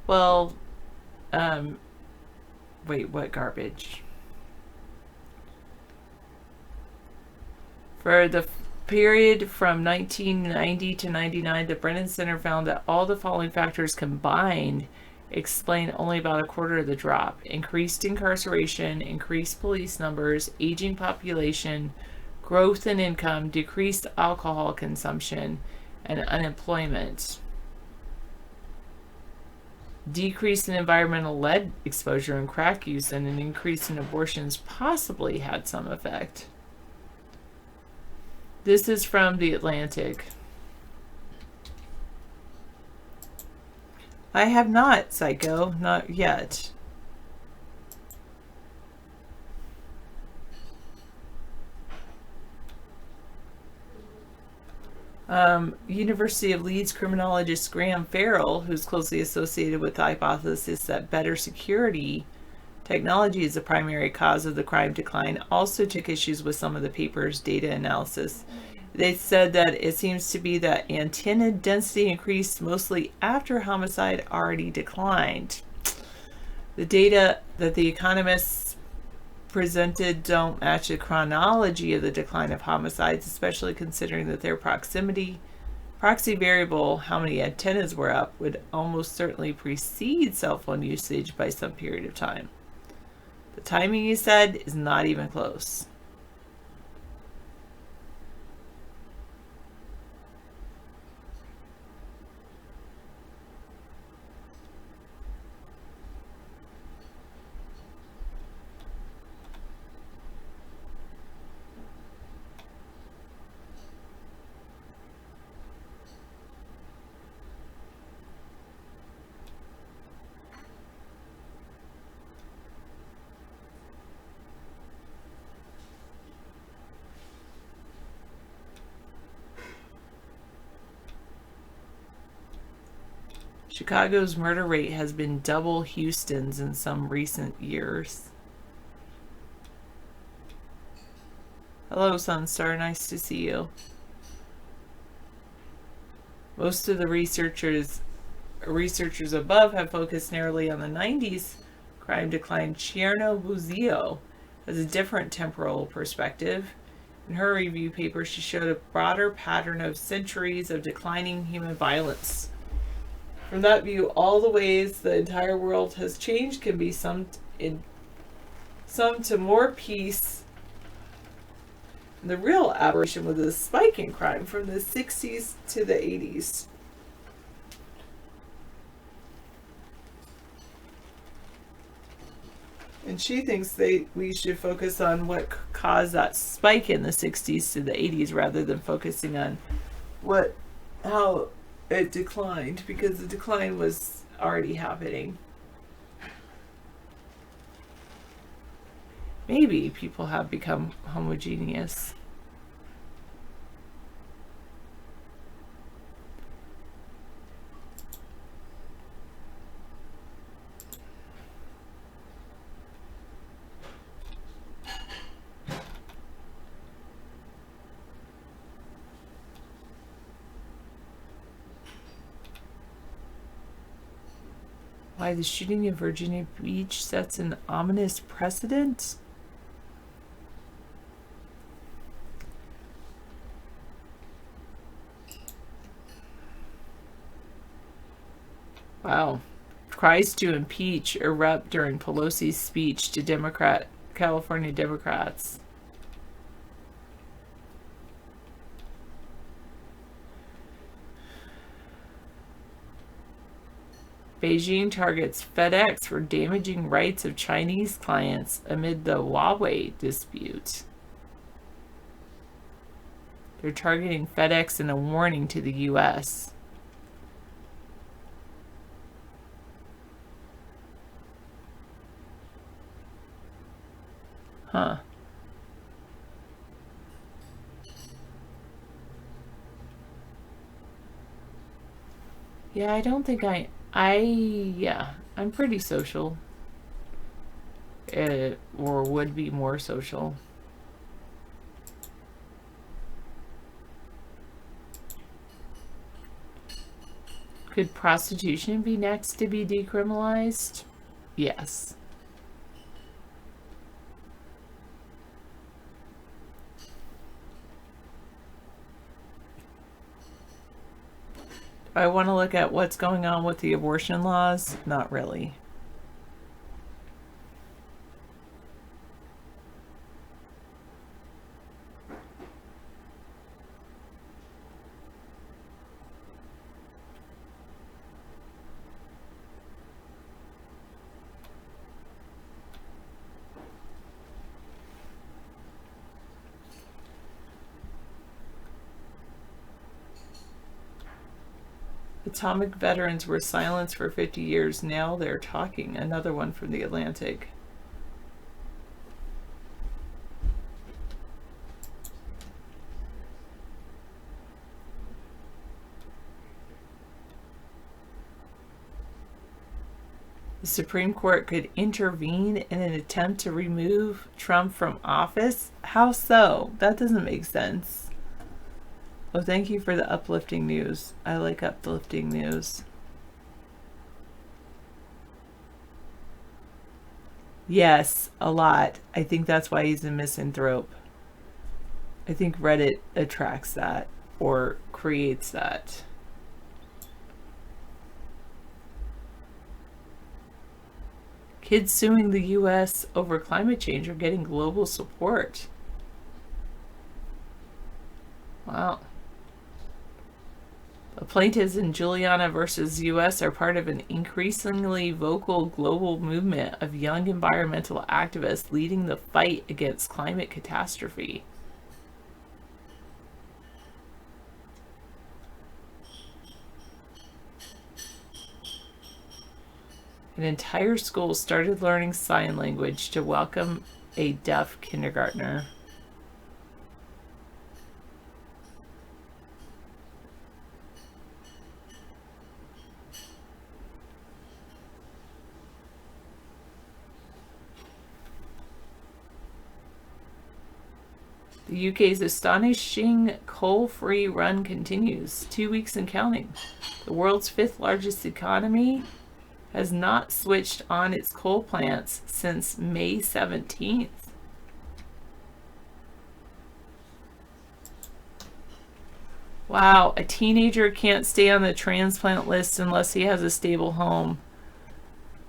Well, wait, what garbage? For the period from 1990 to 99, the Brennan Center found that all the following factors combined explain only about a quarter of the drop: increased incarceration, increased police numbers, aging population, growth in income, decreased alcohol consumption, and unemployment. Decrease in environmental lead exposure and crack use and an increase in abortions possibly had some effect. This is from The Atlantic. I have not, Psycho. Not yet. University of Leeds criminologist Graham Farrell, who's closely associated with the hypothesis that better security technology is the primary cause of the crime decline, also took issues with some of the paper's data analysis. They said that it seems to be that antenna density increased mostly after homicide already declined. The data that the economists presented don't match the chronology of the decline of homicides, especially considering that their proxy variable, how many antennas were up, would almost certainly precede cell phone usage by some period of time. The timing, he said, is not even close. Chicago's murder rate has been double Houston's in some recent years. Hello, Sunstar. Nice to see you. Most of the researchers above have focused narrowly on the 90s crime decline. Cherno Buzio has a different temporal perspective. In her review paper, she showed a broader pattern of centuries of declining human violence. From that view, all the ways the entire world has changed can be summed to more peace. And the real aberration was the spike in crime from the 60s to the 80s. And she thinks we should focus on what caused that spike in the 60s to the 80s rather than focusing on how it declined, because the decline was already happening. Maybe people have become homogeneous. Why the shooting in Virginia Beach sets an ominous precedent? Wow. Cries to impeach erupt during Pelosi's speech to California Democrats. Beijing targets FedEx for damaging rights of Chinese clients amid the Huawei dispute. They're targeting FedEx in a warning to the U.S. Huh. Yeah, I don't think I'm pretty social. Or would be more social. Could prostitution be next to be decriminalized? Yes. I want to look at what's going on with the abortion laws? Not really. Atomic veterans were silenced for 50 years. Now they're talking. Another one from the Atlantic. The Supreme Court could intervene in an attempt to remove Trump from office? How so? That doesn't make sense. Oh, thank you for the uplifting news. I like uplifting news. Yes, a lot. I think that's why he's a misanthrope. I think Reddit attracts that or creates that. Kids suing the US over climate change are getting global support. Wow. The plaintiffs in Juliana versus US are part of an increasingly vocal global movement of young environmental activists leading the fight against climate catastrophe. An entire school started learning sign language to welcome a deaf kindergartner. The UK's astonishing coal-free run continues, 2 weeks and counting. The world's fifth largest economy has not switched on its coal plants since May 17th. Wow, a teenager can't stay on the transplant list unless he has a stable home.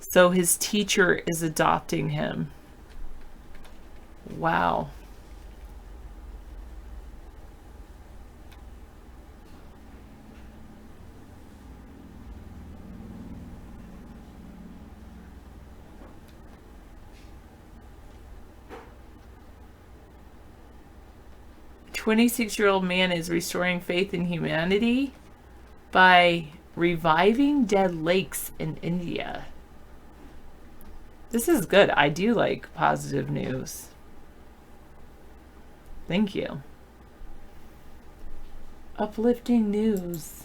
So his teacher is adopting him. Wow. A 26-year-old man is restoring faith in humanity by reviving dead lakes in India. This is good. I do like positive news. Thank you. Uplifting news.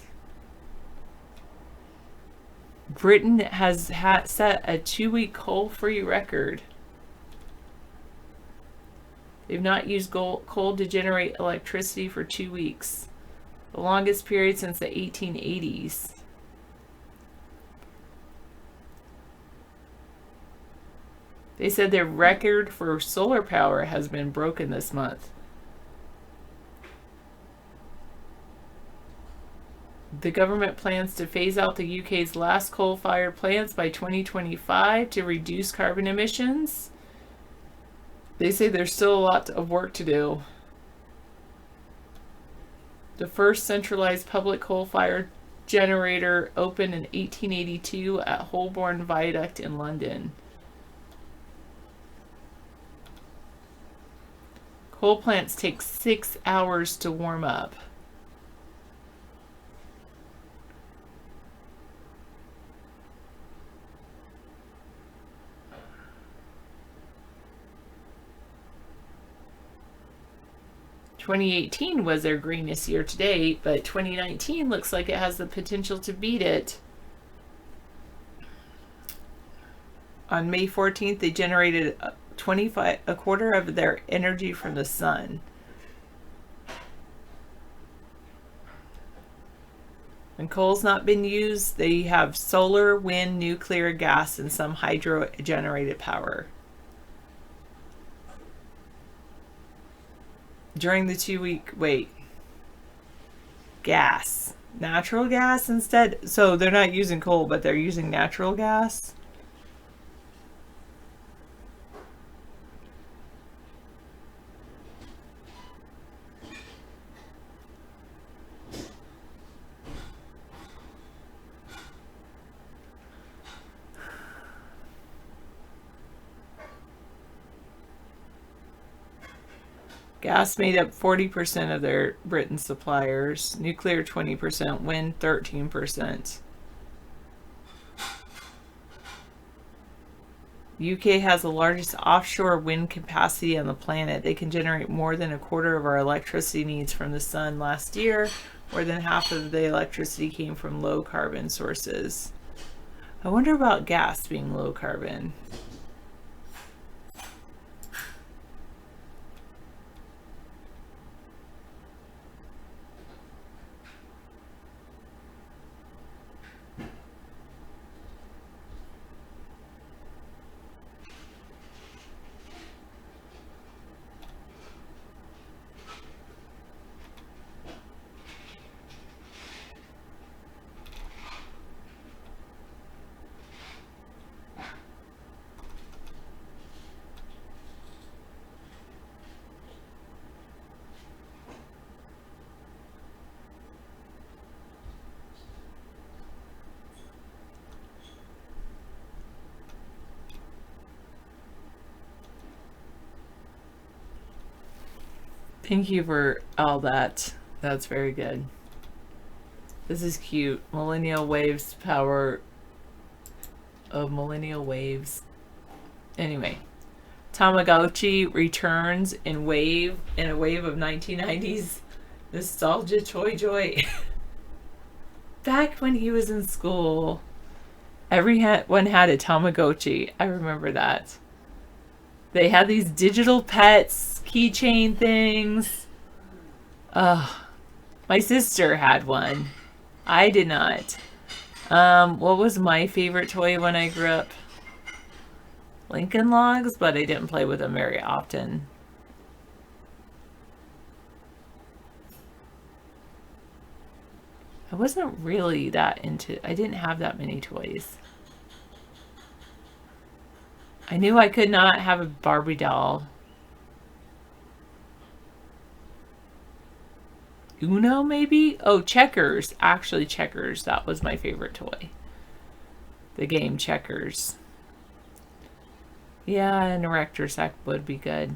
Britain has set a 2-week coal-free record. They've not used coal to generate electricity for 2 weeks, the longest period since the 1880s. They said their record for solar power has been broken this month. The government plans to phase out the UK's last coal-fired plants by 2025 to reduce carbon emissions. They say there's still a lot of work to do. The first centralized public coal-fired generator opened in 1882 at Holborn Viaduct in London. Coal plants take 6 hours to warm up. (2018) was their greenest year to date, but 2019 looks like it has the potential to beat it. On May 14th, they generated a quarter of their energy from the sun. When coal's not been used, they have solar, wind, nuclear, gas, and some hydro-generated power. During the 2-week gas, natural gas instead. So they're not using coal, but they're using natural gas. Gas made up 40% of their Britain suppliers, nuclear 20%, wind 13%. The UK has the largest offshore wind capacity on the planet. They can generate more than a quarter of our electricity needs from the sun. Last year, more than half of the electricity came from low carbon sources. I wonder about gas being low carbon. Thank you for all that. That's very good. This is cute. Millennial Waves, power of Millennial Waves. Anyway, Tamagotchi returns in a wave of 1990s nostalgia toy joy. Back when he was in school, everyone had a Tamagotchi. I remember that. They had these digital pets, keychain things. My sister had one. I did not. What was my favorite toy when I grew up? Lincoln Logs, but I didn't play with them very often. I wasn't really that into... I didn't have that many toys. I knew I could not have a Barbie doll. Uno, maybe? Oh, Checkers. Actually, Checkers. That was my favorite toy. The game Checkers. Yeah, an erector set would be good.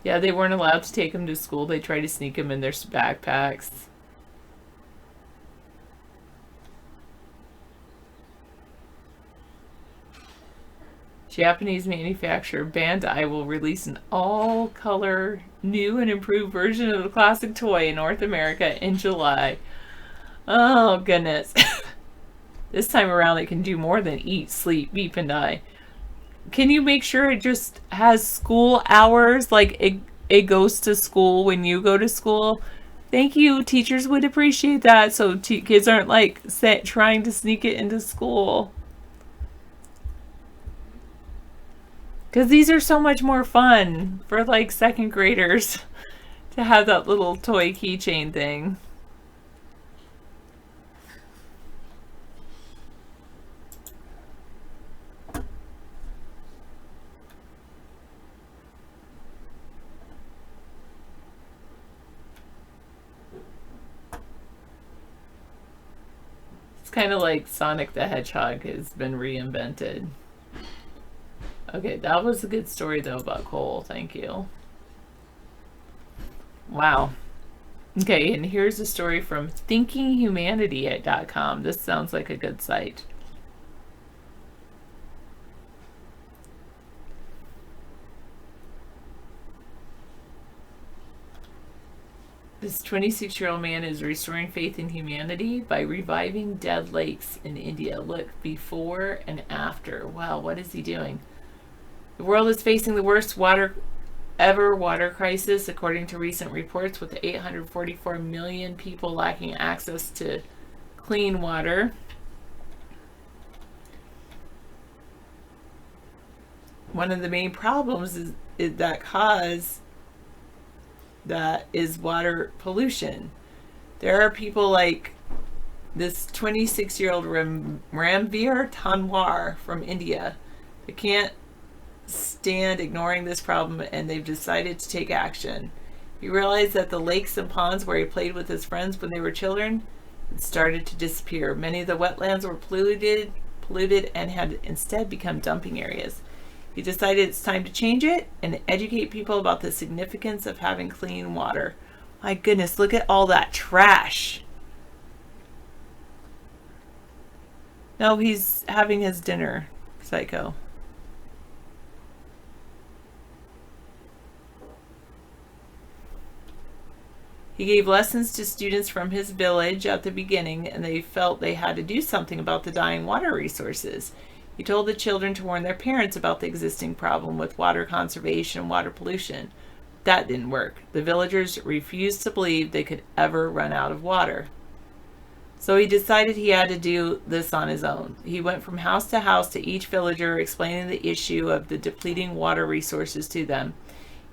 Yeah, they weren't allowed to take him to school. They tried to sneak him in their backpacks. Japanese manufacturer Bandai will release an all-color, new and improved version of the classic toy in North America in July. Oh, goodness. This time around, it can do more than eat, sleep, beep, and die. Can you make sure it just has school hours, like it goes to school when you go to school? Thank you. Teachers would appreciate that, so kids aren't like trying to sneak it into school. Because these are so much more fun for like second graders to have that little toy keychain thing. It's kind of like Sonic the Hedgehog has been reinvented. Okay, that was a good story though about coal. Thank you. Wow. Okay, and here's a story from thinkinghumanity.com. This sounds like a good site. This 26-year-old man is restoring faith in humanity by reviving dead lakes in India. Look, before and after. Wow, what is he doing? The world is facing the worst water crisis, according to recent reports, with 844 million people lacking access to clean water. One of the main problems is water pollution. There are people like this 26-year-old Ranveer Tanwar from India that can't stand ignoring this problem, and they've decided to take action. He realized that the lakes and ponds where he played with his friends when they were children had started to disappear. Many of the wetlands were polluted and had instead become dumping areas. He decided it's time to change it and educate people about the significance of having clean water. My goodness, look at all that trash. No, he's having his dinner, psycho. He gave lessons to students from his village at the beginning, and they felt they had to do something about the dying water resources. He told the children to warn their parents about the existing problem with water conservation and water pollution. That didn't work. The villagers refused to believe they could ever run out of water. So he decided he had to do this on his own. He went from house to each villager, explaining the issue of the depleting water resources to them.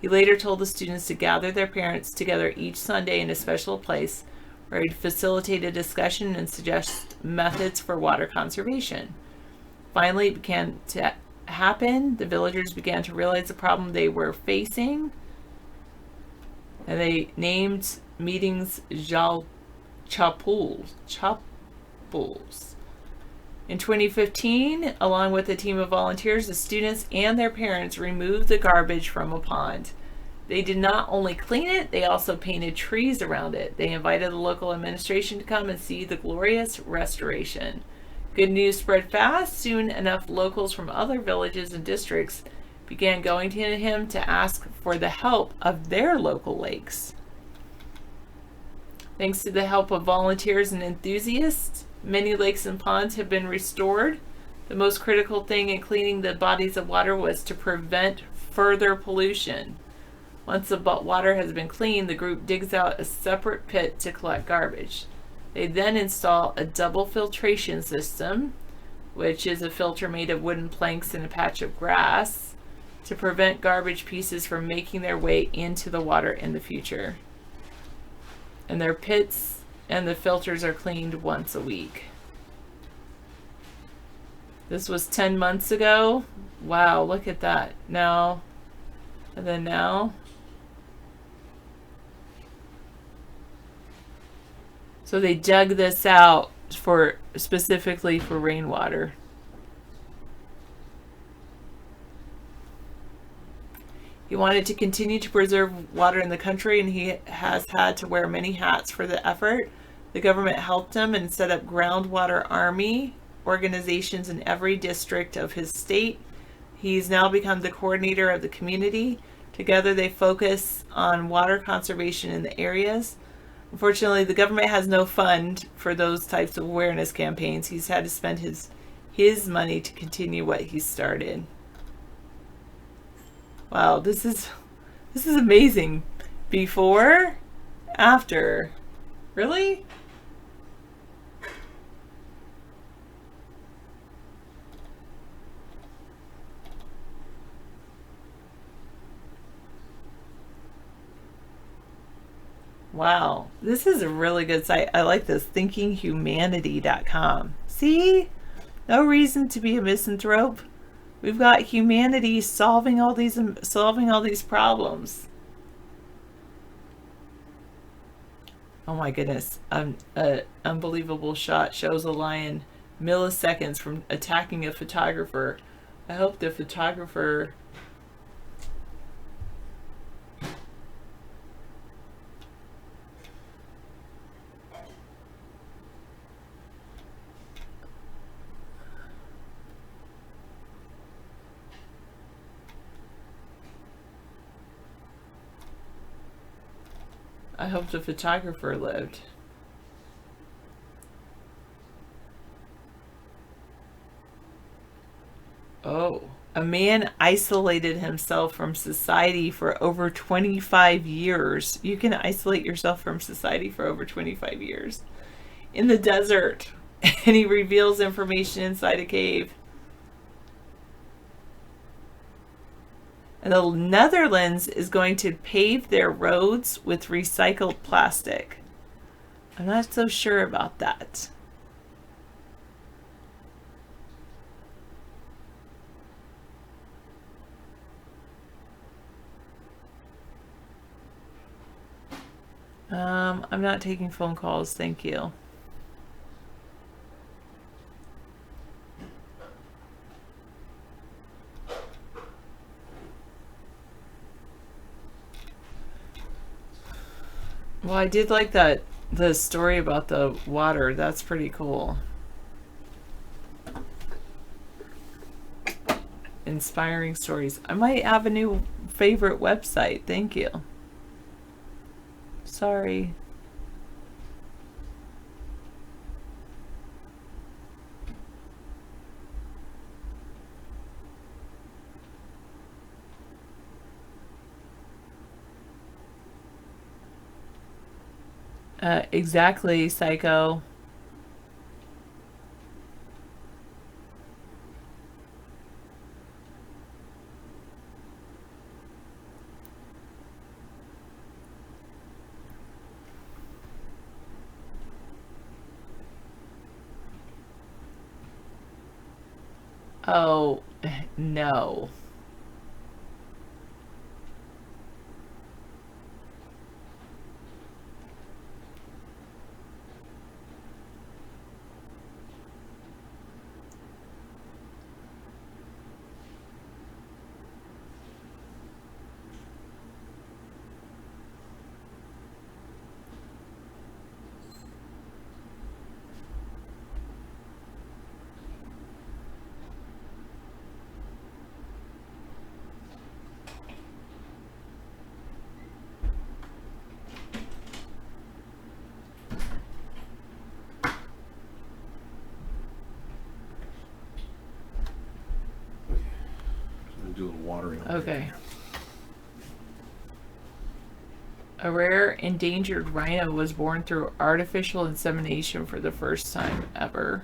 He later told the students to gather their parents together each Sunday in a special place where he'd facilitate a discussion and suggest methods for water conservation. Finally, it began to happen. The villagers began to realize the problem they were facing, and they named meetings Chapels. In 2015, along with a team of volunteers, the students and their parents removed the garbage from a pond. They did not only clean it, they also painted trees around it. They invited the local administration to come and see the glorious restoration. Good news spread fast. Soon enough locals from other villages and districts began going to him to ask for the help of their local lakes. Thanks to the help of volunteers and enthusiasts, many lakes and ponds have been restored. The most critical thing in cleaning the bodies of water was to prevent further pollution. Once the water has been cleaned, the group digs out a separate pit to collect garbage. They then install a double filtration system, which is a filter made of wooden planks and a patch of grass, to prevent garbage pieces from making their way into the water in the future. And their pits and the filters are cleaned once a week. This was 10 months ago. Wow, look at that. Now, and then now. So they dug this out for specifically for rainwater. He wanted to continue to preserve water in the country, and he has had to wear many hats for the effort. The government helped him and set up groundwater army organizations in every district of his state. He's now become the coordinator of the community. Together they focus on water conservation in the areas. Unfortunately, the government has no fund for those types of awareness campaigns. He's had to spend his money to continue what he started. Wow, this is amazing. Before, after. Really? Wow, this is a really good site. I like this, thinkinghumanity.com. See? No reason to be a misanthrope. We've got humanity solving all these problems. Oh my goodness. An unbelievable shot shows a lion milliseconds from attacking a photographer. I hope the photographer lived. Oh, a man isolated himself from society for over 25 years. You can isolate yourself from society for over 25 years. In the desert. And he reveals information inside a cave. And the Netherlands is going to pave their roads with recycled plastic. I'm not so sure about that. I'm not taking phone calls, thank you. Well, I did like the story about the water. That's pretty cool. Inspiring stories. I might have a new favorite website. Thank you. Sorry. Exactly, Psycho. Oh, no. do a little watering. Okay. A rare endangered rhino was born through artificial insemination for the first time ever.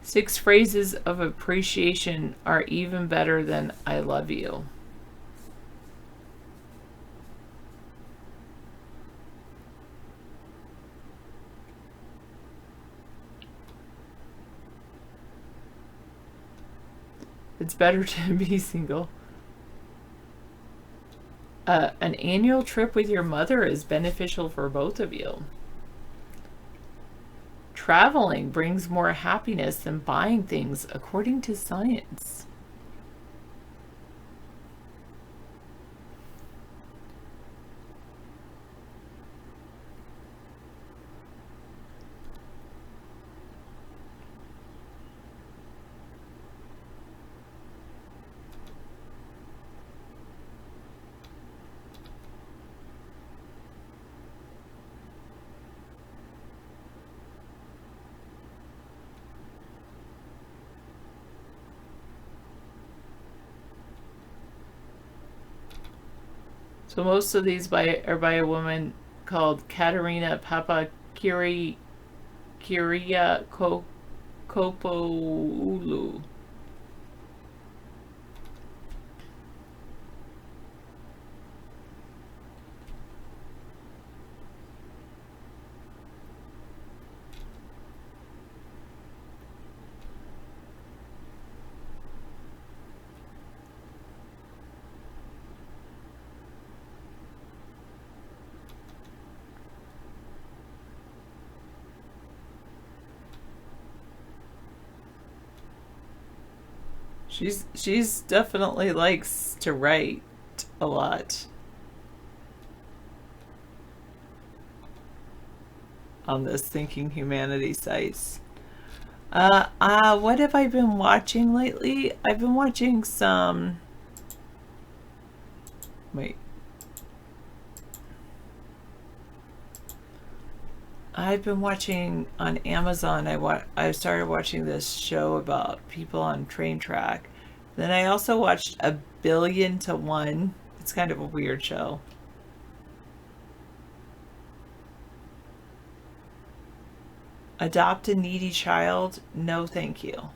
Six phrases of appreciation are even better than I love you. It's better to be single. An annual trip with your mother is beneficial for both of you. Traveling brings more happiness than buying things, according to science. So most of these are by a woman called Katerina Papakiria Kopoulou. She's definitely likes to write a lot on this Thinking Humanity sites. What have I been watching lately? I've been watching some. Wait. I've been watching on Amazon. I started watching this show about people on train track. Then I also watched A Billion to One. It's kind of a weird show. Adopt a needy child? No, thank you.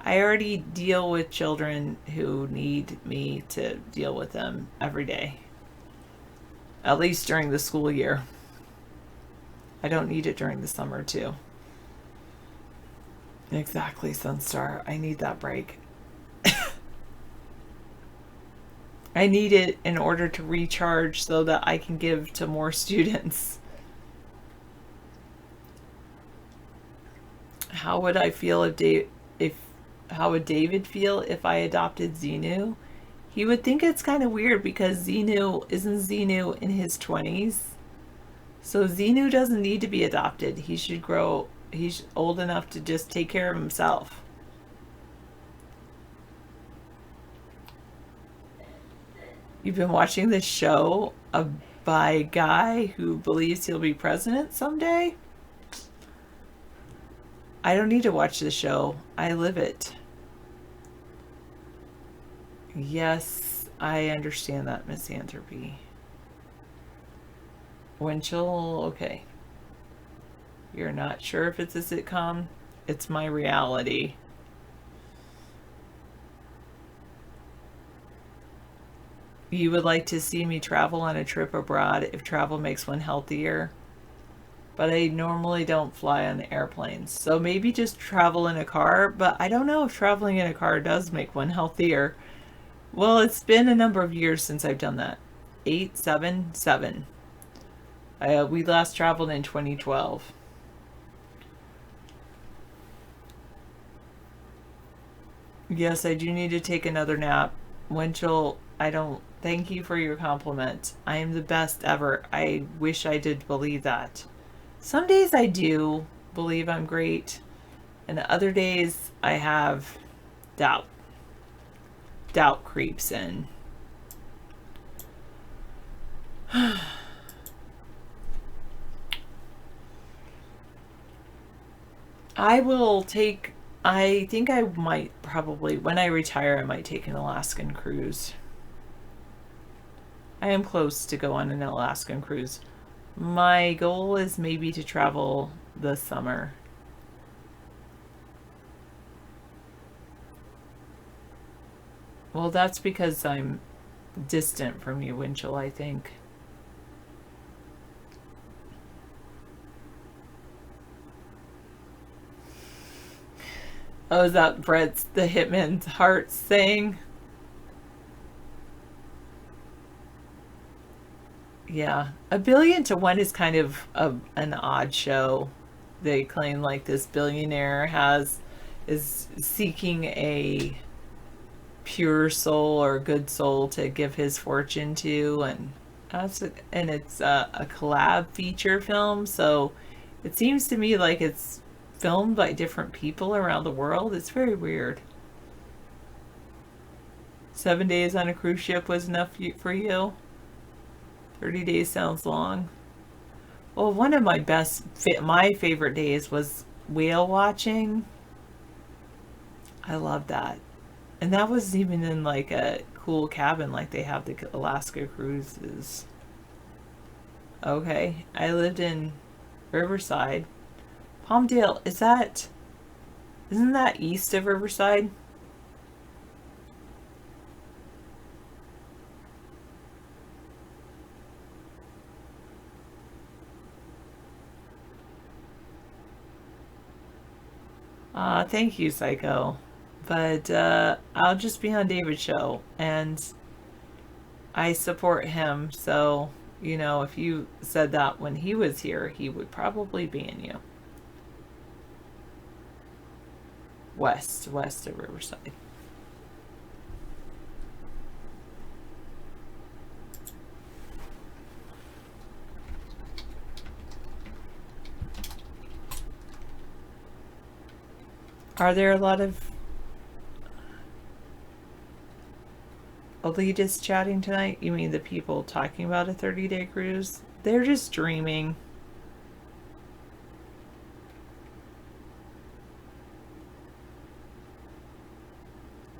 I already deal with children who need me to deal with them every day. At least during the school year. I don't need it during the summer, too. Exactly, Sunstar. I need that break. I need it in order to recharge so that I can give to more students. How would I feel how would David feel if I adopted Xenu? He would think it's kind of weird because isn't Xenu in his 20s? So Xenu doesn't need to be adopted. He's old enough to just take care of himself. You've been watching this show by a guy who believes he'll be president someday? I don't need to watch the show. I live it. Yes, I understand that, misanthropy. Winchell, okay. You're not sure if it's a sitcom? It's my reality. You would like to see me travel on a trip abroad if travel makes one healthier? But I normally don't fly on airplanes. So maybe just travel in a car, but I don't know if traveling in a car does make one healthier. Well, it's been a number of years since I've done that. 7. We last traveled in 2012. Yes, I do need to take another nap. Winchell, I don't thank you for your compliment. I am the best ever. I wish I did believe that. Some days I do believe I'm great, and other days I have doubt. Doubt creeps in. I will take. I think I might probably, when I retire, I might take an Alaskan cruise. I am close to go on an Alaskan cruise. My goal is maybe to travel this summer. Well, that's because I'm distant from you, Winchell, I think. Oh, is that Brett's the Hitman's Heart saying? Yeah. A Billion to One is kind of an odd show. They claim like this billionaire is seeking a pure soul or good soul to give his fortune to, and it's a collab feature film, so it seems to me like it's filmed by different people around the world. It's very weird. 7 days on a cruise ship was enough for you? 30 days sounds long. Well, one of my favorite days was whale watching. I love that. And that was even in like a cool cabin like they have the Alaska cruises. Okay, I lived in Riverside. Palmdale, isn't that east of Riverside? Thank you, Psycho. But I'll just be on David's show, and I support him, so, if you said that when he was here, he would probably ban you. West of Riverside. Are there a lot of elitists chatting tonight? You mean the people talking about a 30-day cruise? They're just dreaming.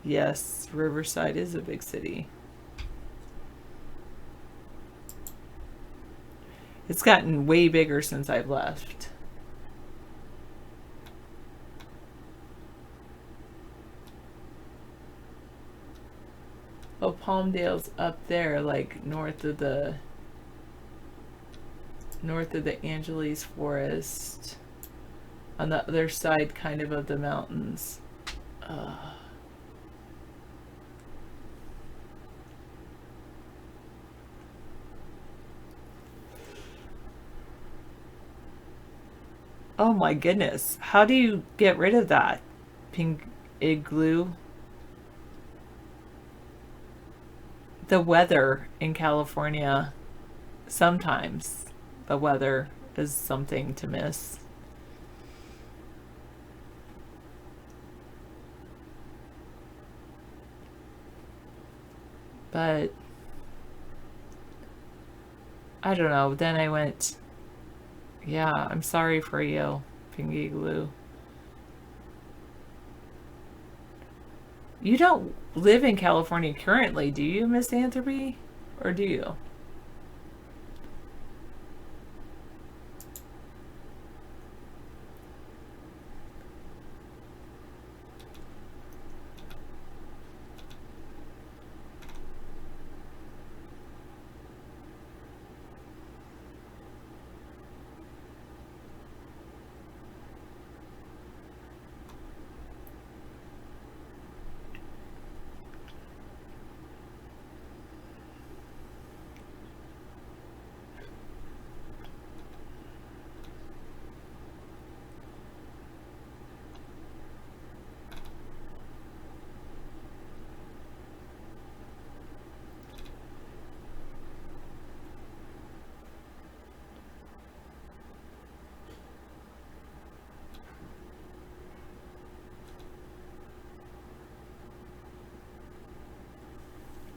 Yes, Riverside is a big city. It's gotten way bigger since I've left. Oh, Palmdale's up there, like north of the Angeles Forest, on the other side, kind of the mountains. Oh my goodness! How do you get rid of that? Pink igloo. The weather in California, sometimes the weather is something to miss. But I don't know. Then I went, yeah, I'm sorry for you, Pink Igloo. You don't live in California currently, do you, Miss Anthropy? Or do you?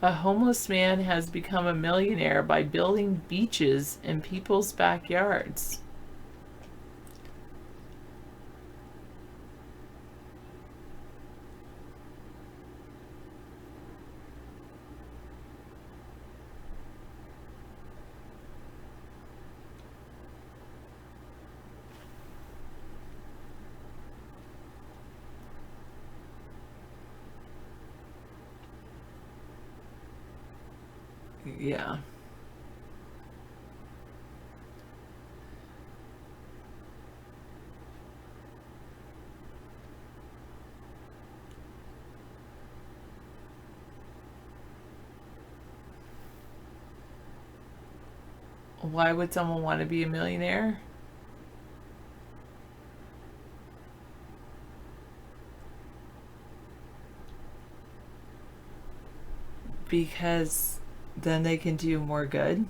A homeless man has become a millionaire by building beaches in people's backyards. Yeah. Why would someone want to be a millionaire? Because then they can do more good.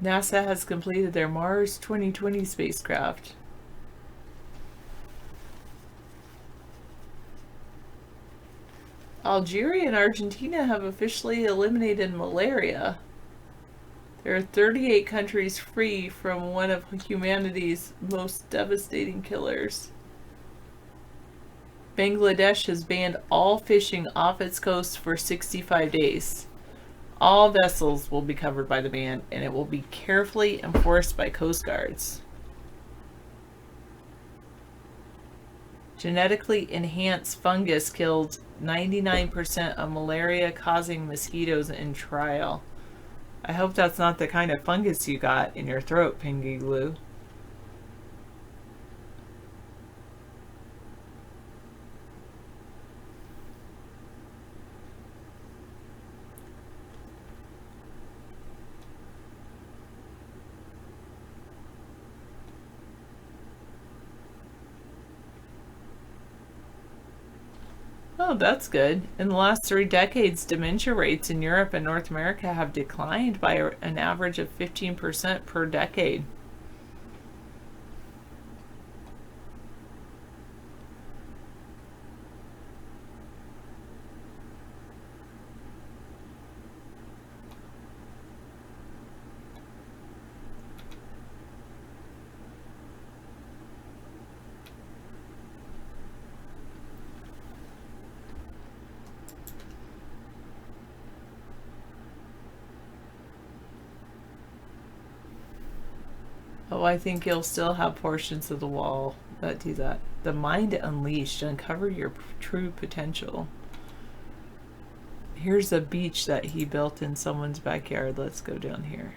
NASA has completed their Mars 2020 spacecraft. Algeria and Argentina have officially eliminated malaria. There are 38 countries free from one of humanity's most devastating killers. Bangladesh has banned all fishing off its coast for 65 days. All vessels will be covered by the ban, and it will be carefully enforced by coast guards. Genetically enhanced fungus killed 99% of malaria-causing mosquitoes in trial. I hope that's not the kind of fungus you got in your throat, Pingy Glue. Oh, that's good. In the last 3 decades, dementia rates in Europe and North America have declined by an average of 15% per decade. Oh, I think you'll still have portions of the wall that do that. The Mind Unleashed. Uncover your true potential. Here's a beach that he built in someone's backyard. Let's go down here.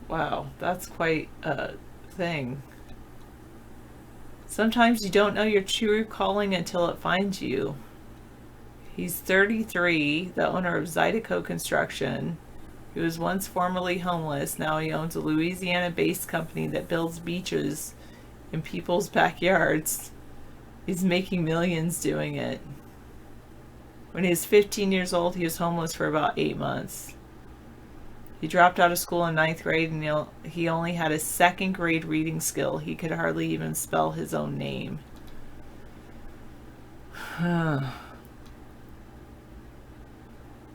Wow, that's quite a thing. Sometimes you don't know your true calling until it finds you. He's 33, the owner of Zydeco Construction. He was once formerly homeless. Now he owns a Louisiana-based company that builds beaches in people's backyards. He's making millions doing it. When he was 15 years old, he was homeless for about 8 months. He dropped out of school in 9th grade and he only had a 2nd grade reading skill. He could hardly even spell his own name.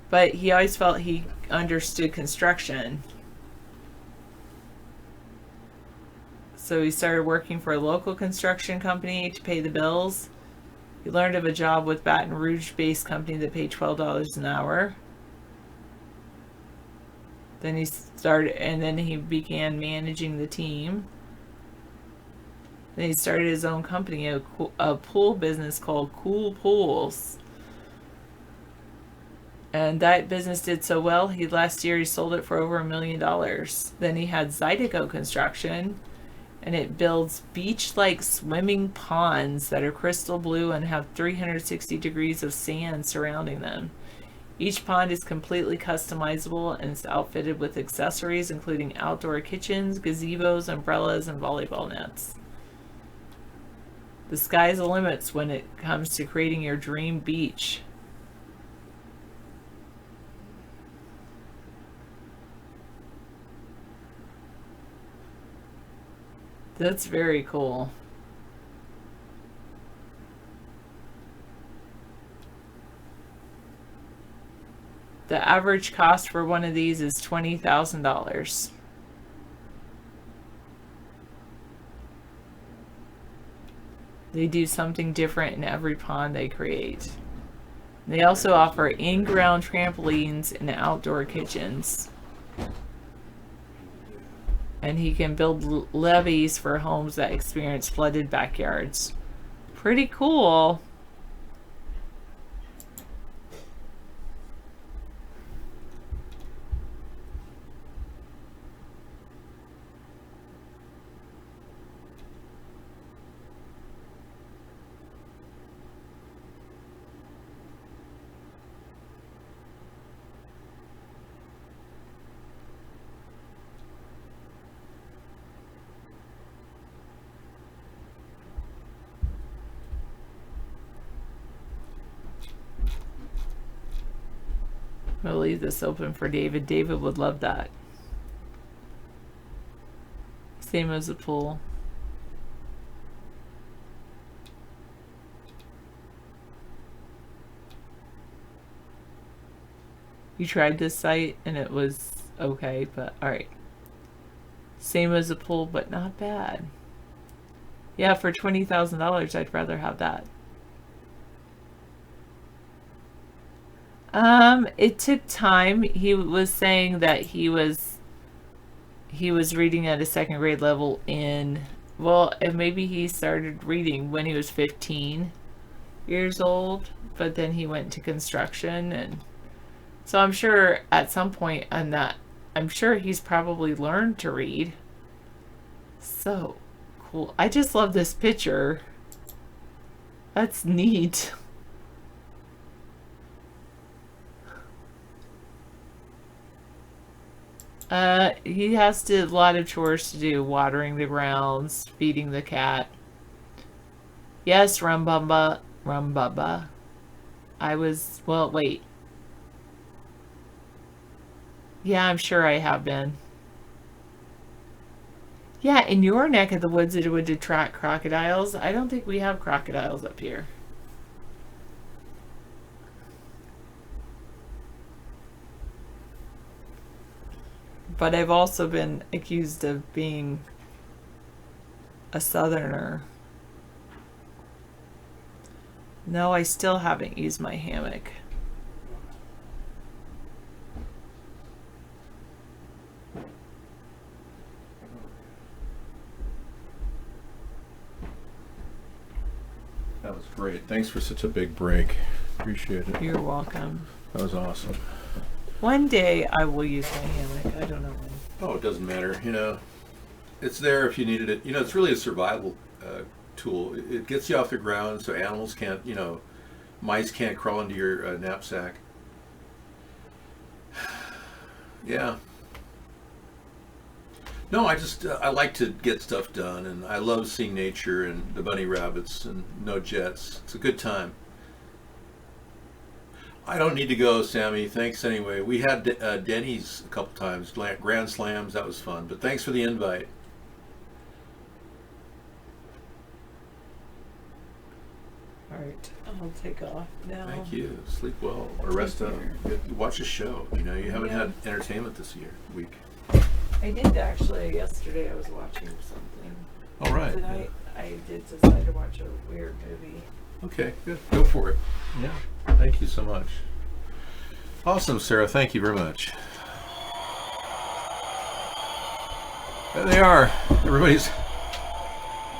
But he always felt he understood construction. So he started working for a local construction company to pay the bills. He learned of a job with Baton Rouge-based company that paid $12 an hour. Then he began managing the team. Then he started his own company, a pool business called Cool Pools. And that business did so well, last year he sold it for over $1 million. Then he had Zydeco Construction, and it builds beach-like swimming ponds that are crystal blue and have 360 degrees of sand surrounding them. Each pond is completely customizable and is outfitted with accessories including outdoor kitchens, gazebos, umbrellas, and volleyball nets. The sky's the limits when it comes to creating your dream beach. That's very cool. The average cost for one of these is $20,000. They do something different in every pond they create. They also offer in-ground trampolines and outdoor kitchens. And he can build levees for homes that experience flooded backyards. Pretty cool. I'm going to leave this open for David. David would love that. Same as the pool. You tried this site and it was okay, but alright. Same as the pool, but not bad. Yeah, for $20,000, I'd rather have that. It took time. He was saying that he was reading at a second grade level in, well, and maybe he started reading when he was 15 years old, but then he went to construction, and so I'm sure at some point on that, I'm sure he's probably learned to read. So cool. I just love this picture. That's neat. He has a lot of chores to do, watering the grounds, feeding the cat. Yes, Rumbubba. Well, wait. Yeah, I'm sure I have been. Yeah, in your neck of the woods it would attract crocodiles. I don't think we have crocodiles up here. But I've also been accused of being a southerner. No, I still haven't used my hammock. That was great. Thanks for such a big break. Appreciate it. You're welcome. That was awesome. One day I will use my hammock. I don't know when. Oh, it doesn't matter. You know, it's there if you needed it. You know, it's really a survival tool. It gets you off the ground so animals can't, you know, mice can't crawl into your knapsack. Yeah. No, I like to get stuff done, and I love seeing nature and the bunny rabbits and no jets. It's a good time. I don't need to go, Sammy. Thanks anyway. We had Denny's a couple times, Grand Slams. That was fun. But thanks for the invite. All right, I'll take off now. Thank you. Sleep well or rest up. Watch a show. You know, you haven't had entertainment this week. I did actually. Yesterday I was watching something. All right. Tonight I did decide to watch a weird movie. Okay, good. Go for it. Yeah. Thank you so much. Awesome, Sarah. Thank you very much. There they are. Everybody's.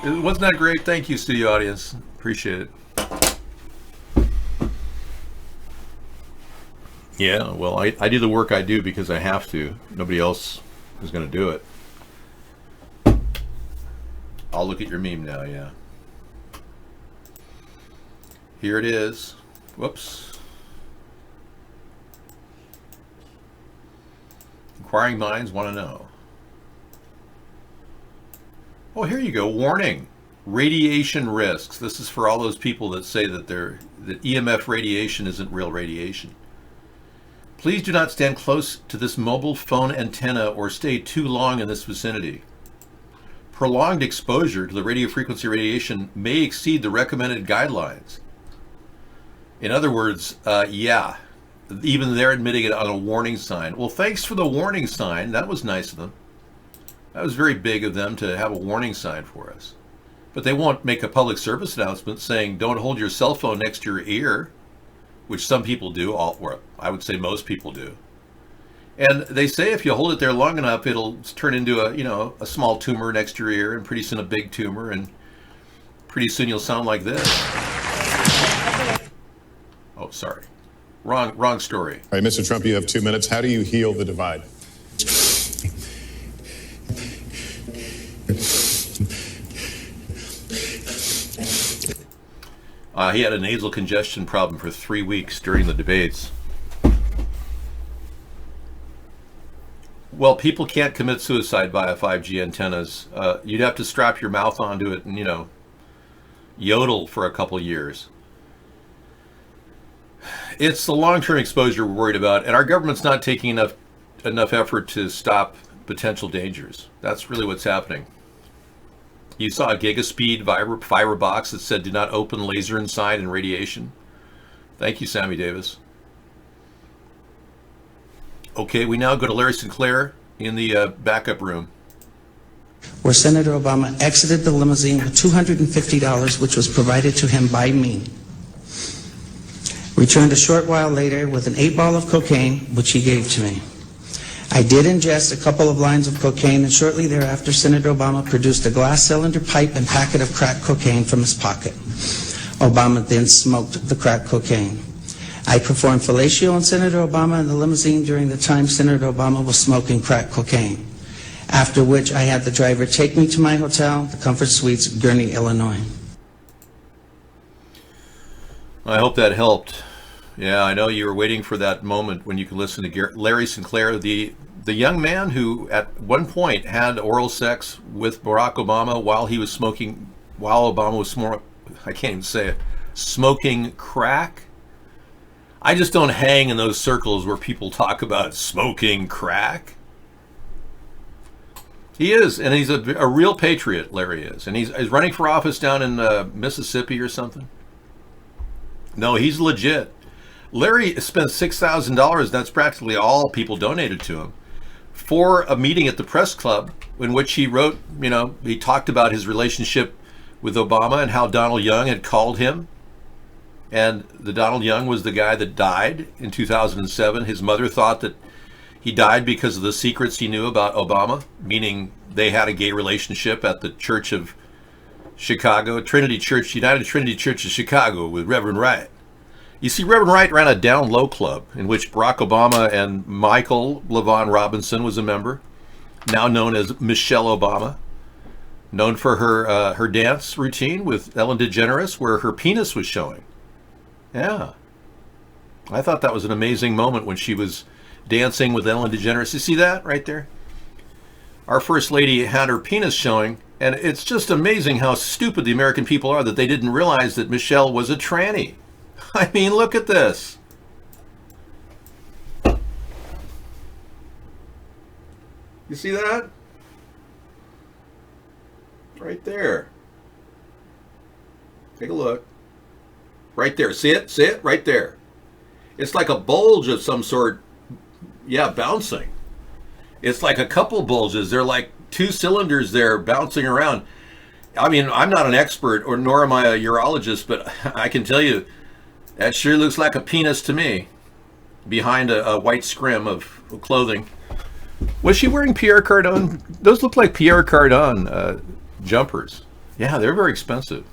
Wasn't that great? Thank you, studio audience. Appreciate it. Yeah, well, I do the work I do because I have to. Nobody else is going to do it. I'll look at your meme now, yeah. Here it is. Whoops. Inquiring minds want to know. Oh, here you go. Warning. Radiation risks. This is for all those people that say that that EMF radiation isn't real radiation. Please do not stand close to this mobile phone antenna or stay too long in this vicinity. Prolonged exposure to the radio frequency radiation may exceed the recommended guidelines. In other words, yeah, even they're admitting it on a warning sign. Well, thanks for the warning sign. That was nice of them. That was very big of them to have a warning sign for us. But they won't make a public service announcement saying don't hold your cell phone next to your ear, which some people do, or I would say most people do. And they say if you hold it there long enough, it'll turn into a small tumor next to your ear, and pretty soon a big tumor, and pretty soon you'll sound like this. Oh, sorry. Wrong story. All right, Mr. Trump, you have 2 minutes. How do you heal the divide? He had a nasal congestion problem for 3 weeks during the debates. Well, people can't commit suicide via 5G antennas. You'd have to strap your mouth onto it and, yodel for a couple years. It's the long-term exposure we're worried about, and our government's not taking enough effort to stop potential dangers. That's really what's happening. You saw a gigaspeed fiber box that said do not open, laser inside, and radiation. Thank you, Sammy Davis. Okay, we now go to Larry Sinclair in the backup room. Where Senator Obama exited the limousine with $250, which was provided to him by me. Returned a short while later with an 8-ball of cocaine, which he gave to me. I did ingest a couple of lines of cocaine, and shortly thereafter, Senator Obama produced a glass cylinder pipe and packet of crack cocaine from his pocket. Obama then smoked the crack cocaine. I performed fellatio on Senator Obama in the limousine during the time Senator Obama was smoking crack cocaine, after which I had the driver take me to my hotel, the Comfort Suites, Gurnee, Illinois. I hope that helped. Yeah, I know you were waiting for that moment when you could listen to Larry Sinclair, the young man who at one point had oral sex with Barack Obama while he was smoking, while Obama was I can't even say it, smoking crack. I just don't hang in those circles where people talk about smoking crack. He is, and he's a real patriot, Larry is. And he's running for office down in Mississippi or something. No, he's legit. Larry spent $6,000, that's practically all people donated to him, for a meeting at the press club in which he wrote, he talked about his relationship with Obama and how Donald Young had called him. And the Donald Young was the guy that died in 2007. His mother thought that he died because of the secrets he knew about Obama, meaning they had a gay relationship at the Church of Chicago, Trinity Church, United Trinity Church of Chicago with Reverend Wright. You see, Reverend Wright ran a down low club in which Barack Obama and Michael LaVaughn Robinson was a member, now known as Michelle Obama, known for her dance routine with Ellen DeGeneres where her penis was showing. Yeah. I thought that was an amazing moment when she was dancing with Ellen DeGeneres. You see that right there? Our First Lady had her penis showing, and it's just amazing how stupid the American people are that they didn't realize that Michelle was a tranny. I mean, look at this. You see that? Right there. Take a look. Right there. See it? See it? Right there. It's like a bulge of some sort. Yeah, bouncing. It's like a couple bulges. They're like two cylinders there bouncing around. I mean, I'm not an expert, or nor am I a urologist, but I can tell you that sure looks like a penis to me behind a white scrim of clothing. Was she wearing Pierre Cardin? Those look like Pierre Cardin jumpers. Yeah, they're very expensive.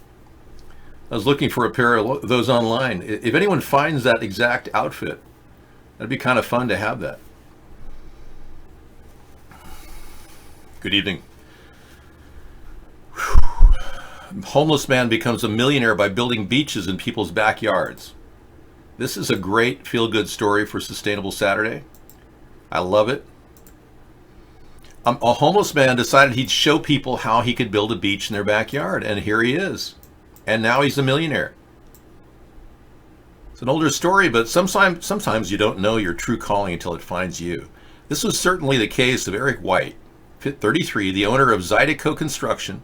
I was looking for a pair of those online. If anyone finds that exact outfit, that'd be kind of fun to have that. Good evening. Homeless man becomes a millionaire by building beaches in people's backyards. This is a great feel-good story for Sustainable Saturday. I love it. A homeless man decided he'd show people how he could build a beach in their backyard, and here he is. And now he's a millionaire. It's an older story, but sometimes you don't know your true calling until it finds you. This was certainly the case of Eric White, 33, the owner of Zydeco Construction.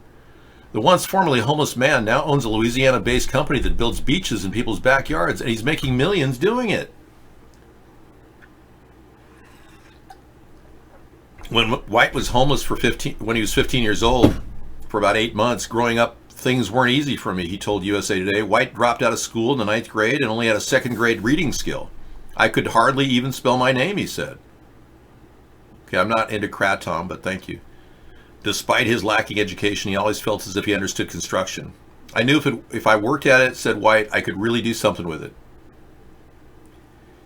The once formerly homeless man now owns a Louisiana-based company that builds beaches in people's backyards, and he's making millions doing it. When White was homeless when he was 15 years old, for about 8 months, growing up, things weren't easy for me, he told USA Today. White dropped out of school in the 9th grade and only had a 2nd grade reading skill. I could hardly even spell my name, he said. Okay, I'm not into kratom, but thank you. Despite his lacking education, he always felt as if he understood construction. I knew if I worked at it, said White, I could really do something with it.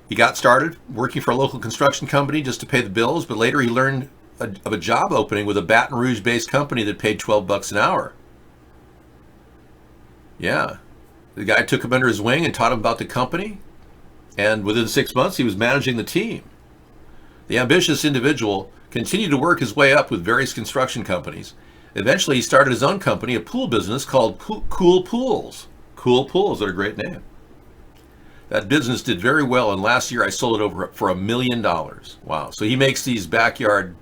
He got started working for a local construction company just to pay the bills, but later he learned of a job opening with a Baton Rouge-based company that paid $12 an hour. Yeah. The guy took him under his wing and taught him about the company, and within 6 months he was managing the team. The ambitious individual continued to work his way up with various construction companies. Eventually he started his own company, a pool business called Cool Pools. Cool Pools, they're a great name. That business did very well, and last year I sold it for $1 million. Wow. So he makes these backyard...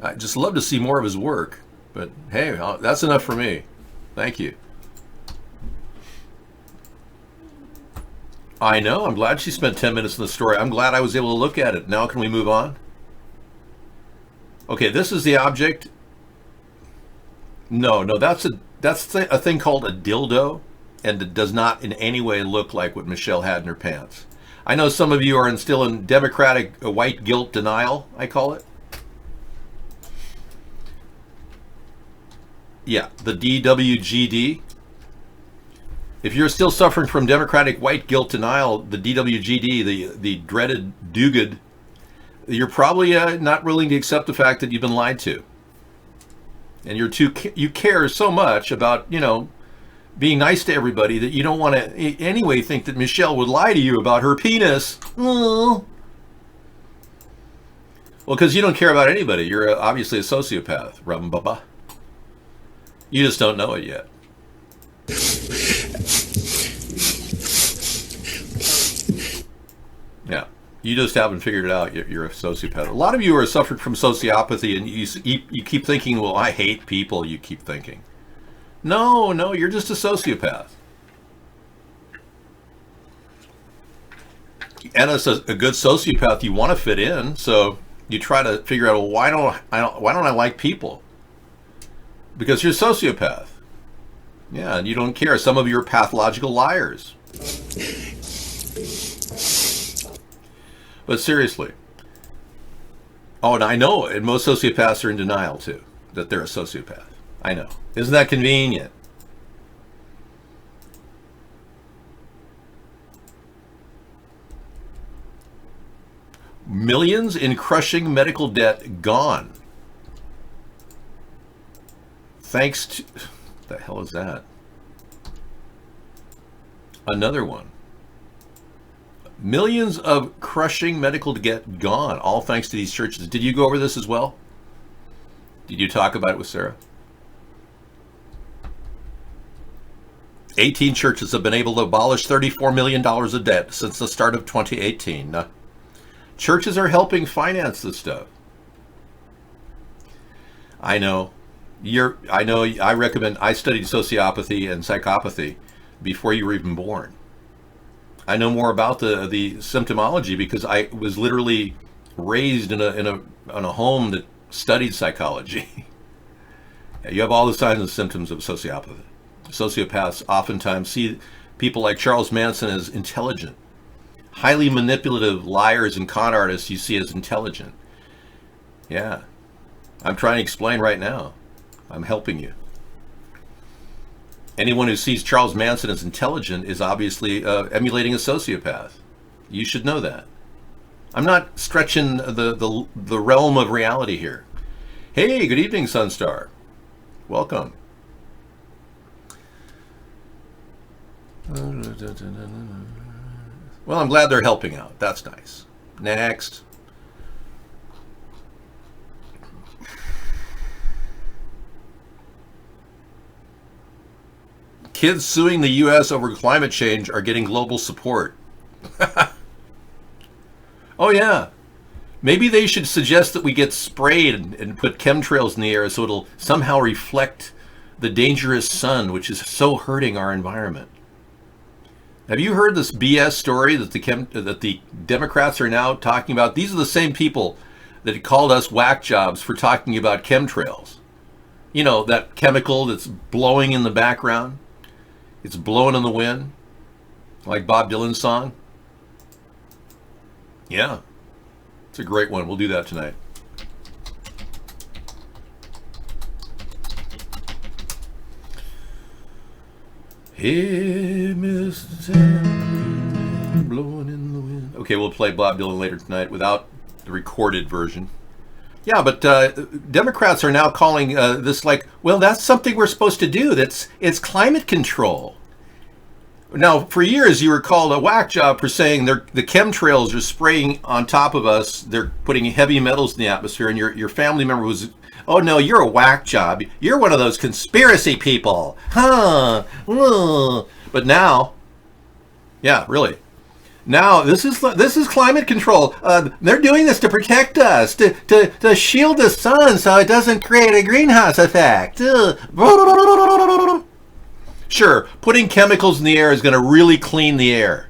I just love to see more of his work, but hey, that's enough for me. Thank you. I know. I'm glad she spent 10 minutes in the story. I'm glad I was able to look at it. Now can we move on? Okay, this is the object. No, that's a thing called a dildo, and it does not in any way look like what Michelle had in her pants. I know some of you are still in democratic white guilt denial, I call it. Yeah, the DWGD. If you're still suffering from democratic white guilt denial, the DWGD, the dreaded DUGD, you're probably not willing to accept the fact that you've been lied to. And you care so much about, being nice to everybody that you don't want to anyway think that Michelle would lie to you about her penis. Oh. Well, because you don't care about anybody. You're obviously a sociopath, Rumbaba. You just don't know it yet. Yeah, you just haven't figured it out. You're a sociopath. A lot of you are suffering from sociopathy, and you keep thinking, well, I hate people, you keep thinking. No, you're just a sociopath. And as a good sociopath, you want to fit in, so you try to figure out, well, why don't I like people? Because you're a sociopath. Yeah, and you don't care. Some of you are pathological liars. But seriously. Oh, and I know, and most sociopaths are in denial too, that they're a sociopath. I know. Isn't that convenient? Millions in crushing medical debt gone. Thanks to... What the hell is that? Another one. Millions of crushing medical debt gone, all thanks to these churches. Did you go over this as well? Did you talk about it with Sarah? 18 churches have been able to abolish $34 million of debt since the start of 2018. Churches are helping finance this stuff. I know. I studied sociopathy and psychopathy before you were even born. I know more about the symptomology because I was literally raised in a home that studied psychology. You have all the signs and symptoms of sociopathy. Sociopaths oftentimes see people like Charles Manson as intelligent. Highly manipulative liars and con artists you see as intelligent. Yeah. I'm trying to explain right now. I'm helping you. Anyone who sees Charles Manson as intelligent is obviously emulating a sociopath. You should know that. I'm not stretching the realm of reality here. Hey, good evening, Sunstar. Welcome. Well, I'm glad they're helping out. That's nice. Next. kids suing the U.S. over climate change are getting global support. Oh, yeah. Maybe they should suggest that we get sprayed and put chemtrails in the air so it'll somehow reflect the dangerous sun, which is so hurting our environment. Have you heard this BS story that the Democrats are now talking about? These are the same people that called us whack jobs for talking about chemtrails. You know, that chemical that's blowing in the background. It's blowing in the wind, like Bob Dylan's song. Yeah, it's a great one. We'll do that tonight. Hey, Mr. Sandman, blowing in the wind. Okay, we'll play Bob Dylan later tonight without the recorded version. Yeah, but Democrats are now calling this like, well, that's something we're supposed to do. It's climate control. Now, for years, you were called a whack job for saying the chemtrails are spraying on top of us. They're putting heavy metals in the atmosphere, and your family member was, oh no, you're a whack job. You're one of those conspiracy people, huh? But now, yeah, really. Now this is climate control. They're doing this to protect us, to shield the sun so it doesn't create a greenhouse effect. Sure, putting chemicals in the air is going to really clean the air.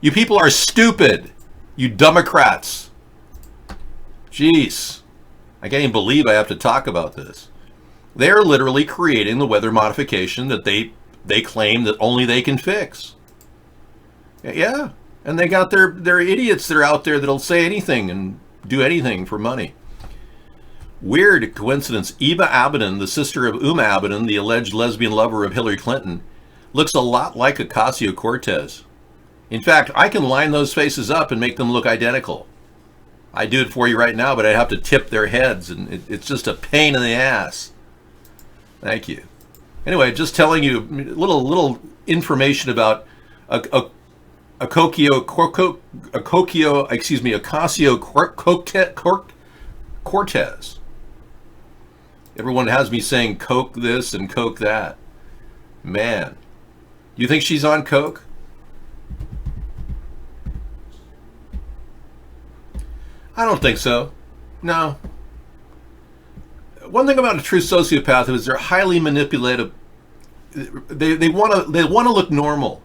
You people are stupid. You Democrats. Jeez. I can't even believe I have to talk about this. They're literally creating the weather modification that they claim that only they can fix. Yeah, and they got their idiots that are out there that'll say anything and do anything for money. Weird coincidence. Eva Abadan, the sister of Uma Abadan, the alleged lesbian lover of Hillary Clinton, looks a lot like Ocasio-Cortez. In fact, I can line those faces up and make them look identical. I do it for you right now, but I have to tip their heads, and it's just a pain in the ass. Thank you. Anyway, just telling you little information about Ocasio-Cortez. Everyone has me saying coke this and coke that. Man, you think she's on coke? I don't think so. No. One thing about a true sociopath is they're highly manipulative. They want to look normal.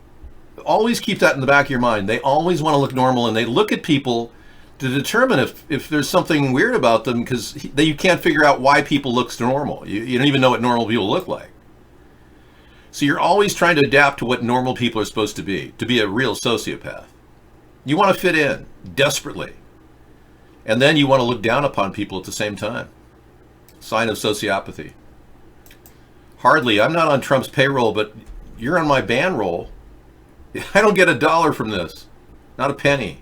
Always keep that in the back of your mind. They always want to look normal, and they look at people to determine if there's something weird about them, because you can't figure out why people look normal. You don't even know what normal people look like. So you're always trying to adapt to what normal people are supposed to be a real sociopath. You want to fit in desperately. And then you want to look down upon people at the same time. Sign of sociopathy. Hardly. I'm not on Trump's payroll, but you're on my ban roll. I don't get $1 from this. Not a penny.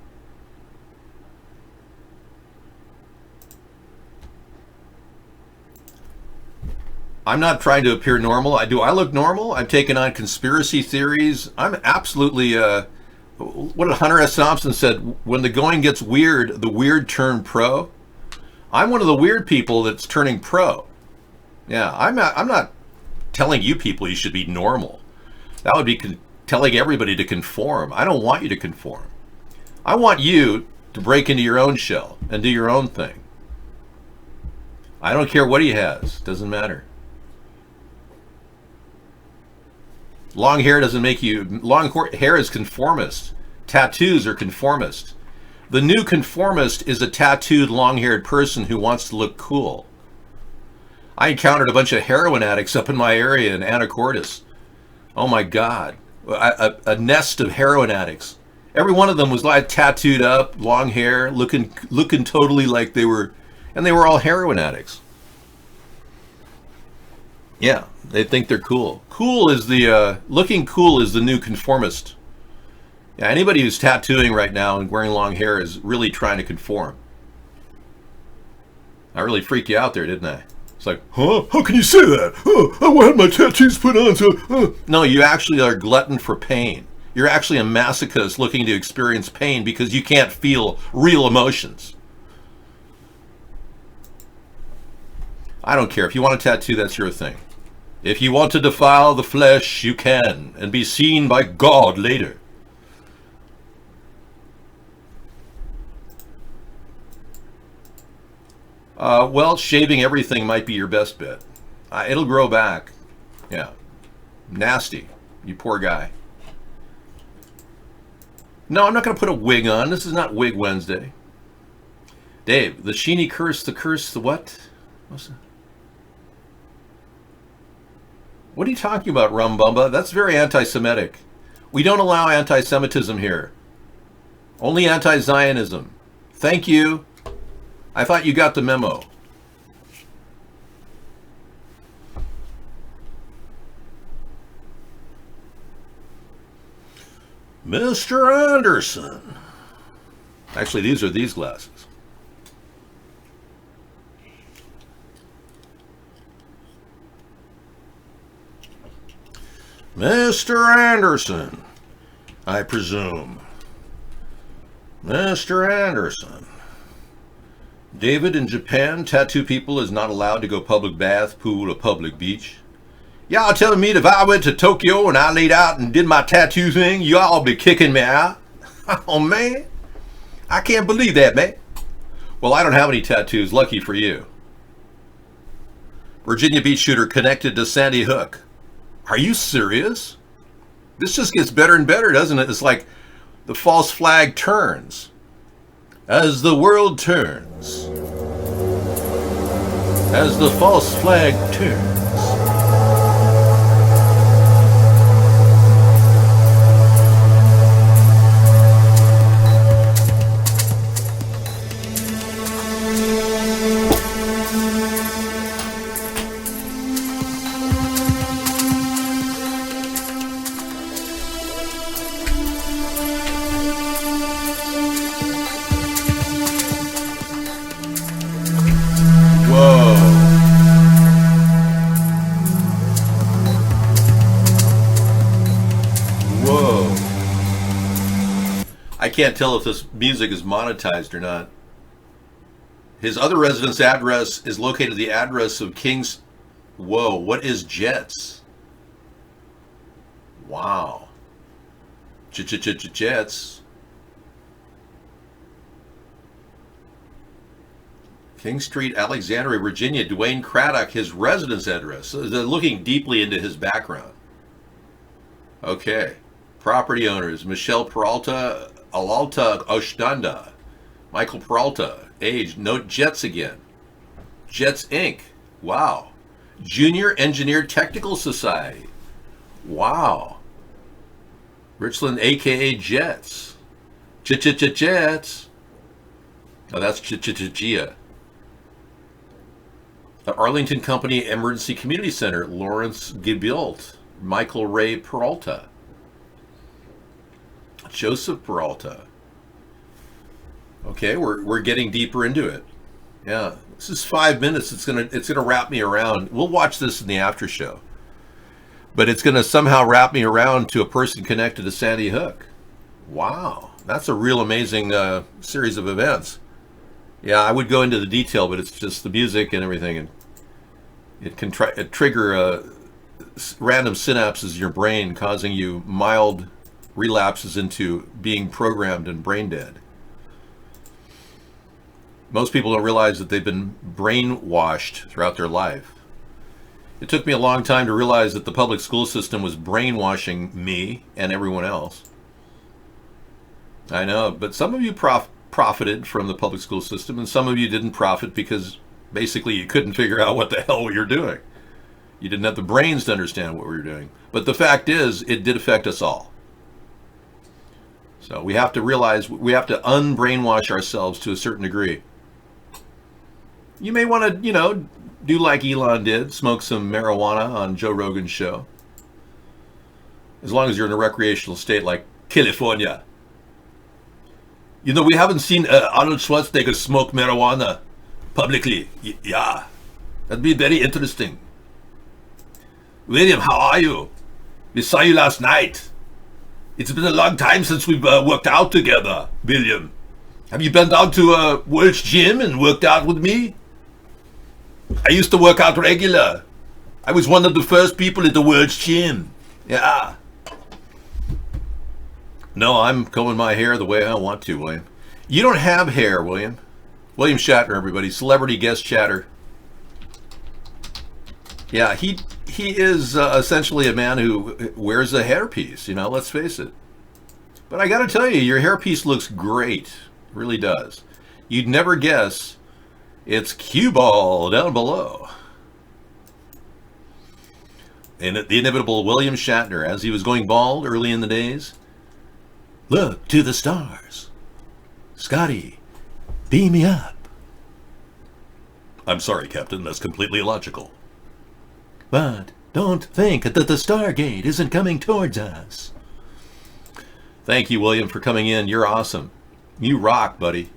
I'm not trying to appear normal. I look normal? I'm taking on conspiracy theories. I'm absolutely, what did Hunter S. Thompson said? When the going gets weird, the weird turn pro. I'm one of the weird people that's turning pro. Yeah, I'm not telling you people you should be normal. That would be telling everybody to conform. I don't want you to conform. I want you to break into your own shell and do your own thing. I don't care what he has. Doesn't matter. Long hair doesn't make you... Long hair is conformist. Tattoos are conformist. The new conformist is a tattooed, long-haired person who wants to look cool. I encountered a bunch of heroin addicts up in my area in Anacortes. Oh my God. A nest of heroin addicts. Every one of them was like tattooed up, long hair, looking totally like they were... And they were all heroin addicts. Yeah, they think they're cool. Cool is the... looking cool is the new conformist. Yeah, anybody who's tattooing right now and wearing long hair is really trying to conform. I really freaked you out there, didn't I? It's like, huh? How can you say that? I had my tattoos put on, so... No, you actually are a glutton for pain. You're actually a masochist looking to experience pain because you can't feel real emotions. I don't care. If you want a tattoo, that's your thing. If you want to defile the flesh, you can, and be seen by God later. Well, shaving everything might be your best bet. It'll grow back. Yeah. Nasty. You poor guy. No, I'm not going to put a wig on. This is not Wig Wednesday. Dave, the Sheeny curse, the what? What's that? What are you talking about, Rumbumba? That's very anti-Semitic. We don't allow anti-Semitism here. Only anti-Zionism. Thank you. I thought you got the memo. Mr. Anderson. Actually, these are these glasses. Mr. Anderson, I presume. Mr. Anderson. David, in Japan, tattoo people is not allowed to go public bath, pool, or public beach. Y'all telling me that if I went to Tokyo and I laid out and did my tattoo thing, y'all be kicking me out? Oh, man. I can't believe that, man. Well, I don't have any tattoos. Lucky for you. Virginia Beach shooter connected to Sandy Hook. Are you serious? This just gets better and better, doesn't it? It's like the false flag turns. As the world turns. As the false flag turns. I can't tell if this music is monetized or not. His other residence address is located at the address of King's... Whoa, what is Jets? Wow. Jets. King Street, Alexandria, Virginia. Dwayne Craddock, his residence address. So they're looking deeply into his background. Okay. Property owners, Michelle Peralta, Alalta Oshtanda, Michael Peralta, age, note Jets again. Jets Inc. Wow. Junior Engineer Technical Society. Wow. Richland, a.k.a. Jets. Jets. Oh, that's Gia. The Arlington Company Emergency Community Center, Lawrence Gibilt, Michael Ray Peralta. Joseph Peralta. Okay, we're getting deeper into it. Yeah, this is 5 minutes. It's gonna wrap me around. We'll watch this in the after show, but it's gonna somehow wrap me around to a person connected to Sandy Hook. Wow, that's a real amazing series of events. Yeah, I would go into the detail, but it's just the music and everything, and it can trigger random synapses in your brain, causing you mild relapses into being programmed and brain dead. Most people don't realize that they've been brainwashed throughout their life. It took me a long time to realize that the public school system was brainwashing me and everyone else. I know, but some of you profited from the public school system, and some of you didn't profit because basically you couldn't figure out what the hell you're doing. You didn't have the brains to understand what we were doing. But the fact is, it did affect us all. So we have to realize we have to unbrainwash ourselves to a certain degree. You may want to, do like Elon did, smoke some marijuana on Joe Rogan's show. As long as you're in a recreational state like California. We haven't seen Arnold Schwarzenegger smoke marijuana publicly. Yeah, that'd be very interesting. William, how are you? We saw you last night. It's been a long time since we've worked out together, William. Have you been down to World's Gym and worked out with me? I used to work out regular. I was one of the first people at the world's gym. Yeah. No, I'm combing my hair the way I want to, William. You don't have hair, William. William Shatner, everybody. Celebrity guest chatter. Yeah, he is essentially a man who wears a hairpiece, you know, let's face it. But I gotta tell you, your hairpiece looks great. It really does. You'd never guess it's cue ball down below. And the inimitable William Shatner, as he was going bald early in the days. Look to the stars. Scotty, beam me up. I'm sorry, Captain, that's completely illogical. But don't think that the Stargate isn't coming towards us. Thank you, William, for coming in. You're awesome. You rock, buddy.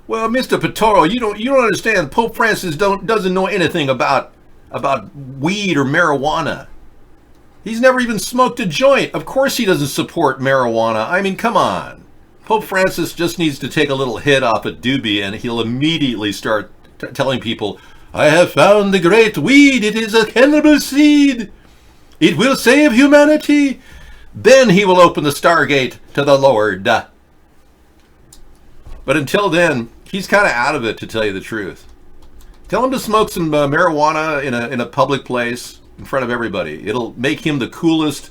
Well, Mr. Petoro, you don't understand. Pope Francis doesn't know anything about weed or marijuana. He's never even smoked a joint. Of course he doesn't support marijuana. I mean, come on. Pope Francis just needs to take a little hit off a doobie and he'll immediately start telling people, I have found the great weed. It is a cannabis seed. It will save humanity. Then he will open the Stargate to the Lord. But until then, he's kind of out of it, to tell you the truth. Tell him to smoke some marijuana in a public place in front of everybody. It'll make him the coolest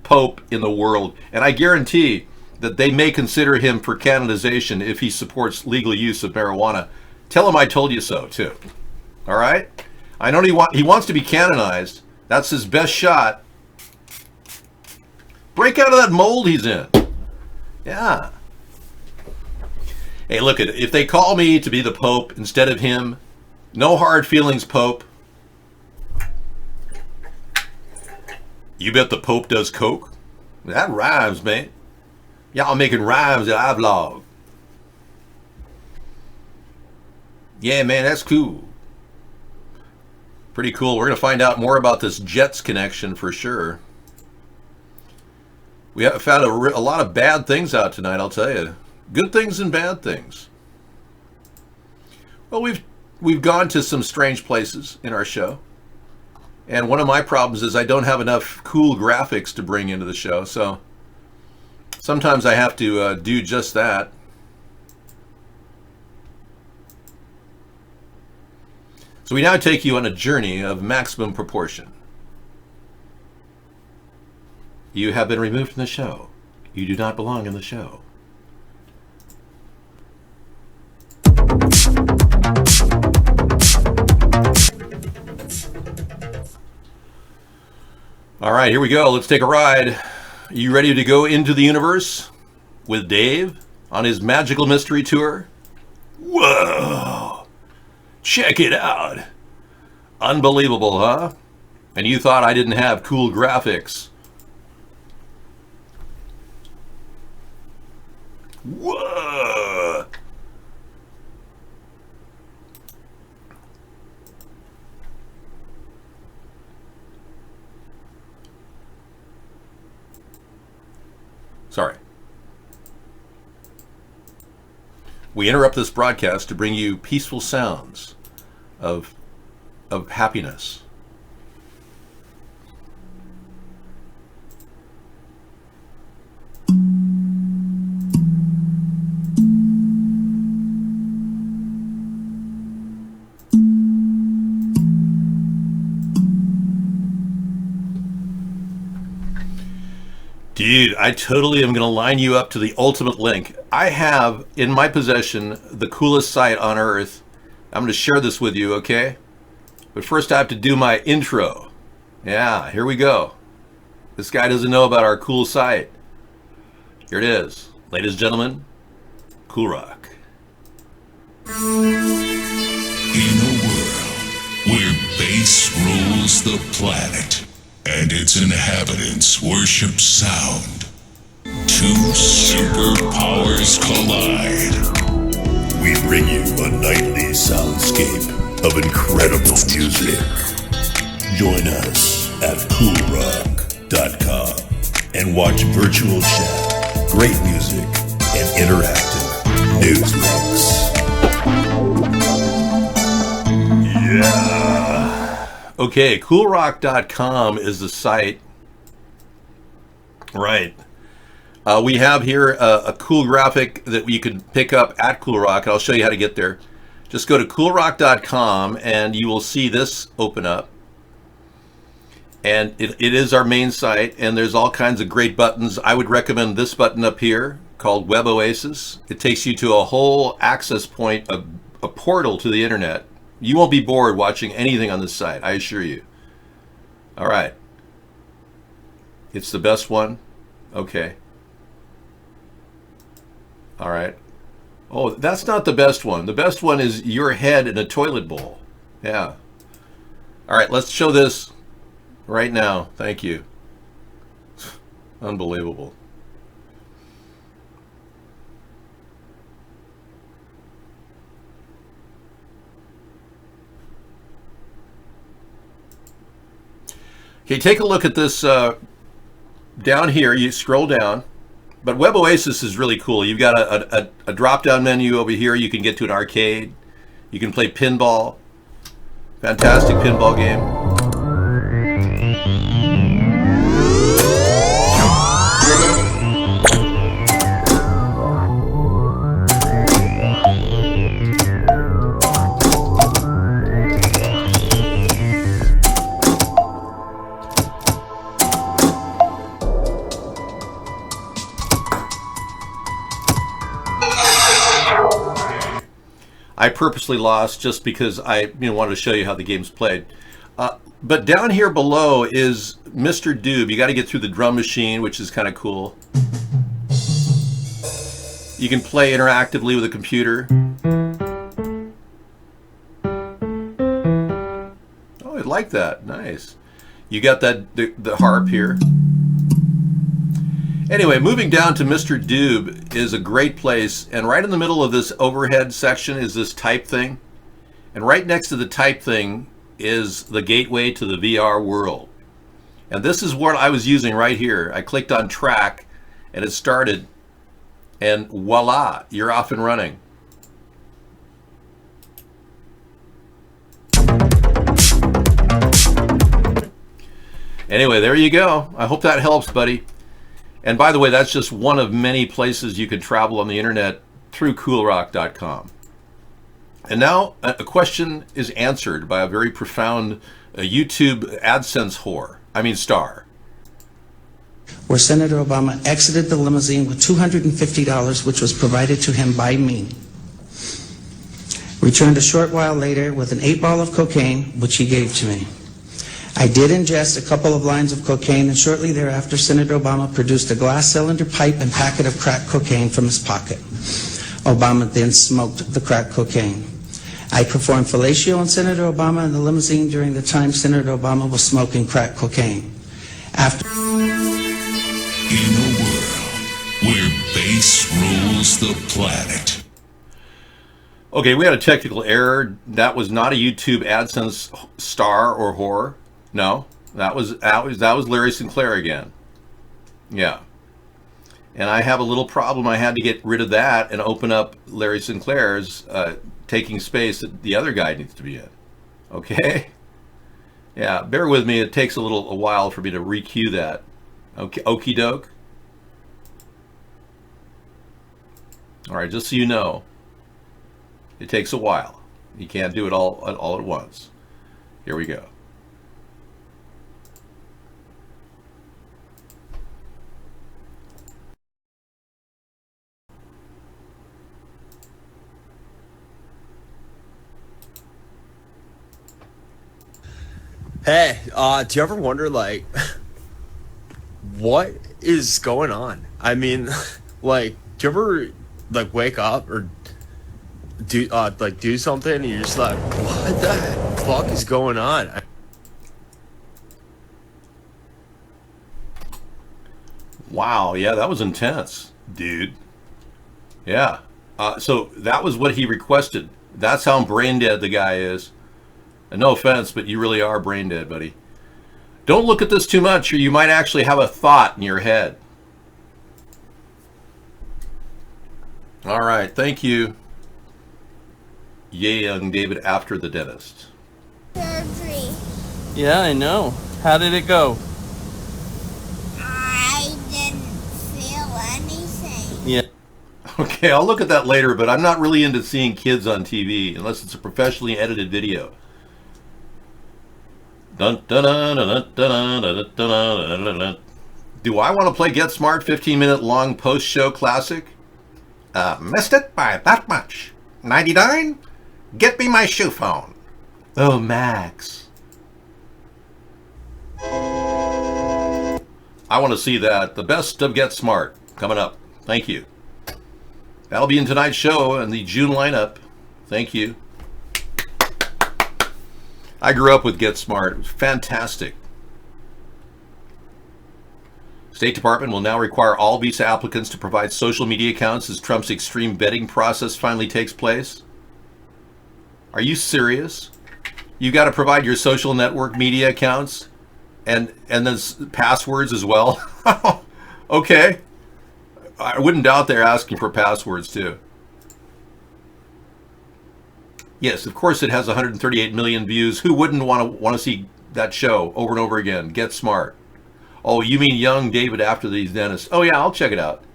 pope in the world. And I guarantee that they may consider him for canonization if he supports legal use of marijuana. Tell him I told you so, too. All right? I know he wants to be canonized. That's his best shot. Break out of that mold he's in. Yeah. Hey, look, if they call me to be the Pope instead of him, no hard feelings, Pope. You bet the Pope does coke? That rhymes, man. Y'all making rhymes at iVlog. Yeah, man, that's cool. Pretty cool. We're going to find out more about this Jets connection for sure. We have found a lot of bad things out tonight, I'll tell you. Good things and bad things. Well, we've gone to some strange places in our show. And one of my problems is I don't have enough cool graphics to bring into the show, so sometimes I have to do just that. So we now take you on a journey of maximum proportion. You have been removed from the show. You do not belong in the show. All right, here we go. Let's take a ride. Are you ready to go into the universe with Dave on his magical mystery tour? Whoa! Check it out. Unbelievable, huh? And you thought I didn't have cool graphics. Whoa! Sorry. We interrupt this broadcast to bring you peaceful sounds of happiness. Dude, I totally am going to line you up to the ultimate link. I have in my possession the coolest site on earth. I'm going to share this with you, okay? But first I have to do my intro. Yeah, here we go. This guy doesn't know about our cool site. Here it is. Ladies and gentlemen, Cool Rock. In a world where bass rules the planet and its inhabitants worship sound, two superpowers collide. We bring you a nightly soundscape of incredible music. Join us at coolrock.com and watch virtual chat, great music, and interactive news links. Yeah. Okay, coolrock.com is the site. Right. We have here a cool graphic that you can pick up at Coolrock. I'll show you how to get there. Just go to coolrock.com and you will see this open up. And it is our main site, and there's all kinds of great buttons. I would recommend this button up here called Web Oasis. It takes you to a whole access point, a portal to the internet. You won't be bored watching anything on this site, I assure you. All right. It's the best one? Okay. All right. Oh, that's not the best one. The best one is your head in a toilet bowl. Yeah. All right, let's show this right now. Thank you. Unbelievable. Okay, take a look at this down here. You scroll down. But Web Oasis is really cool. You've got a drop-down menu over here. You can get to an arcade. You can play pinball. Fantastic pinball game. I purposely lost just because I wanted to show you how the game's played. But down here below is Mr. Doob. You got to get through the drum machine, which is kind of cool. You can play interactively with a computer. Oh, I like that. Nice. You got that the harp here. Anyway, moving down to Mr. Doob is a great place, and right in the middle of this overhead section is this type thing, and right next to the type thing is the gateway to the VR world. And this is what I was using right here. I clicked on track and it started, and voila, you're off and running. Anyway, there you go. I hope that helps, buddy. And by the way, that's just one of many places you can travel on the internet through coolrock.com. And now a question is answered by a very profound YouTube AdSense star. Where Senator Obama exited the limousine with $250, which was provided to him by me. Returned a short while later with an 8-ball of cocaine, which he gave to me. I did ingest a couple of lines of cocaine, and shortly thereafter, Senator Obama produced a glass cylinder pipe and packet of crack cocaine from his pocket. Obama then smoked the crack cocaine. I performed fellatio on Senator Obama in the limousine during the time Senator Obama was smoking crack cocaine. After In a world where bass rules the planet. Okay, we had a technical error. That was not a YouTube AdSense star or whore. No, that was Larry Sinclair again. Yeah. And I have a little problem. I had to get rid of that and open up Larry Sinclair's taking space that the other guy needs to be in. Okay? Yeah, bear with me. It takes a while for me to re-cue that. Okay, okie doke. All right, just so you know, it takes a while. You can't do it all at once. Here we go. Hey, do you ever wonder, like, what is going on? I mean, like, do you ever, like, wake up or do something and you're just like, what the fuck is going on? Wow, yeah, that was intense, dude. Yeah. So that was what he requested. That's how brain dead the guy is. And no offense, but you really are brain dead, buddy. Don't look at this too much, or you might actually have a thought in your head. All right, thank you. Yay, young David after the dentist. Surgery. Yeah, I know. How did it go? I didn't feel anything. Yeah. Okay, I'll look at that later, but I'm not really into seeing kids on TV unless it's a professionally edited video. Dun, dun, dun, dun, dun, dun, dun, dun, dun, dun. Do I want to play Get Smart 15-minute long post-show classic? Missed it by that much. 99? Get me my shoe phone. Oh, Max. I want to see that. The best of Get Smart coming up. Thank you. That'll be in tonight's show and the June lineup. Thank you. I grew up with Get Smart. It was fantastic. State Department will now require all visa applicants to provide social media accounts as Trump's extreme vetting process finally takes place. Are you serious? You got to provide your social network media accounts and then passwords as well? Okay. I wouldn't doubt they're asking for passwords too. Yes, of course it has 138 million views. Who wouldn't want to see that show over and over again? Get Smart. Oh, you mean young David after these dentists? Oh yeah, I'll check it out.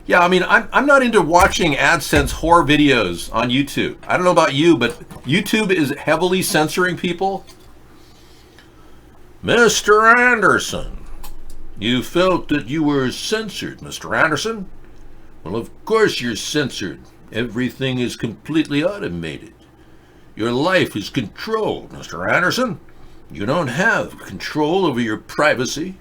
Yeah, I mean, I'm not into watching AdSense horror videos on YouTube. I don't know about you, but YouTube is heavily censoring people. Mr. Anderson, you felt that you were censored, Mr. Anderson? Well, of course you're censored. Everything is completely automated. Your life is controlled, Mr. Anderson. You don't have control over your privacy.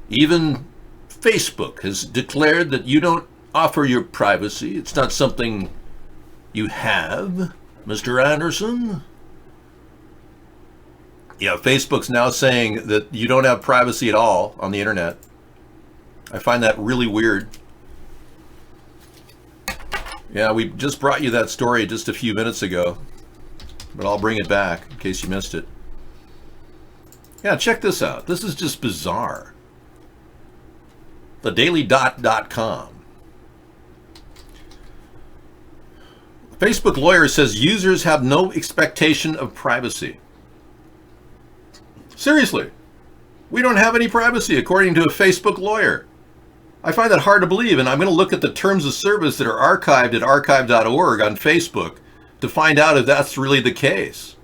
Even Facebook has declared that you don't offer your privacy. It's not something you have, Mr. Anderson. Yeah, Facebook's now saying that you don't have privacy at all on the internet. I find that really weird. Yeah, we just brought you that story just a few minutes ago, but I'll bring it back in case you missed it. Yeah, check this out. This is just bizarre. TheDailyDot.com. Facebook lawyer says users have no expectation of privacy. Seriously, we don't have any privacy according to a Facebook lawyer. I find that hard to believe, and I'm going to look at the terms of service that are archived at archive.org on Facebook to find out if that's really the case.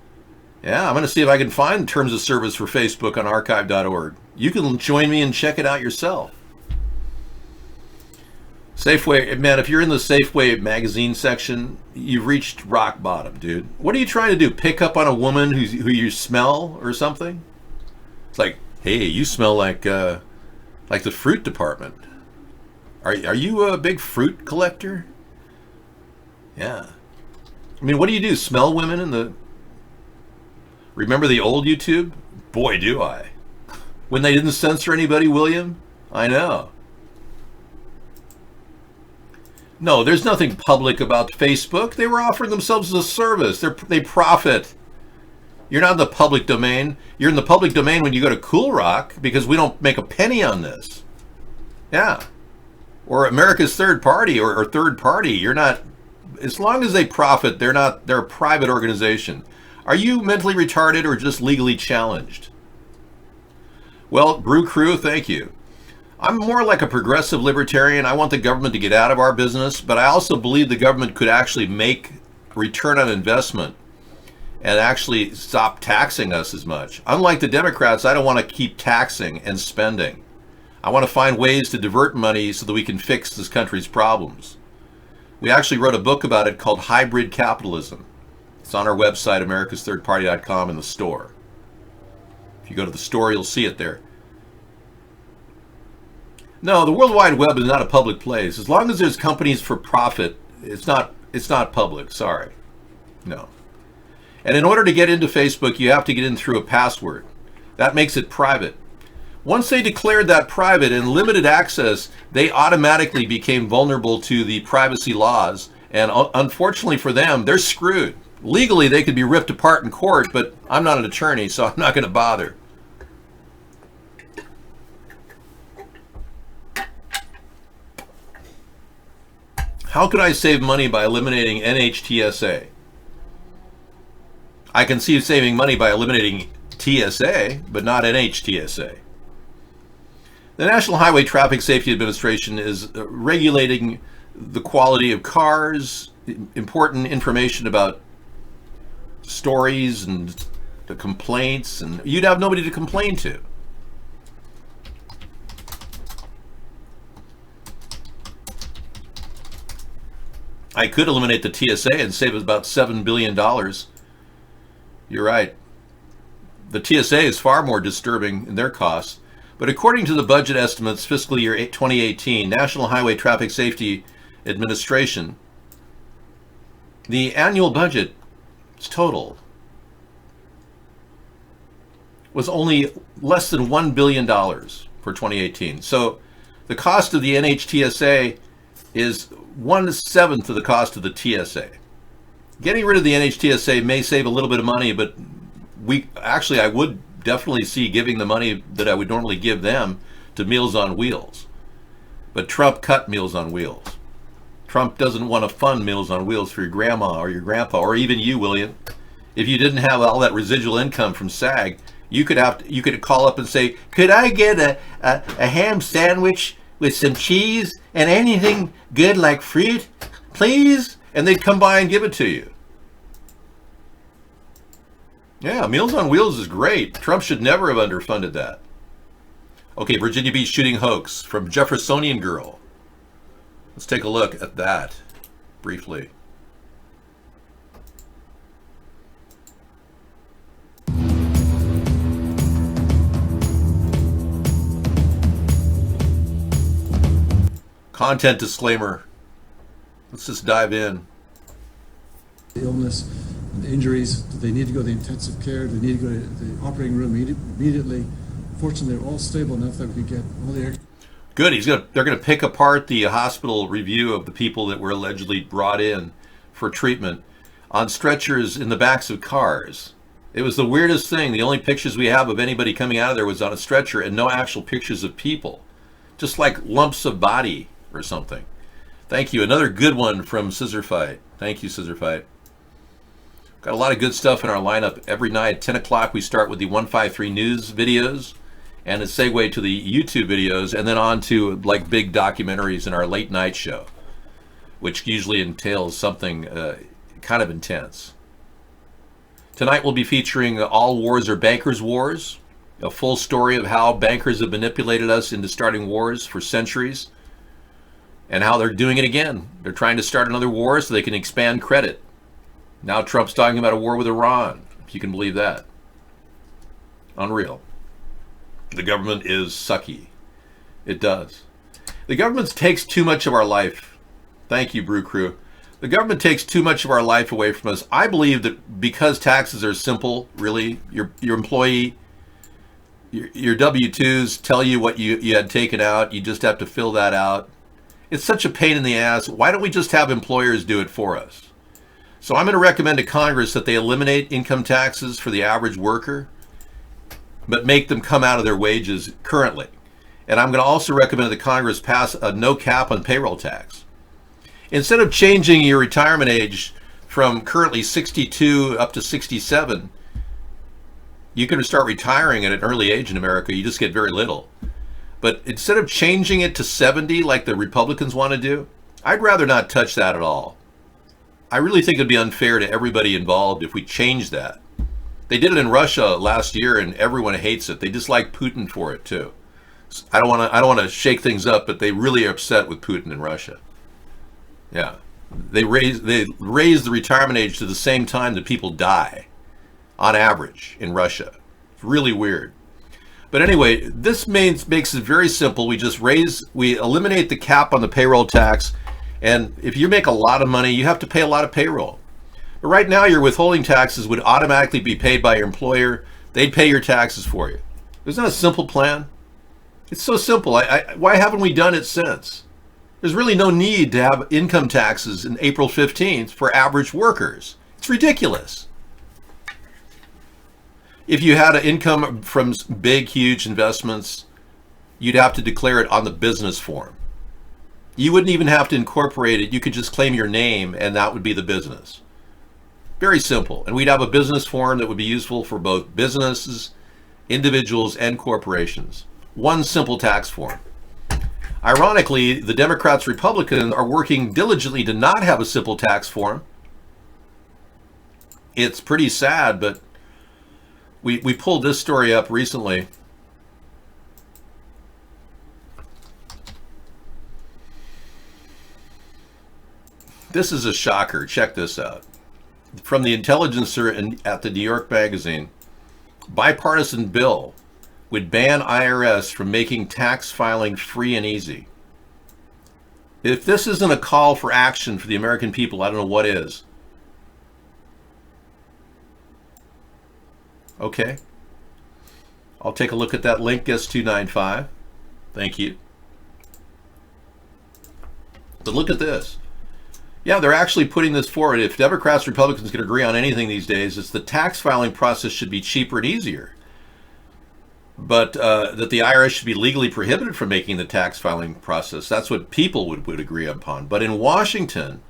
Yeah, I'm going to see if I can find terms of service for Facebook on archive.org. You can join me and check it out yourself. Safeway, man, if you're in the Safeway magazine section, you've reached rock bottom, dude. What are you trying to do? Pick up on a woman who you smell or something? It's like, hey, you smell like the fruit department. Are you a big fruit collector? Yeah. I mean, what do? Smell women in the... Remember the old YouTube? Boy, do I. When they didn't censor anybody, William? I know. No, there's nothing public about Facebook. They were offering themselves as a service. They profit. You're not in the public domain. You're in the public domain when you go to Cool Rock because we don't make a penny on this. Yeah. Or America's Third Party or Third Party. You're not... As long as they profit, they're a private organization. Are you mentally retarded or just legally challenged? Well, Brew Crew, thank you. I'm more like a progressive libertarian. I want the government to get out of our business, but I also believe the government could actually make return on investment and actually stop taxing us as much. Unlike the Democrats, I don't want to keep taxing and spending. I want to find ways to divert money so that we can fix this country's problems. We actually wrote a book about it called Hybrid Capitalism. It's on our website, americasthirdparty.com, in the store. If you go to the store, you'll see it there. No, the World Wide Web is not a public place. As long as there's companies for profit, it's not public. Sorry. No. And in order to get into Facebook, you have to get in through a password. That makes it private. Once they declared that private and limited access, they automatically became vulnerable to the privacy laws. And unfortunately for them, they're screwed. Legally, they could be ripped apart in court, but I'm not an attorney, so I'm not going to bother. How could I save money by eliminating NHTSA? I can see saving money by eliminating TSA, but not NHTSA. The National Highway Traffic Safety Administration is regulating the quality of cars, important information about stories and the complaints, and you'd have nobody to complain to. I could eliminate the TSA and save about $7 billion. You're right. The TSA is far more disturbing in their costs. But according to the budget estimates, fiscal year 2018, National Highway Traffic Safety Administration, the annual budget total was only less than $1 billion for 2018. So the cost of the NHTSA is 1/7 of the cost of the TSA. Getting rid of the NHTSA may save a little bit of money, but I would definitely see giving the money that I would normally give them to Meals on Wheels. But Trump cut Meals on Wheels. Trump doesn't want to fund Meals on Wheels for your grandma or your grandpa, or even you, William. If you didn't have all that residual income from SAG, you could call up and say, could I get a ham sandwich with some cheese and anything good like fruit, please? And they'd come by and give it to you. Yeah, Meals on Wheels is great. Trump should never have underfunded that. Okay, Virginia Beach shooting hoax from Jeffersonian Girl. Let's take a look at that briefly. Content disclaimer. Let's just dive in. The illness and the injuries, they need to go to the intensive care, they need to go to the operating room immediately. Fortunately, they're all stable enough that we could get all the air. Good. They're going to pick apart the hospital review of the people that were allegedly brought in for treatment on stretchers in the backs of cars. It was the weirdest thing. The only pictures we have of anybody coming out of there was on a stretcher and no actual pictures of people. Just like lumps of body or something. Thank you. Another good one from Scissor Fight. Thank you, Scissor Fight. Got a lot of good stuff in our lineup. Every night at 10 o'clock we start with the 153 News videos and a segue to the YouTube videos, and then on to like big documentaries in our late night show, which usually entails something kind of intense. Tonight we'll be featuring All Wars Are Bankers' Wars, a full story of how bankers have manipulated us into starting wars for centuries and how they're doing it again. They're trying to start another war so they can expand credit. Now Trump's talking about a war with Iran, if you can believe that. Unreal. The government is sucky. It does. The government takes too much of our life. Thank you, Brew Crew. The government takes too much of our life away from us. I believe that because taxes are simple, really, your employee, your W-2s tell you what you had taken out. You just have to fill that out. It's such a pain in the ass. Why don't we just have employers do it for us? So I'm going to recommend to Congress that they eliminate income taxes for the average worker, but make them come out of their wages currently. And I'm going to also recommend that Congress pass a no cap on payroll tax. Instead of changing your retirement age from currently 62 up to 67, you can start retiring at an early age in America. You just get very little. But instead of changing it to 70 like the Republicans want to do, I'd rather not touch that at all. I really think it'd be unfair to everybody involved if we changed that. They did it in Russia last year and everyone hates it. They dislike Putin for it too. I don't want to shake things up, but they really are upset with Putin in Russia. Yeah. They raise the retirement age to the same time that people die on average in Russia. It's really weird. But anyway, this makes it very simple. We eliminate the cap on the payroll tax, and if you make a lot of money, you have to pay a lot of payroll. But right now, your withholding taxes would automatically be paid by your employer. They'd pay your taxes for you. Isn't that a simple plan? It's so simple. Why haven't we done it since? There's really no need to have income taxes in April 15th for average workers. It's ridiculous. If you had an income from big, huge investments, you'd have to declare it on the business form. You wouldn't even have to incorporate it. You could just claim your name and that would be the business. Very simple. And we'd have a business form that would be useful for both businesses individuals and corporations. One simple tax form. Ironically, the Democrats, Republicans are working diligently to not have a simple tax form. It's pretty sad, but we pulled this story up recently. This is a shocker. Check this out. From the Intelligencer at the New York Magazine, bipartisan bill would ban IRS from making tax filing free and easy. If this isn't a call for action for the American people, I don't know what is. Okay. I'll take a look at that link, Guest 295. Thank you. But look at this. Yeah, they're actually putting this forward. If Democrats, Republicans can agree on anything these days, it's the tax filing process should be cheaper and easier. But that the IRS should be legally prohibited from making the tax filing process. That's what people would agree upon. But in Washington,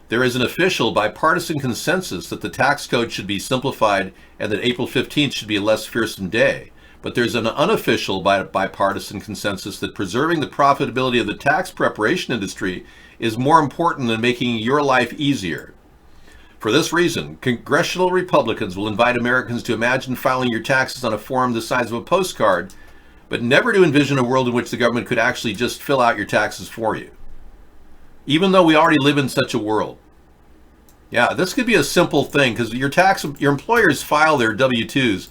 there is an official bipartisan consensus that the tax code should be simplified and that April 15th should be a less fearsome day. But there's an unofficial bipartisan consensus that preserving the profitability of the tax preparation industry is more important than making your life easier. For this reason, congressional Republicans will invite Americans to imagine filing your taxes on a form the size of a postcard, but never to envision a world in which the government could actually just fill out your taxes for you. Even though we already live in such a world. Yeah, this could be a simple thing because your employers file their W-2s.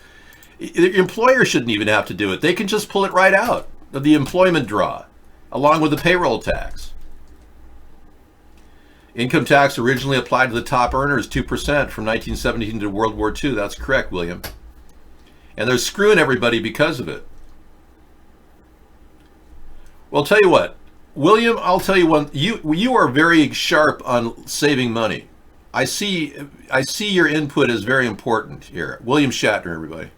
Your employer shouldn't even have to do it. They can just pull it right out of the employment draw, along with the payroll tax. Income tax originally applied to the top earners, 2% from 1917 to World War II. That's correct, William. And they're screwing everybody because of it. Well, I'll tell you what, William, I'll tell you one, you are very sharp on saving money. I see your input is very important here. William Shatner, everybody.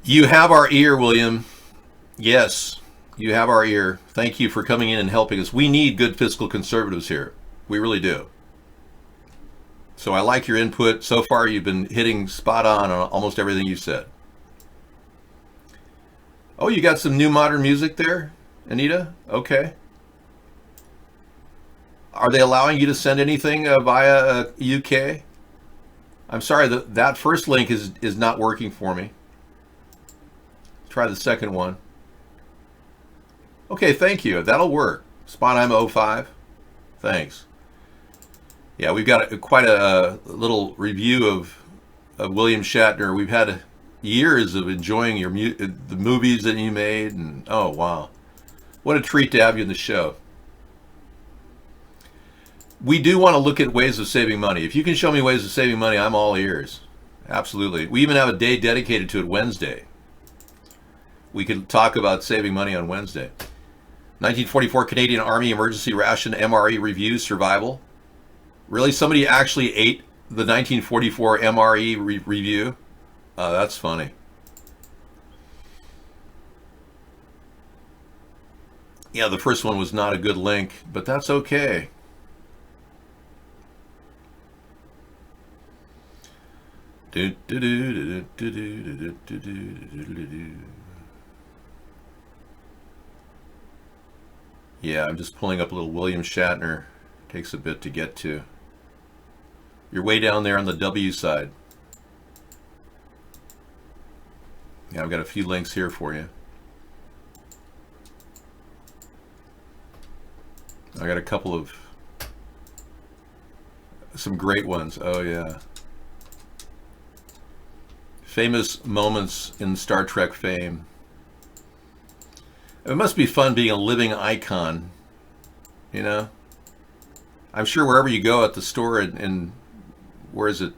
You have our ear, William. Yes, you have our ear. Thank you for coming in and helping us. We need good fiscal conservatives here. We really do. So I like your input. So far, you've been hitting spot on almost everything you said. Oh, you got some new modern music there, Anita? Okay. Are they allowing you to send anything via UK? I'm sorry, that first link is not working for me. Try the second one. Okay, thank you. That'll work. Spot 05. Thanks. Yeah, we've got quite a little review of William Shatner. We've had years of enjoying the movies that you made, and oh wow, what a treat to have you in the show. We do want to look at ways of saving money. If you can show me ways of saving money, I'm all ears. Absolutely. We even have a day dedicated to it Wednesday. We could talk about saving money on Wednesday. 1944 Canadian Army Emergency Ration MRE Review Survival. Really? Somebody actually ate the 1944 MRE review? That's funny. Yeah, the first one was not a good link, but that's okay. Yeah, I'm just pulling up a little William Shatner. Takes a bit to get to. You're way down there on the W side. Yeah, I've got a few links here for you. I got a couple of some great ones. Oh yeah. Famous moments in Star Trek fame. It must be fun being a living icon, you know? I'm sure wherever you go at the store in where is it?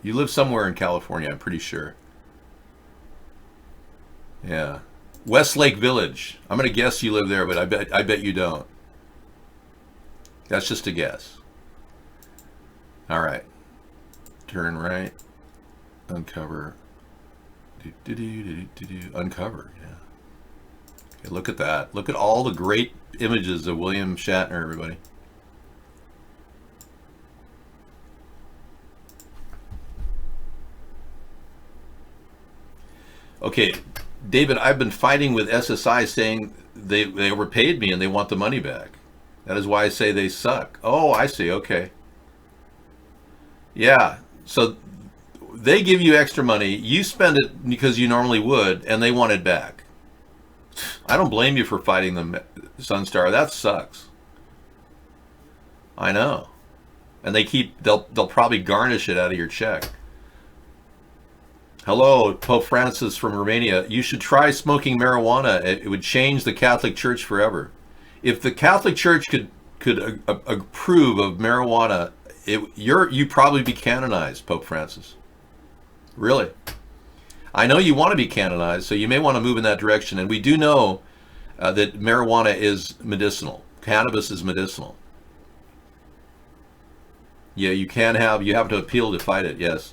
You live somewhere in California, I'm pretty sure. Yeah. Westlake Village. I'm going to guess you live there, but I bet you don't. That's just a guess. All right. Turn right. Uncover. Uncover, yeah. Hey, look at that. Look at all the great images of William Shatner, everybody. Okay, David, I've been fighting with SSI saying they overpaid me and they want the money back. That is why I say they suck. Oh, I see. Okay. Yeah. So they give you extra money. You spend it because you normally would, and they want it back. I don't blame you for fighting them, Sunstar. That sucks. I know. And they'll probably garnish it out of your check. Hello, Pope Francis from Romania. You should try smoking marijuana. It would change the Catholic Church forever. If the Catholic Church could approve of marijuana, you'd probably be canonized, Pope Francis. Really. I know you want to be canonized, so you may want to move in that direction. And we do know that marijuana is medicinal. Cannabis is medicinal. Yeah, you have to appeal to fight it, yes.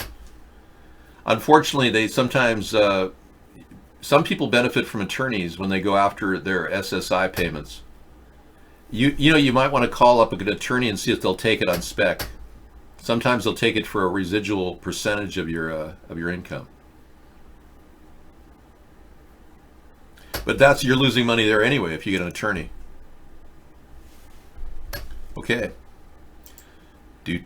Unfortunately, they sometimes, some people benefit from attorneys when they go after their SSI payments. You might want to call up an attorney and see if they'll take it on spec. Sometimes they'll take it for a residual percentage of your income. But you're losing money there anyway if you get an attorney. Okay. Yeah,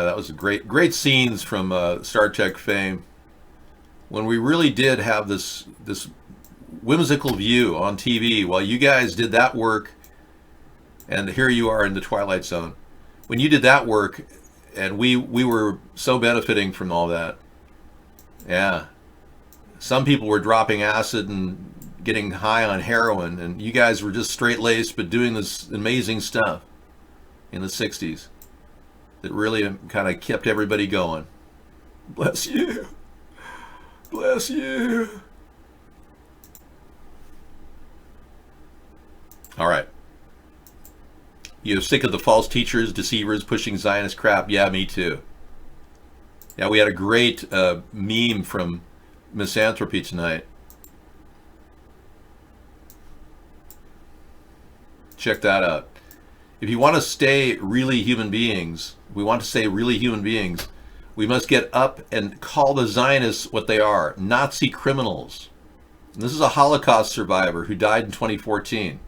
that was great scenes from Star Trek fame. When we really did have this whimsical view on TV while you guys did that work, and here you are in the Twilight Zone. When you did that work, and we were so benefiting from all that. Yeah. Some people were dropping acid and getting high on heroin, and you guys were just straight-laced but doing this amazing stuff in the 60s that really kind of kept everybody going. Bless you. Bless you. All right. You're sick of the false teachers, deceivers, pushing Zionist crap? Yeah, me too. Yeah, we had a great meme from Misanthropy tonight. Check that out. If you want to stay really human beings, we must get up and call the Zionists what they are, Nazi criminals. And this is a Holocaust survivor who died in 2014.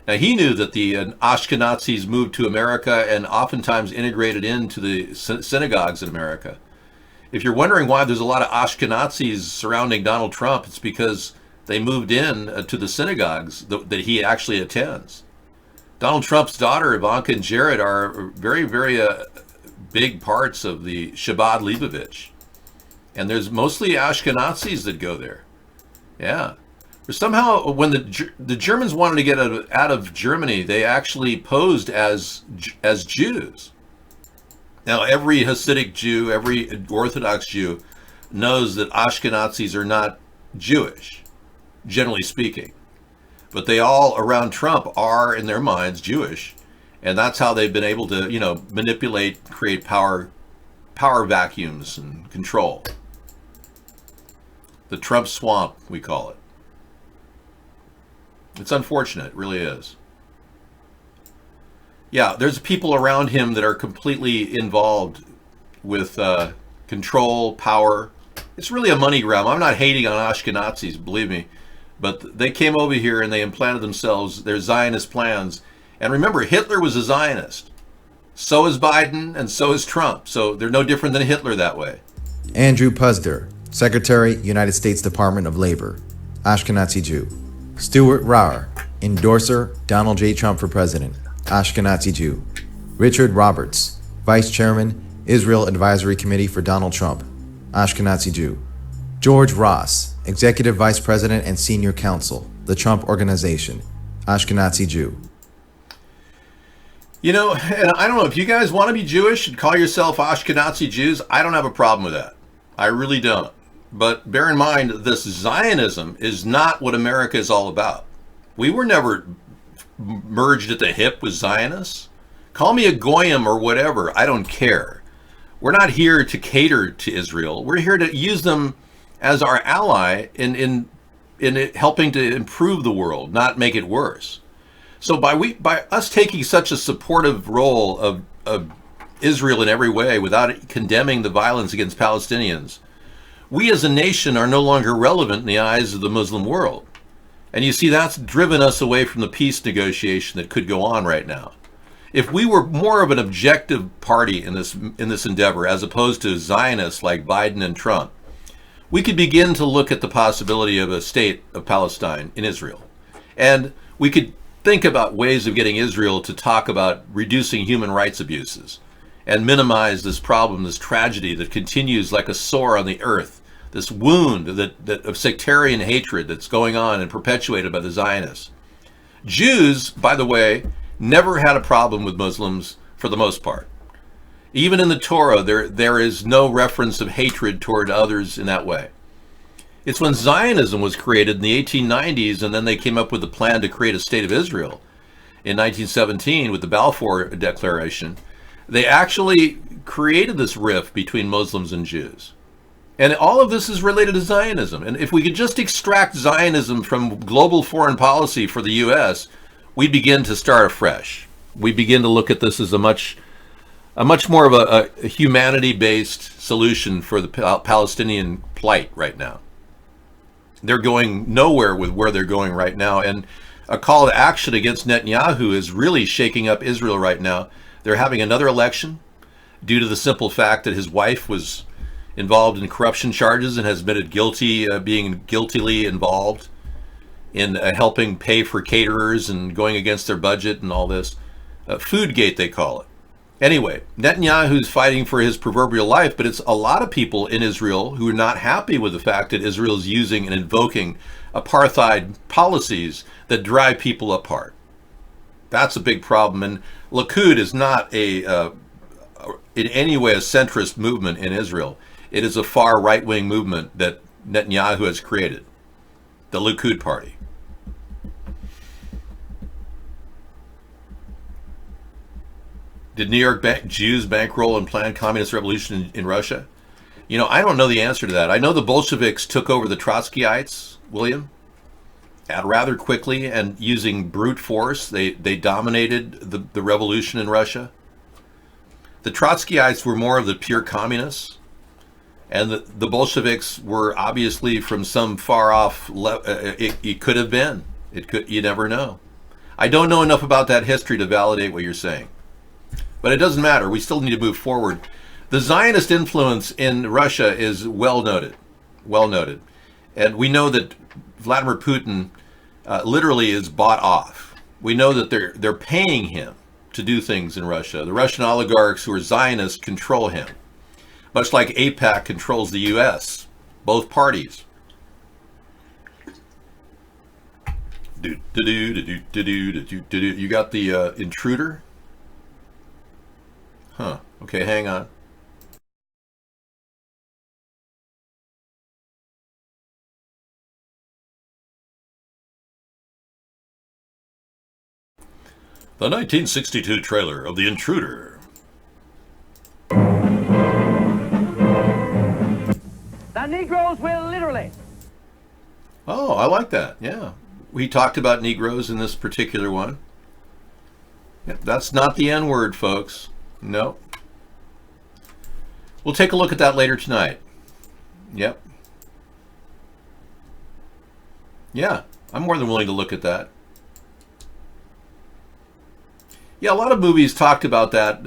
Now, he knew that the Ashkenazis moved to America and oftentimes integrated into the synagogues in America. If you're wondering why there's a lot of Ashkenazis surrounding Donald Trump, it's because they moved in to the synagogues that he actually attends. Donald Trump's daughter, Ivanka and Jared, are very, very big parts of the Chabad Leibovitch. And there's mostly Ashkenazis that go there. Yeah. But somehow, when the Germans wanted to get out of Germany, they actually posed as Jews. Now, every Hasidic Jew, every Orthodox Jew knows that Ashkenazis are not Jewish, generally speaking. But they all, around Trump, are, in their minds, Jewish. And that's how they've been able to, manipulate, create power vacuums and control. The Trump swamp, we call it. It's unfortunate, it really is. Yeah, there's people around him that are completely involved with control, power. It's really a money grab. I'm not hating on Ashkenazis, believe me. But they came over here and they implanted themselves their Zionist plans. And remember, Hitler was a Zionist. So is Biden and so is Trump. So they're no different than Hitler that way. Andrew Puzder, Secretary, United States Department of Labor, Ashkenazi Jew. Stuart Rahr, endorser, Donald J. Trump for President, Ashkenazi Jew. Richard Roberts, Vice Chairman, Israel Advisory Committee for Donald Trump, Ashkenazi Jew. George Ross, Executive Vice President and Senior Counsel, the Trump Organization, Ashkenazi Jew. And I don't know, if you guys want to be Jewish and call yourself Ashkenazi Jews, I don't have a problem with that. I really don't. But bear in mind, this Zionism is not what America is all about. We were never merged at the hip with Zionists. Call me a goyim or whatever, I don't care. We're not here to cater to Israel. We're here to use them as our ally in helping to improve the world, not make it worse. So by us taking such a supportive role of Israel in every way without condemning the violence against Palestinians, we as a nation are no longer relevant in the eyes of the Muslim world. And you see, that's driven us away from the peace negotiation that could go on right now. If we were more of an objective party in this endeavor, as opposed to Zionists like Biden and Trump, we could begin to look at the possibility of a state of Palestine in Israel. And we could think about ways of getting Israel to talk about reducing human rights abuses and minimize this problem, this tragedy that continues like a sore on the earth, this wound that of sectarian hatred that's going on and perpetuated by the Zionists. Jews, by the way, never had a problem with Muslims for the most part. Even in the Torah, there is no reference of hatred toward others in that way. It's when Zionism was created in the 1890s, and then they came up with a plan to create a state of Israel in 1917 with the Balfour Declaration, they actually created this rift between Muslims and Jews. And all of this is related to Zionism. And if we could just extract Zionism from global foreign policy for the U.S., we begin to start afresh. We begin to look at this as a much more of a humanity-based solution for the Palestinian plight right now. They're going nowhere with where they're going right now. And a call to action against Netanyahu is really shaking up Israel right now. They're having another election due to the simple fact that his wife was involved in corruption charges and has admitted guilty, being guiltily involved in helping pay for caterers and going against their budget and all this. Foodgate, they call it. Anyway, Netanyahu's fighting for his proverbial life, but it's a lot of people in Israel who are not happy with the fact that Israel is using and invoking apartheid policies that drive people apart. That's a big problem. And Likud is not in any way a centrist movement in Israel. It is a far right-wing movement that Netanyahu has created, the Likud party. Did New York Jews bankroll and plan communist revolution in Russia? You know, I don't know the answer to that. I know the Bolsheviks took over the Trotskyites, William, and rather quickly, and using brute force, they dominated the revolution in Russia. The Trotskyites were more of the pure communists, and the Bolsheviks were obviously from some far off it could have been. You never know. I don't know enough about that history to validate what you're saying. But it doesn't matter. We still need to move forward. The Zionist influence in Russia is well noted. And we know that Vladimir Putin literally is bought off. We know that they're paying him to do things in Russia. The Russian oligarchs who are Zionists control him, much like AIPAC controls the U.S., both parties. You got the intruder? Huh. Okay, hang on. The 1962 trailer of The Intruder. The Negroes will literally. Oh, I like that. Yeah. We talked about Negroes in this particular one. Yep, that's not the N-word, folks. No. We'll take a look at that later tonight. Yep. Yeah, I'm more than willing to look at that. Yeah, a lot of movies talked about that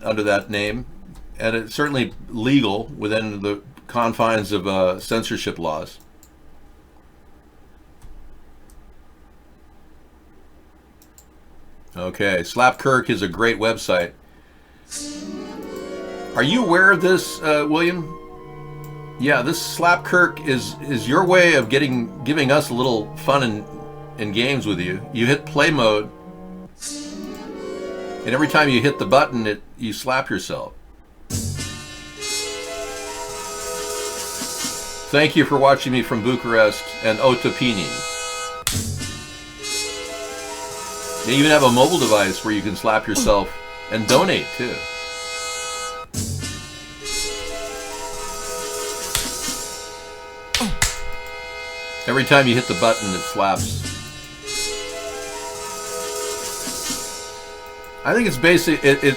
under that name, and it's certainly legal within the confines of censorship laws. Okay, Slapkirk is a great website. Are you aware of this, William? Yeah, this Slapkirk is your way of giving us a little fun and games with you. You hit play mode, and every time you hit the button, you slap yourself. Thank you for watching me from Bucharest and Otopeni. They even have a mobile device where you can slap yourself and donate too. Every time you hit the button, it slaps. I think it's basic. It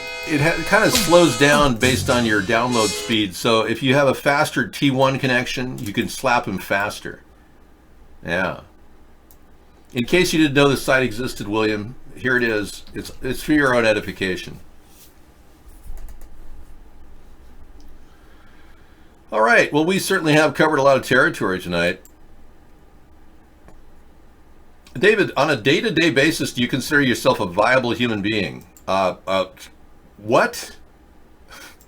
kind of slows down based on your download speed. So if you have a faster T1 connection, you can slap him faster. Yeah. In case you didn't know this site existed, William, here it is. It's for your own edification. All right. Well, we certainly have covered a lot of territory tonight. David, on a day-to-day basis, do you consider yourself a viable human being? What?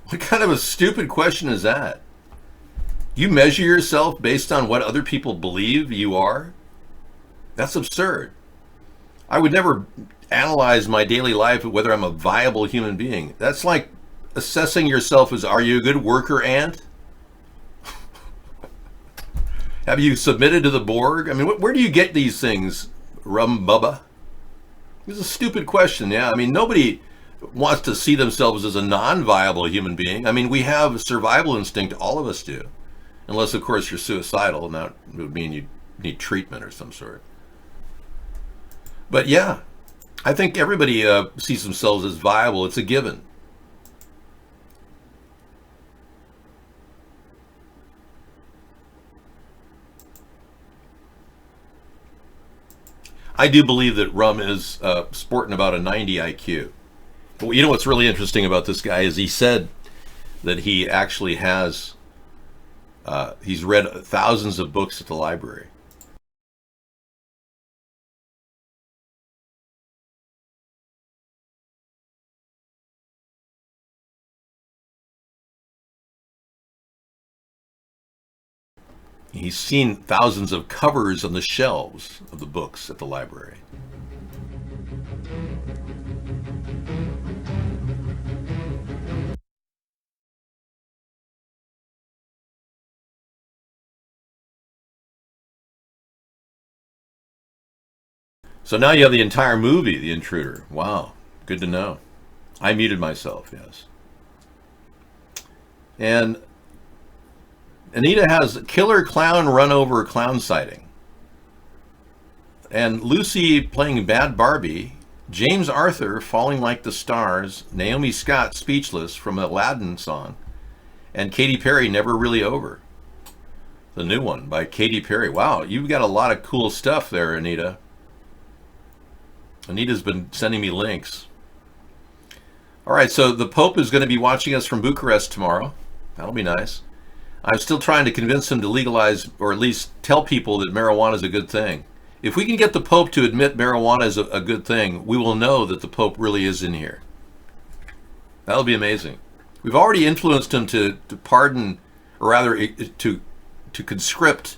What kind of a stupid question is that? You measure yourself based on what other people believe you are? That's absurd. I would never analyze my daily life whether I'm a viable human being. That's like assessing yourself as, are you a good worker ant? Have you submitted to the Borg? I mean, where do you get these things, Rum Bubba? It's a stupid question, yeah. I mean, nobody wants to see themselves as a non-viable human being. I mean, we have survival instinct, all of us do. Unless, of course, you're suicidal, and that would mean you need treatment or some sort. But yeah, I think everybody sees themselves as viable. It's a given. I do believe that Rum is sporting about a 90 IQ. But you know what's really interesting about this guy is he said that he actually has, he's read thousands of books at the library. He's seen thousands of covers on the shelves of the books at the library. So now you have the entire movie, The Intruder. Wow, good to know. I muted myself, yes. And Anita has killer clown run over clown sighting. And Lucy playing bad Barbie. James Arthur falling like the stars. Naomi Scott speechless from Aladdin song. And Katy Perry Never Really Over. The new one by Katy Perry. Wow, you've got a lot of cool stuff there, Anita. Anita's been sending me links. All right, so the Pope is going to be watching us from Bucharest tomorrow. That'll be nice. I'm still trying to convince him to legalize, or at least tell people that marijuana is a good thing. If we can get the Pope to admit marijuana is a good thing, we will know that the Pope really is in here. That'll be amazing. We've already influenced him to pardon, or rather to conscript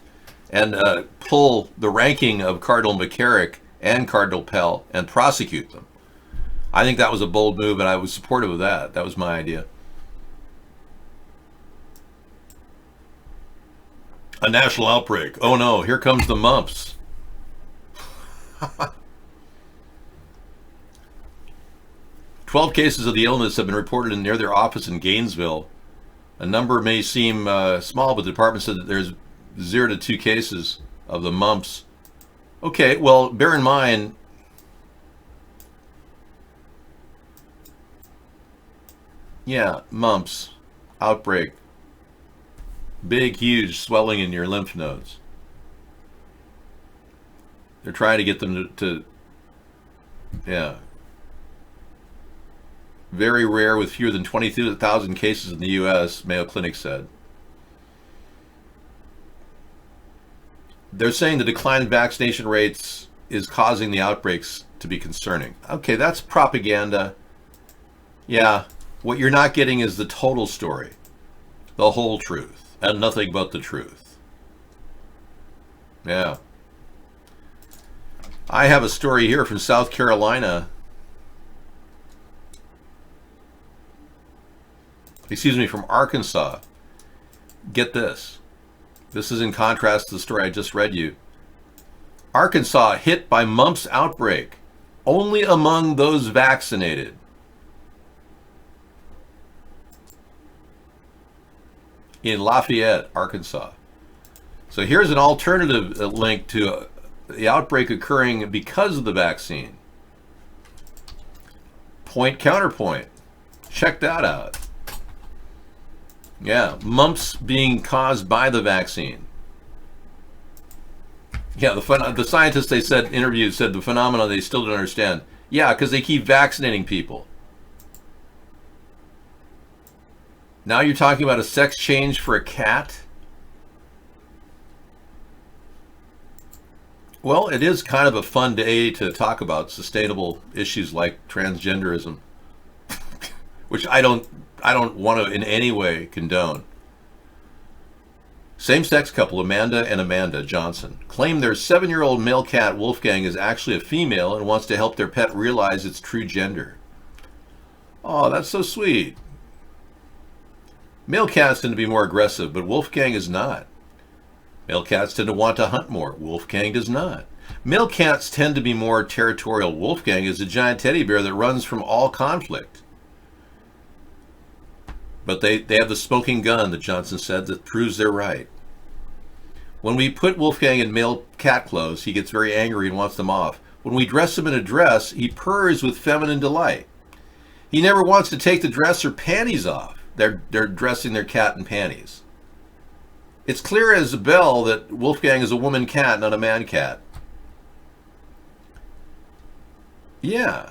and pull the ranking of Cardinal McCarrick and Cardinal Pell and prosecute them. I think that was a bold move, and I was supportive of that. That was my idea. A national outbreak. Oh no, here comes the mumps. 12 cases of the illness have been reported near their office in Gainesville. A number may seem small, but the department said that there's 0 to 2 cases of the mumps. Okay, well, bear in mind, yeah, mumps, outbreak, big, huge swelling in your lymph nodes. They're trying to get them to yeah. Very rare with fewer than 22,000 cases in the U.S., Mayo Clinic said. They're saying the decline in vaccination rates is causing the outbreaks to be concerning. Okay, that's propaganda. Yeah, what you're not getting is the total story, the whole truth, and nothing but the truth. Yeah. I have a story here from South Carolina. Excuse me, from Arkansas. Get this. This is in contrast to the story I just read you. Arkansas hit by mumps outbreak, only among those vaccinated. In Lafayette, Arkansas. So here's an alternative link to the outbreak occurring because of the vaccine. Point counterpoint. Check that out. Yeah, mumps being caused by the vaccine. Yeah, the scientists they said interviewed said the phenomenon they still don't understand. Yeah, because they keep vaccinating people. Now you're talking about a sex change for a cat? Well, it is kind of a fun day to talk about sustainable issues like transgenderism, which I don't want to in any way condone. Same-sex couple Amanda and Amanda Johnson claim their 7-year-old male cat Wolfgang is actually a female and wants to help their pet realize its true gender. Oh, that's so sweet. Male cats tend to be more aggressive, but Wolfgang is not. Male cats tend to want to hunt more. Wolfgang does not. Male cats tend to be more territorial. Wolfgang is a giant teddy bear that runs from all conflict. But they have the smoking gun, that Johnson said, that proves they're right. When we put Wolfgang in male cat clothes, he gets very angry and wants them off. When we dress him in a dress, he purrs with feminine delight. He never wants to take the dress or panties off. They're dressing their cat in panties. It's clear as a bell that Wolfgang is a woman cat, not a man cat. Yeah.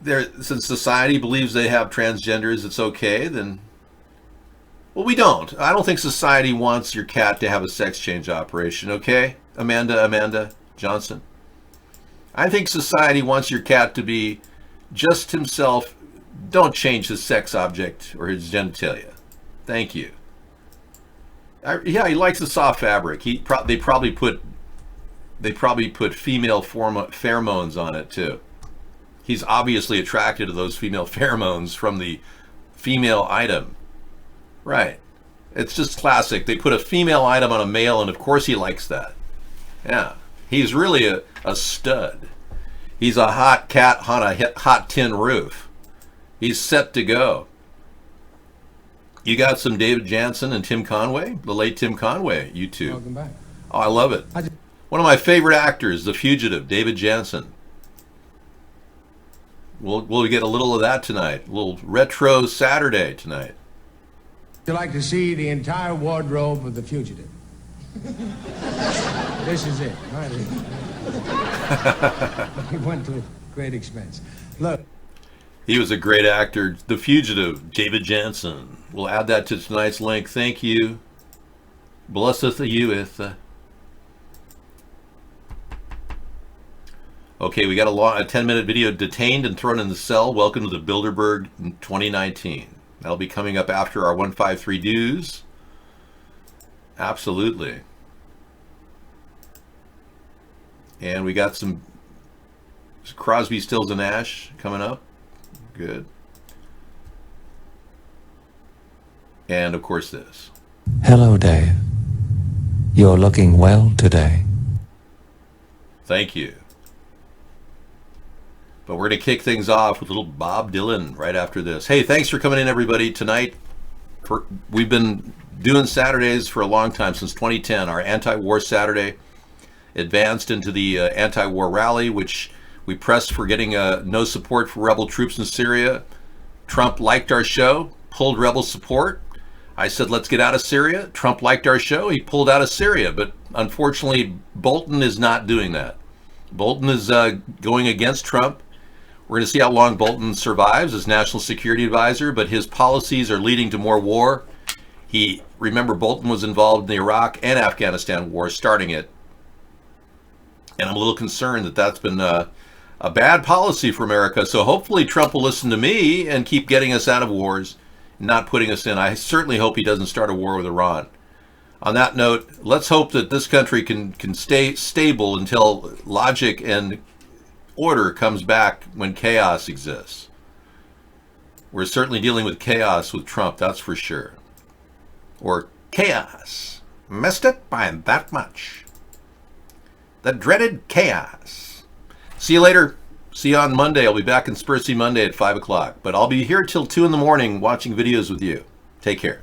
Since society believes they have transgenders, it's okay, then... Well, we don't. I don't think society wants your cat to have a sex change operation, okay? Amanda Johnson. I think society wants your cat to be just himself. Don't change his sex object or his genitalia. Thank you. Yeah, he likes the soft fabric. They probably put female pheromones on it too. He's obviously attracted to those female pheromones from the female item. Right. It's just classic. They put a female item on a male, and of course he likes that. Yeah. He's really a stud. He's a hot cat on a hot tin roof. He's set to go. You got some David Jansen and Tim Conway, the late Tim Conway, YouTube. Welcome back. Oh, I love it. One of my favorite actors, The Fugitive, David Jansen. We'll get a little of that tonight. A little retro Saturday tonight. Would you like to see the entire wardrobe of The Fugitive? This is it. Right. He went to great expense. Look. He was a great actor. The Fugitive, David Jansen. We'll add that to tonight's link. Thank you. Blesseth you with. Okay, we got a 10-minute video. Detained and thrown in the cell. Welcome to the Bilderberg in 2019. That'll be coming up after our 153 news. Absolutely. And we got some Crosby, Stills, and Nash coming up. Good. And of course this. Hello, Dave. You're looking well today. Thank you. But we're going to kick things off with a little Bob Dylan right after this. Hey, thanks for coming in, everybody. Tonight, we've been doing Saturdays for a long time, since 2010. Our anti-war Saturday advanced into the anti-war rally, which we pressed for getting no support for rebel troops in Syria. Trump liked our show, pulled rebel support. I said, let's get out of Syria. Trump liked our show. He pulled out of Syria. But unfortunately, Bolton is not doing that. Bolton is going against Trump. We're going to see how long Bolton survives as National Security Advisor, but his policies are leading to more war. Remember, Bolton was involved in the Iraq and Afghanistan war, starting it. And I'm a little concerned that that's been a bad policy for America. So hopefully Trump will listen to me and keep getting us out of wars, not putting us in. I certainly hope he doesn't start a war with Iran. On that note, let's hope that this country can stay stable until logic and order comes back when chaos exists. We're certainly dealing with chaos with Trump, that's for sure. Or chaos. Missed it by that much. The dreaded chaos. See you later. See you on Monday. I'll be back in Conspiracy Monday at 5 o'clock. But I'll be here till 2 in the morning watching videos with you. Take care.